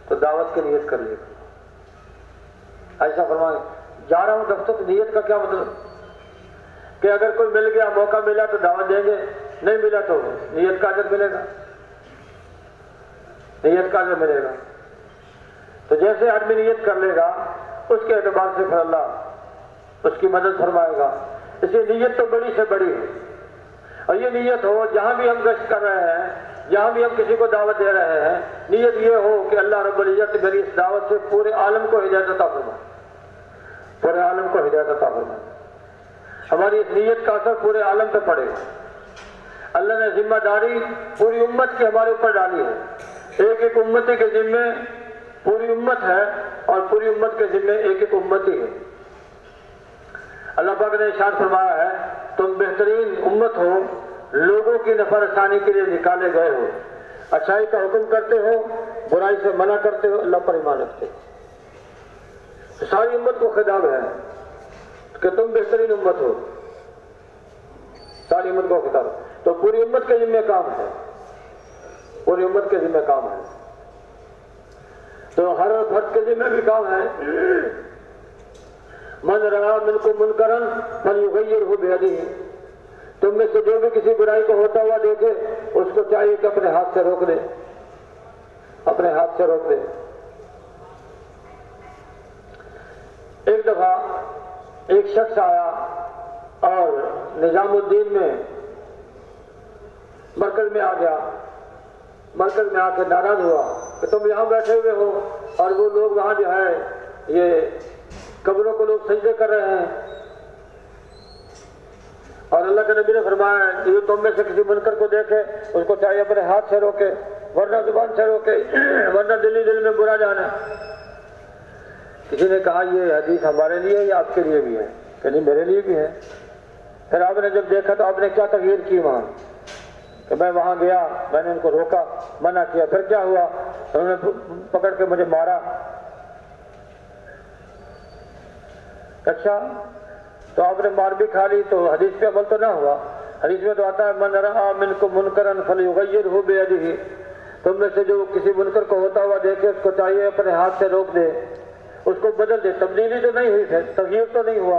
تو دعوت کی نیت کر لیا کرو. حاجی صاحب فرمانے جا رہا ہوں دفتر، تو نیت کا کیا مطلب کہ اگر کوئی مل گیا، موقع ملا تو دعوت دیں گے، نہیں ملا تو نیت کا اجر ملے گا. نیت کا اجر ملے گا. تو جیسے آدمی نیت کر لے گا اس کے اعتبار سے پھر اللہ اس کی مدد فرمائے گا. اس لیے نیت تو بڑی سے بڑی ہے. اور یہ نیت ہو جہاں بھی ہم گشت کر رہے ہیں، جہاں بھی ہم کسی کو دعوت دے رہے ہیں، نیت یہ ہو کہ اللہ رب العزت میری اس دعوت سے پورے عالم کو ہدایت عطا فرمائے. پورے عالم کو ہدایت عطا فرمائے. ہماری اس نیت کا اثر پورے عالم پہ پڑے گا. اللہ نے ذمہ داری پوری امت کی ہمارے اوپر ڈالی ہے. ایک ایک امتی کے ذمے پوری امت ہے اور پوری امت کے ذمے ایک ایک امتی ہے. اللہ پاک نے ارشاد فرمایا ہے تم بہترین امت ہو، لوگوں کی نفع رسانی کے لیے نکالے گئے ہو، اچھائی کا حکم کرتے ہو، برائی سے منع کرتے ہو، اللہ پر ایمان رکھتے ہو. ساری امت کو خطاب ہے کہ تم بہترین امت ہو. ساری امت کو خطاب ہے. تو پوری امت کے ذمہ کام ہے. پوری امت کے ذمہ کام ہے. تو ہر فرد کے ذمہ بھی کام ہے. من رأى منکم منکرا فلیغیرہ بیدہ. تم میں سے جو بھی کسی برائی کو ہوتا ہوا دیکھے اس کو چاہیے کہ اپنے ہاتھ سے روک دے. اپنے ہاتھ سے روک دے. ایک دفعہ ایک شخص آیا اور نظام الدین میں مرکز میں آ گیا. مرکز میں آ کے ناراض ہوا کہ تم یہاں بیٹھے ہوئے ہو اور وہ لوگ وہاں جو ہے یہ قبروں کو لوگ سجدے کر رہے ہیں. اور اللہ کے نبی نے فرمایا کہ یہ تم میں سے کسی منکر کو دیکھے اس کو چاہیے اپنے ہاتھ سے روکے، ورنہ زبان سے روکے، ورنہ دل میں برا جانا. کسی نے کہا یہ حدیث ہمارے لیے یا آپ کے لیے بھی ہے؟ کہ نہیں میرے لیے بھی ہے. پھر آپ نے جب دیکھا تو آپ نے کیا تغیر کی وہاں کہ میں وہاں گیا، میں نے ان کو روکا، منع کیا. پھر کیا ہوا؟ انہوں نے پکڑ کے مجھے مارا. اچھا تو آپ نے مار بھی کھا لی تو حدیث پہ عمل تو نہ ہوا. حدیث میں تو آتا ہے من رأى منکم منکرا فلیغیرہ بیدہ. تم میں سے جو کسی منکر کو ہوتا ہوا دیکھے اس کو چاہیے اپنے ہاتھ سے روک دے، اس کو بدل دے. تبدیلی تو نہیں ہوئی ہے، تغییر تو نہیں ہوا.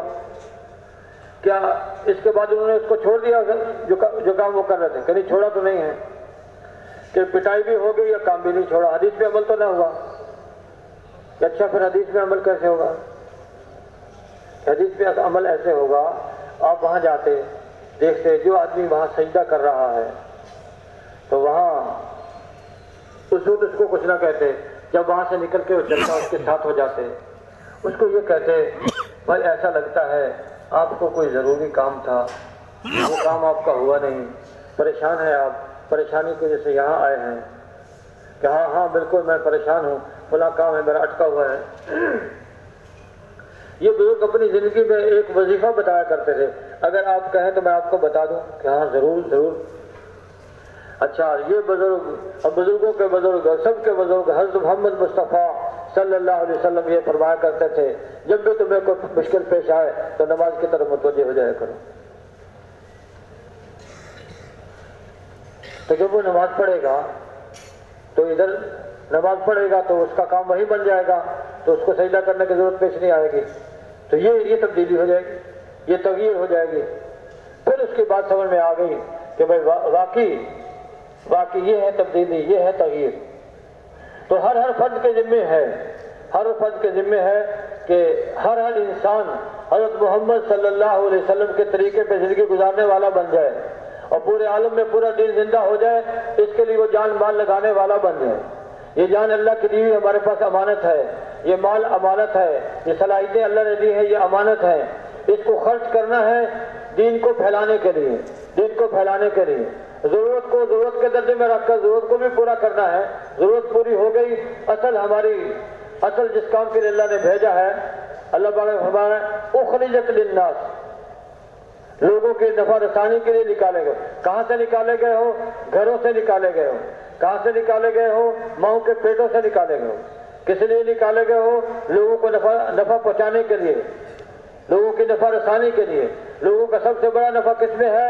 کیا اس کے بعد انہوں نے اس کو چھوڑ دیا جو کام وہ کر رہے تھے؟ کہیں چھوڑا تو نہیں ہے کہ پٹائی بھی ہو گئی یا کام بھی نہیں چھوڑا. حدیث پہ عمل تو نہ ہوا. اچھا پھر حدیث میں عمل کیسے ہوگا؟ حدیث پہ عمل ایسے ہوگا آپ وہاں جاتے دیکھتے جو آدمی وہاں سجدہ کر رہا ہے تو وہاں اس وقت اس کو کچھ نہ کہتے، جب وہاں سے نکل کے وہ چلتا اس کے ساتھ ہو جاتے، اس کو یہ کہتے بھائی ایسا لگتا ہے آپ کو کوئی ضروری کام تھا، وہ کام آپ کا ہوا نہیں، پریشان ہیں آپ، پریشانی کی وجہ سے یہاں آئے ہیں کہ ہاں ہاں بالکل میں پریشان ہوں، فلاں کام ہے میرا اٹکا ہوا ہے۔ یہ بزرگ اپنی زندگی میں ایک وظیفہ بتایا کرتے تھے، اگر آپ کہیں تو میں آپ کو بتا دوں کہ ہاں ضرور ضرور۔ اچھا یہ بزرگ، اب بزرگوں کے بزرگ، سب کے بزرگ، حضرت محمد مصطفیٰ صلی اللہ علیہ وسلم یہ فرمایا کرتے تھے جب بھی تمہیں کوئی مشکل پیش آئے تو نماز کی طرف متوجہ ہو جایا کرو۔ تو جب وہ نماز پڑھے گا تو ادھر نماز پڑھے گا تو اس کا کام وہی بن جائے گا، تو اس کو سجدہ کرنے کی ضرورت پیش نہیں آئے گی، تو یہ تبدیلی ہو جائے گی، یہ تغیر ہو جائے گی۔ پھر اس کی بات سمجھ میں آ گئی کہ بھائی واقعی یہ ہے تبدیلی، یہ ہے تغیر۔ تو ہر فرد کے ذمے ہے، ہر فرد کے ذمے ہے کہ ہر انسان حضرت محمد صلی اللہ علیہ وسلم کے طریقے پہ زندگی گزارنے والا بن جائے اور پورے عالم میں پورا دین زندہ ہو جائے، اس کے لیے وہ جان مال لگانے والا بن جائے۔ یہ جان اللہ کی دی ہوئی ہمارے پاس امانت ہے، یہ مال امانت ہے، یہ صلاحیتیں اللہ نے دی ہیں، یہ امانت ہے، اس کو خرچ کرنا ہے دین کو پھیلانے کے لیے، دین کو پھیلانے کے لیے۔ ضرورت کو ضرورت کے درجے میں رکھ کر ضرورت کو بھی پورا کرنا ہے، ضرورت پوری ہو گئی، اصل جس کام کے لیے اللہ نے بھیجا ہے، اللہ تعالیٰ نے فرمایا اخرجت للناس، لوگوں کی نفع رسانی کے لیے نکالے گئے۔ کہاں سے نکالے گئے ہو؟ گھروں سے نکالے گئے ہو۔ کہاں سے نکالے گئے ہو؟ ماؤں کے پیٹوں سے نکالے گئے ہو۔ کس لیے نکالے گئے ہو؟ لوگوں کو نفع پہنچانے کے لیے، لوگوں کی نفع رسانی کے لیے۔ لوگوں کا سب سے بڑا نفع کس میں ہے؟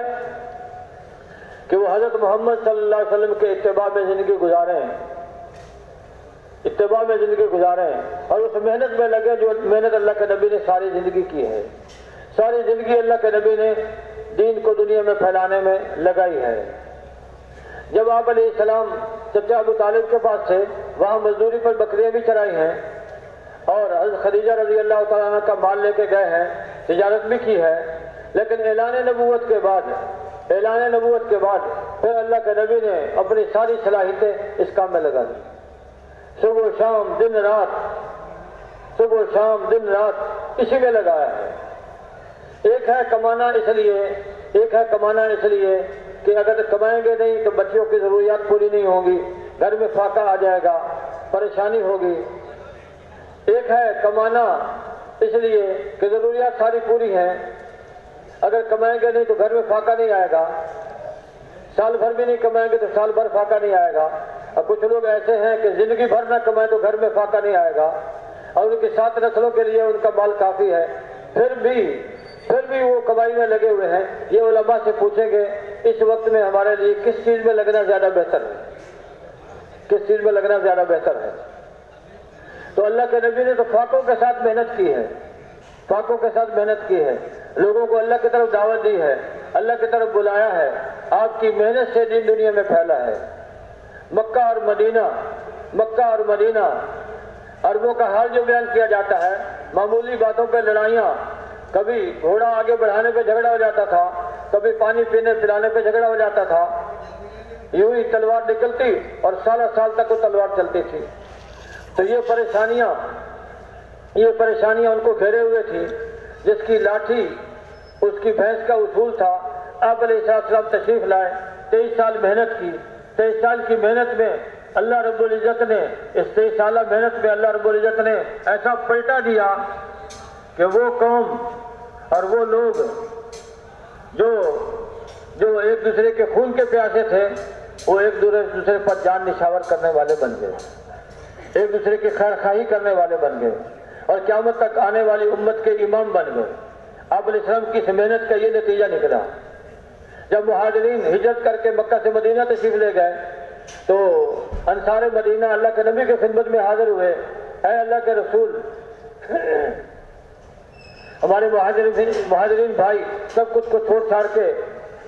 کہ وہ حضرت محمد صلی اللہ علیہ وسلم کے اتباع میں زندگی گزاریں، اتباع میں زندگی گزاریں اور اس محنت میں لگے جو محنت اللہ کے نبی نے ساری زندگی کی ہے۔ ساری زندگی اللہ کے نبی نے دین کو دنیا میں پھیلانے میں لگائی ہے۔ جب آپ علیہ السلام چچا ابو طالب کے پاس تھے، وہاں مزدوری پر بکریاں بھی چرائی ہیں اور حضرت خدیجہ رضی اللہ تعالیٰ عنہ کا مال لے کے گئے ہیں، تجارت بھی کی ہے، لیکن اعلان نبوت کے بعد پھر اللہ کے نبی نے اپنی ساری صلاحیتیں اس کام میں لگا دی۔ صبح و شام دن رات اسی میں لگایا ہے۔ ایک ہے کمانا اس لیے کہ اگر کمائیں گے نہیں تو بچیوں کی ضروریات پوری نہیں ہوں گی، گھر میں فاقہ آ جائے گا، پریشانی ہوگی۔ ایک ہے کمانا اس لیے کہ ضروریات ساری پوری ہیں، اگر کمائیں گے نہیں تو گھر میں فاقہ نہیں آئے گا، سال بھر بھی نہیں کمائیں گے تو سال بھر فاقہ نہیں آئے گا۔ اور کچھ لوگ ایسے ہیں کہ زندگی بھر نہ کمائیں تو گھر میں فاقہ نہیں آئے گا، اور ان کی 7 نسلوں کے لیے ان کا مال کافی ہے، پھر بھی وہ کمائی میں لگے ہوئے ہیں۔ یہ علماء سے پوچھیں گے اس وقت میں ہمارے لیے کس چیز میں لگنا زیادہ بہتر ہے، کس چیز میں لگنا زیادہ بہتر ہے؟ تو اللہ کے نبی نے تو فاقوں کے ساتھ محنت کی ہے، فاقوں کے ساتھ محنت کی ہے، لوگوں کو اللہ کی طرف دعوت دی ہے، اللہ کی طرف بلایا ہے، آپ کی محنت سے دین دنیا میں پھیلا ہے۔ مکہ اور مدینہ عربوں کا حال جو بیان کیا جاتا ہے، معمولی باتوں پہ لڑائیاں، کبھی گھوڑا آگے بڑھانے پہ جھگڑا ہو جاتا تھا، کبھی پانی پینے پلانے پہ جھگڑا ہو جاتا تھا، یوں ہی تلوار نکلتی اور سال تک وہ تلوار چلتی تھی۔ تو یہ پریشانیاں ان کو گھیرے ہوئے تھی۔ جس کی لاٹھی اس کی بھینس کا اصول تھا، آپ علیہ السلام تشریف لائے، 23 سال محنت کی، 23 سال کی محنت میں اللہ رب العزت نے، اس 23 سالہ محنت میں اللہ رب العزت نے ایسا پلٹا دیا کہ وہ قوم اور وہ لوگ جو ایک دوسرے کے خون کے پیاسے تھے، وہ ایک دوسرے پر جان نشاور کرنے والے بن گئے، ایک دوسرے کی خیر خواہی کرنے والے بن گئے اور قیامت تک آنے والی امت کے امام بن گئے۔ آپ علیہ السلام کی اس محنت کا یہ نتیجہ نکلا۔ جب مہاجرین ہجرت کر کے مکہ سے مدینہ تشریف لے گئے تو انصار مدینہ اللہ کے نبی کی خدمت میں حاضر ہوئے، اے اللہ کے رسول، ہمارے مہاجرین بھائی سب کچھ کو چھوڑ چھاڑ کے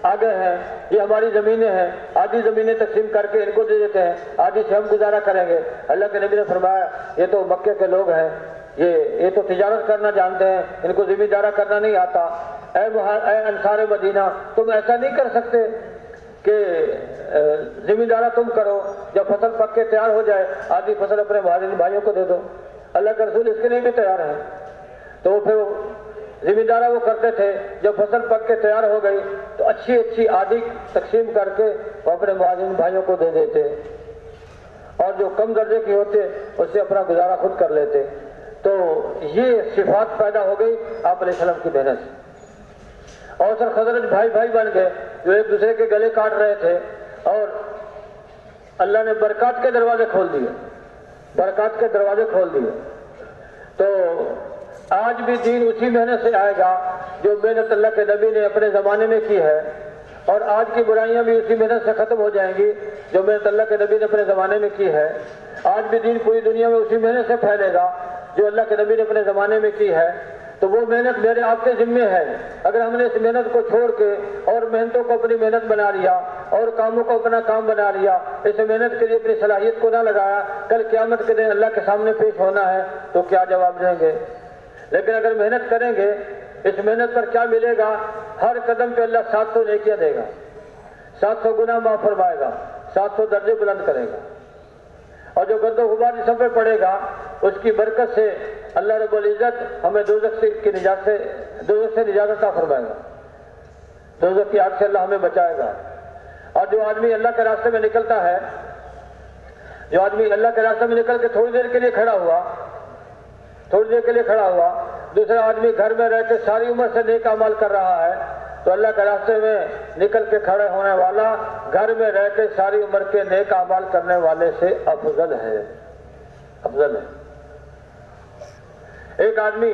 آگے ہیں، یہ ہماری زمینیں ہیں، آدھی زمینیں تقسیم کر کے ان کو دے دیتے ہیں، آدھی سے ہم گزارا کریں گے۔ اللہ کے نبی نے فرمایا یہ تو مکے کے لوگ ہیں، یہ تو تجارت کرنا جانتے ہیں، ان کو زمیندارہ کرنا نہیں آتا، اے انصار مدینہ، تم ایسا نہیں کر سکتے کہ زمیندارہ تم کرو، جب فصل پک کے تیار ہو جائے آدھی فصل اپنے مہاجرین بھائیوں کو دے دو۔ اللہ کے رسول اس کے لیے بھی تیار ہیں، تو پھر زمیندارہ وہ کرتے تھے، جب فصل پک کے تیار ہو گئی تو اچھی اچھی آدھی تقسیم کر کے وہ اپنے مہاجرین بھائیوں کو دے دیتے، اور جو کم درجے کی ہوتے اس سے اپنا گزارا خود کر لیتے۔ تو یہ صفات پیدا ہو گئی آپ علیہ السلام کی محنت سے۔ اور سر خزرج بھائی بھائی بن گئے جو ایک دوسرے کے گلے کاٹ رہے تھے، اور اللہ نے برکات کے دروازے کھول دیے، برکات کے دروازے کھول دیے۔ تو آج بھی دین اسی محنت سے آئے گا جو محنت اللہ کے نبی نے اپنے زمانے میں کی ہے، اور آج کی برائیاں بھی اسی محنت سے ختم ہو جائیں گی جو محنت اللہ کے نبی نے اپنے زمانے میں کی ہے۔ آج بھی دین پوری دنیا میں اسی محنت سے پھیلے گا جو اللہ کے نبی نے اپنے زمانے میں کی ہے۔ تو وہ محنت میرے آپ کے ذمے ہے۔ اگر ہم نے اس محنت کو چھوڑ کے اور محنتوں کو اپنی محنت بنا لیا اور کاموں کو اپنا کام بنا لیا، اس محنت کے لیے اپنی صلاحیت کو نہ لگایا، کل قیامت کے دن اللہ کے سامنے پیش ہونا ہے تو کیا جواب دیں گے؟ لیکن اگر محنت کریں گے، اس محنت پر کیا ملے گا؟ ہر قدم پہ اللہ 700 نیکیاں دے گا، 700 گناہ معاف فرمائے گا، 700 درجے بلند کرے گا، اور جو گرد و غبار جسم پہ پڑے گا اس کی برکت سے اللہ رب العزت ہمیں دوزخ سے نجات عطا فرمائے گا، دوزخ کی آگ سے اللہ ہمیں بچائے گا۔ اور جو آدمی اللہ کے راستے میں نکلتا ہے، جو آدمی اللہ کے راستے میں نکل کے تھوڑی دیر کے لیے کھڑا ہوا، دوسرا آدمی گھر میں رہ کے ساری عمر سے نیک اعمال کر رہا ہے، تو اللہ کے راستے میں نکل کے کھڑے ہونے والا گھر میں رہ کے ساری عمر کے نیک اعمال کرنے والے سے افضل ہے، افضل ہے۔ ایک آدمی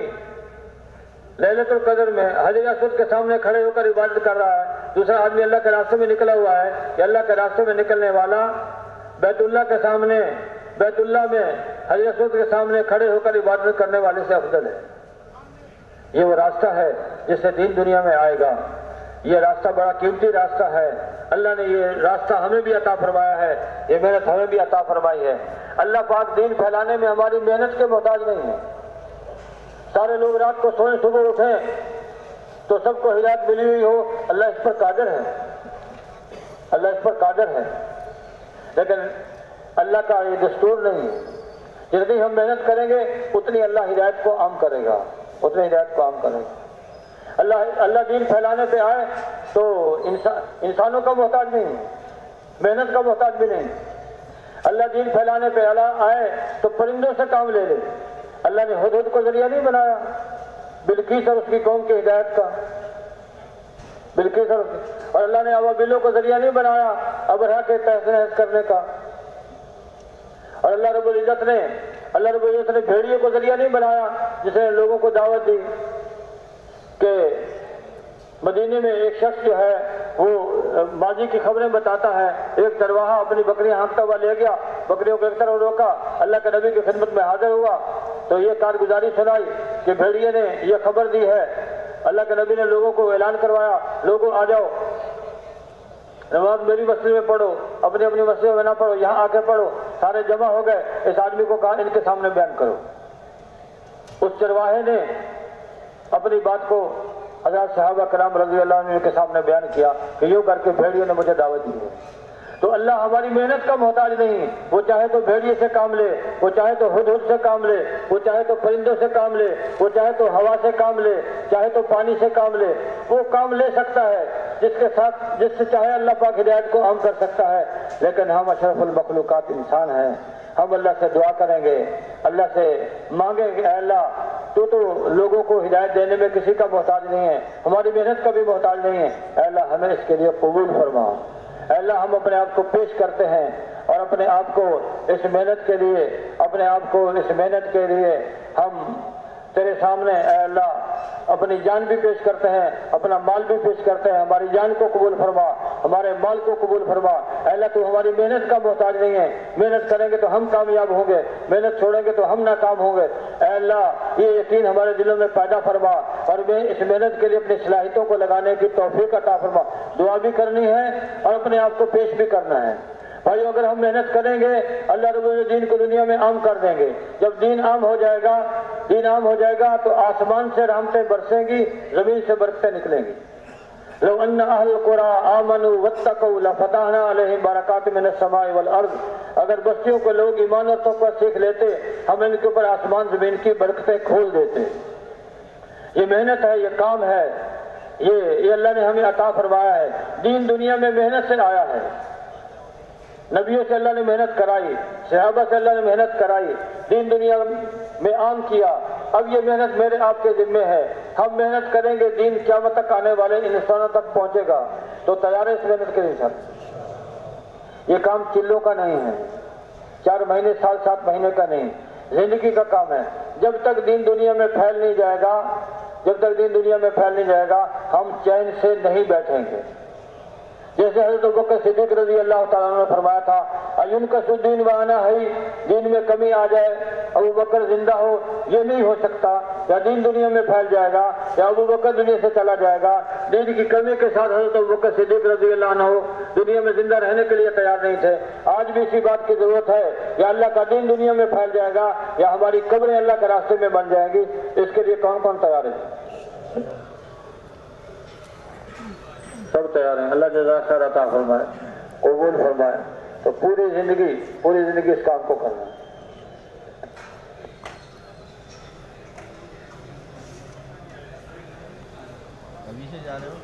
لیلۃ القدر میں حجر اسود کے سامنے کھڑے ہو کر عبادت کر رہا ہے، دوسرا آدمی اللہ کے راستے میں نکلا ہوا ہے کہ اللہ کے راستے میں نکلنے والا بیت اللہ کے سامنے، بیت اللہ میں حجر اسود کے سامنے کھڑے ہو کر عبادت کرنے والے سے افضل ہے۔ یہ وہ راستہ ہے جس سے دین دنیا میں آئے گا۔ یہ راستہ بڑا قیمتی راستہ ہے، اللہ نے یہ راستہ ہمیں بھی عطا فرمایا ہے، یہ محنت ہمیں بھی عطا فرمائی ہے۔ اللہ پاک دین پھیلانے میں ہماری محنت کے محتاج نہیں ہے۔ سارے لوگ رات کو سوئیں صبح اٹھیں تو سب کو ہدایت ملی ہوئی ہو، اللہ اس پر قادر ہے، اللہ اس پر قادر ہے، لیکن اللہ کا یہ دستور نہیں ہے۔ جتنی ہم محنت کریں گے اتنی اللہ ہدایت کو عام کرے گا، اتنی ہدایت کو عام کرے گا۔ اللہ دین پھیلانے پہ آئے تو انسانوں کا محتاج نہیں ہے، محنت کا محتاج بھی نہیں۔ اللہ دین پھیلانے پہ آئے تو پرندوں سے کام لے لے۔ اللہ نے ہدہد کو ذریعہ نہیں بنایا بلقیس اور اس کی قوم کی ہدایت کا، بلقیس اور اللہ نے ابابیلوں کو ذریعہ نہیں بنایا ابرہہ کے تحس نحس کرنے کا، اور اللہ رب العزت نے بھیڑیے کو ذریعہ نہیں بنایا جس نے لوگوں کو دعوت دی کہ مدینے میں ایک شخص جو ہے وہ ماضی کی خبریں بتاتا ہے، ایک چرواہا اپنی بکریاں ہانکتا ہوا لے گیا، بکریوں کو ایک طرف روکا، اللہ کے نبی کی خدمت میں حاضر ہوا تو یہ کارگزاری سنائی کہ بھیڑیے نے یہ خبر دی ہے۔ اللہ کے نبی نے لوگوں کو اعلان کروایا، لوگوں آ جاؤ، نماز میری مسجد میں پڑھو، اپنی اپنی مسجد میں نہ پڑھو، یہاں آ کے پڑھو۔ سارے جمع ہو گئے، اس آدمی کو کہا ان کے سامنے بیان کرو۔ اس چرواہے نے اپنی بات کو حضرات صحابہ کرام رضی اللہ عنہ کے سامنے بیان کیا کہ یوں کر کے بھیڑیے نے مجھے دعوت دی ہے۔ تو اللہ ہماری محنت کا محتاج نہیں، وہ چاہے تو بھیڑیے سے کام لے، وہ چاہے تو ہدہد سے کام لے، وہ چاہے تو پرندوں سے کام لے، وہ چاہے تو ہوا سے کام لے، چاہے تو پانی سے کام لے، وہ کام لے سکتا ہے جس سے چاہے اللہ پاک ہدایت کو عام کر سکتا ہے۔ لیکن ہم اشرف المخلوقات انسان ہیں، ہم اللہ سے دعا کریں گے، اللہ سے مانگیں گے، اے اللہ تو لوگوں کو ہدایت دینے میں کسی کا محتاج نہیں ہے، ہماری محنت کا بھی محتاج نہیں ہے، اے اللہ ہمیں اس کے لیے قبول فرما۔ اے اللہ ہم اپنے آپ کو پیش کرتے ہیں اور اپنے آپ کو اس محنت کے لیے ہم تیرے سامنے اے اللہ اپنی جان بھی پیش کرتے ہیں، اپنا مال بھی پیش کرتے ہیں۔ ہماری جان کو قبول فرما، ہمارے مال کو قبول فرما۔ اے اللہ تو ہماری محنت کا محتاج نہیں ہے، محنت کریں گے تو ہم کامیاب ہوں گے، محنت چھوڑیں گے تو ہم ناکام ہوں گے۔ اے اللہ یہ یقین ہمارے دلوں میں پیدا فرما اور میں اس محنت کے لیے اپنی صلاحیتوں کو لگانے کی توفیق عطا فرما۔ دعا بھی کرنی ہے اور اپنے آپ کو پیش بھی کرنا ہے۔ بھائی اگر ہم محنت کریں گے اللہ رب العزت دین کو دنیا میں عام کر دیں گے. جب دین عام ہو جائے گا تو آسمان سے رحمتیں برسیں گی, زمین سے برکتیں نکلیں گی. لو ان اہل القری آمنوا واتقوا لفتحنا علیہم برکات من السماء والارض. اگر بستیوں کے لوگ ایمان اور تقوی سیکھ لیتے ہم ان کے اوپر آسمان زمین کی برکتیں کھول دیتے. یہ محنت ہے, یہ کام ہے, یہ اللہ نے ہمیں عطا فرمایا ہے. دین دنیا میں محنت سے آیا ہے. نبیوں سے اللہ نے محنت کرائی, صحابہ سے اللہ نے محنت کرائی, دین دنیا میں عام کیا. اب یہ محنت میرے آپ کے ذمے ہے. ہم محنت کریں گے, دین قیامت تک آنے والے انسانوں تک پہنچے گا. تو تیار ہے اس محنت کے لیے ساتھ. یہ کام چلوں کا نہیں ہے, 4 مہینے سال 7 مہینے کا نہیں, زندگی کا کام ہے. جب تک دین دنیا میں پھیل نہیں جائے گا ہم چین سے نہیں بیٹھیں گے. جیسے حضرت ابوبکر صدیق رضی اللہ تعالیٰ عنہ نے فرمایا تھا اَيُنْقَصُ الدِّينُ وَأَنَا حَيٌّ, دین میں کمی آ جائے, ابوبکر زندہ ہو, یہ نہیں ہو سکتا. یا دین دنیا میں پھیل جائے گا یا ابوبکر دنیا سے چلا جائے گا. دین کی کمی کے ساتھ حضرت ابوبکر صدیق رضی اللہ عنہ دنیا میں زندہ رہنے کے لیے تیار نہیں تھے. آج بھی اسی بات کی ضرورت ہے, یا اللہ کا دین دنیا میں پھیل جائے گا یا ہماری قبریں اللہ کے راستے میں بن جائیں گی. اس کے لیے کون کون تیار ہے؟ سب تیار ہیں. اللہ جزاک خیر عطا فرمائے, قبول فرمائے. تو پوری زندگی اس کام کو کرنا ہے. ابھی سے جا رہے ہو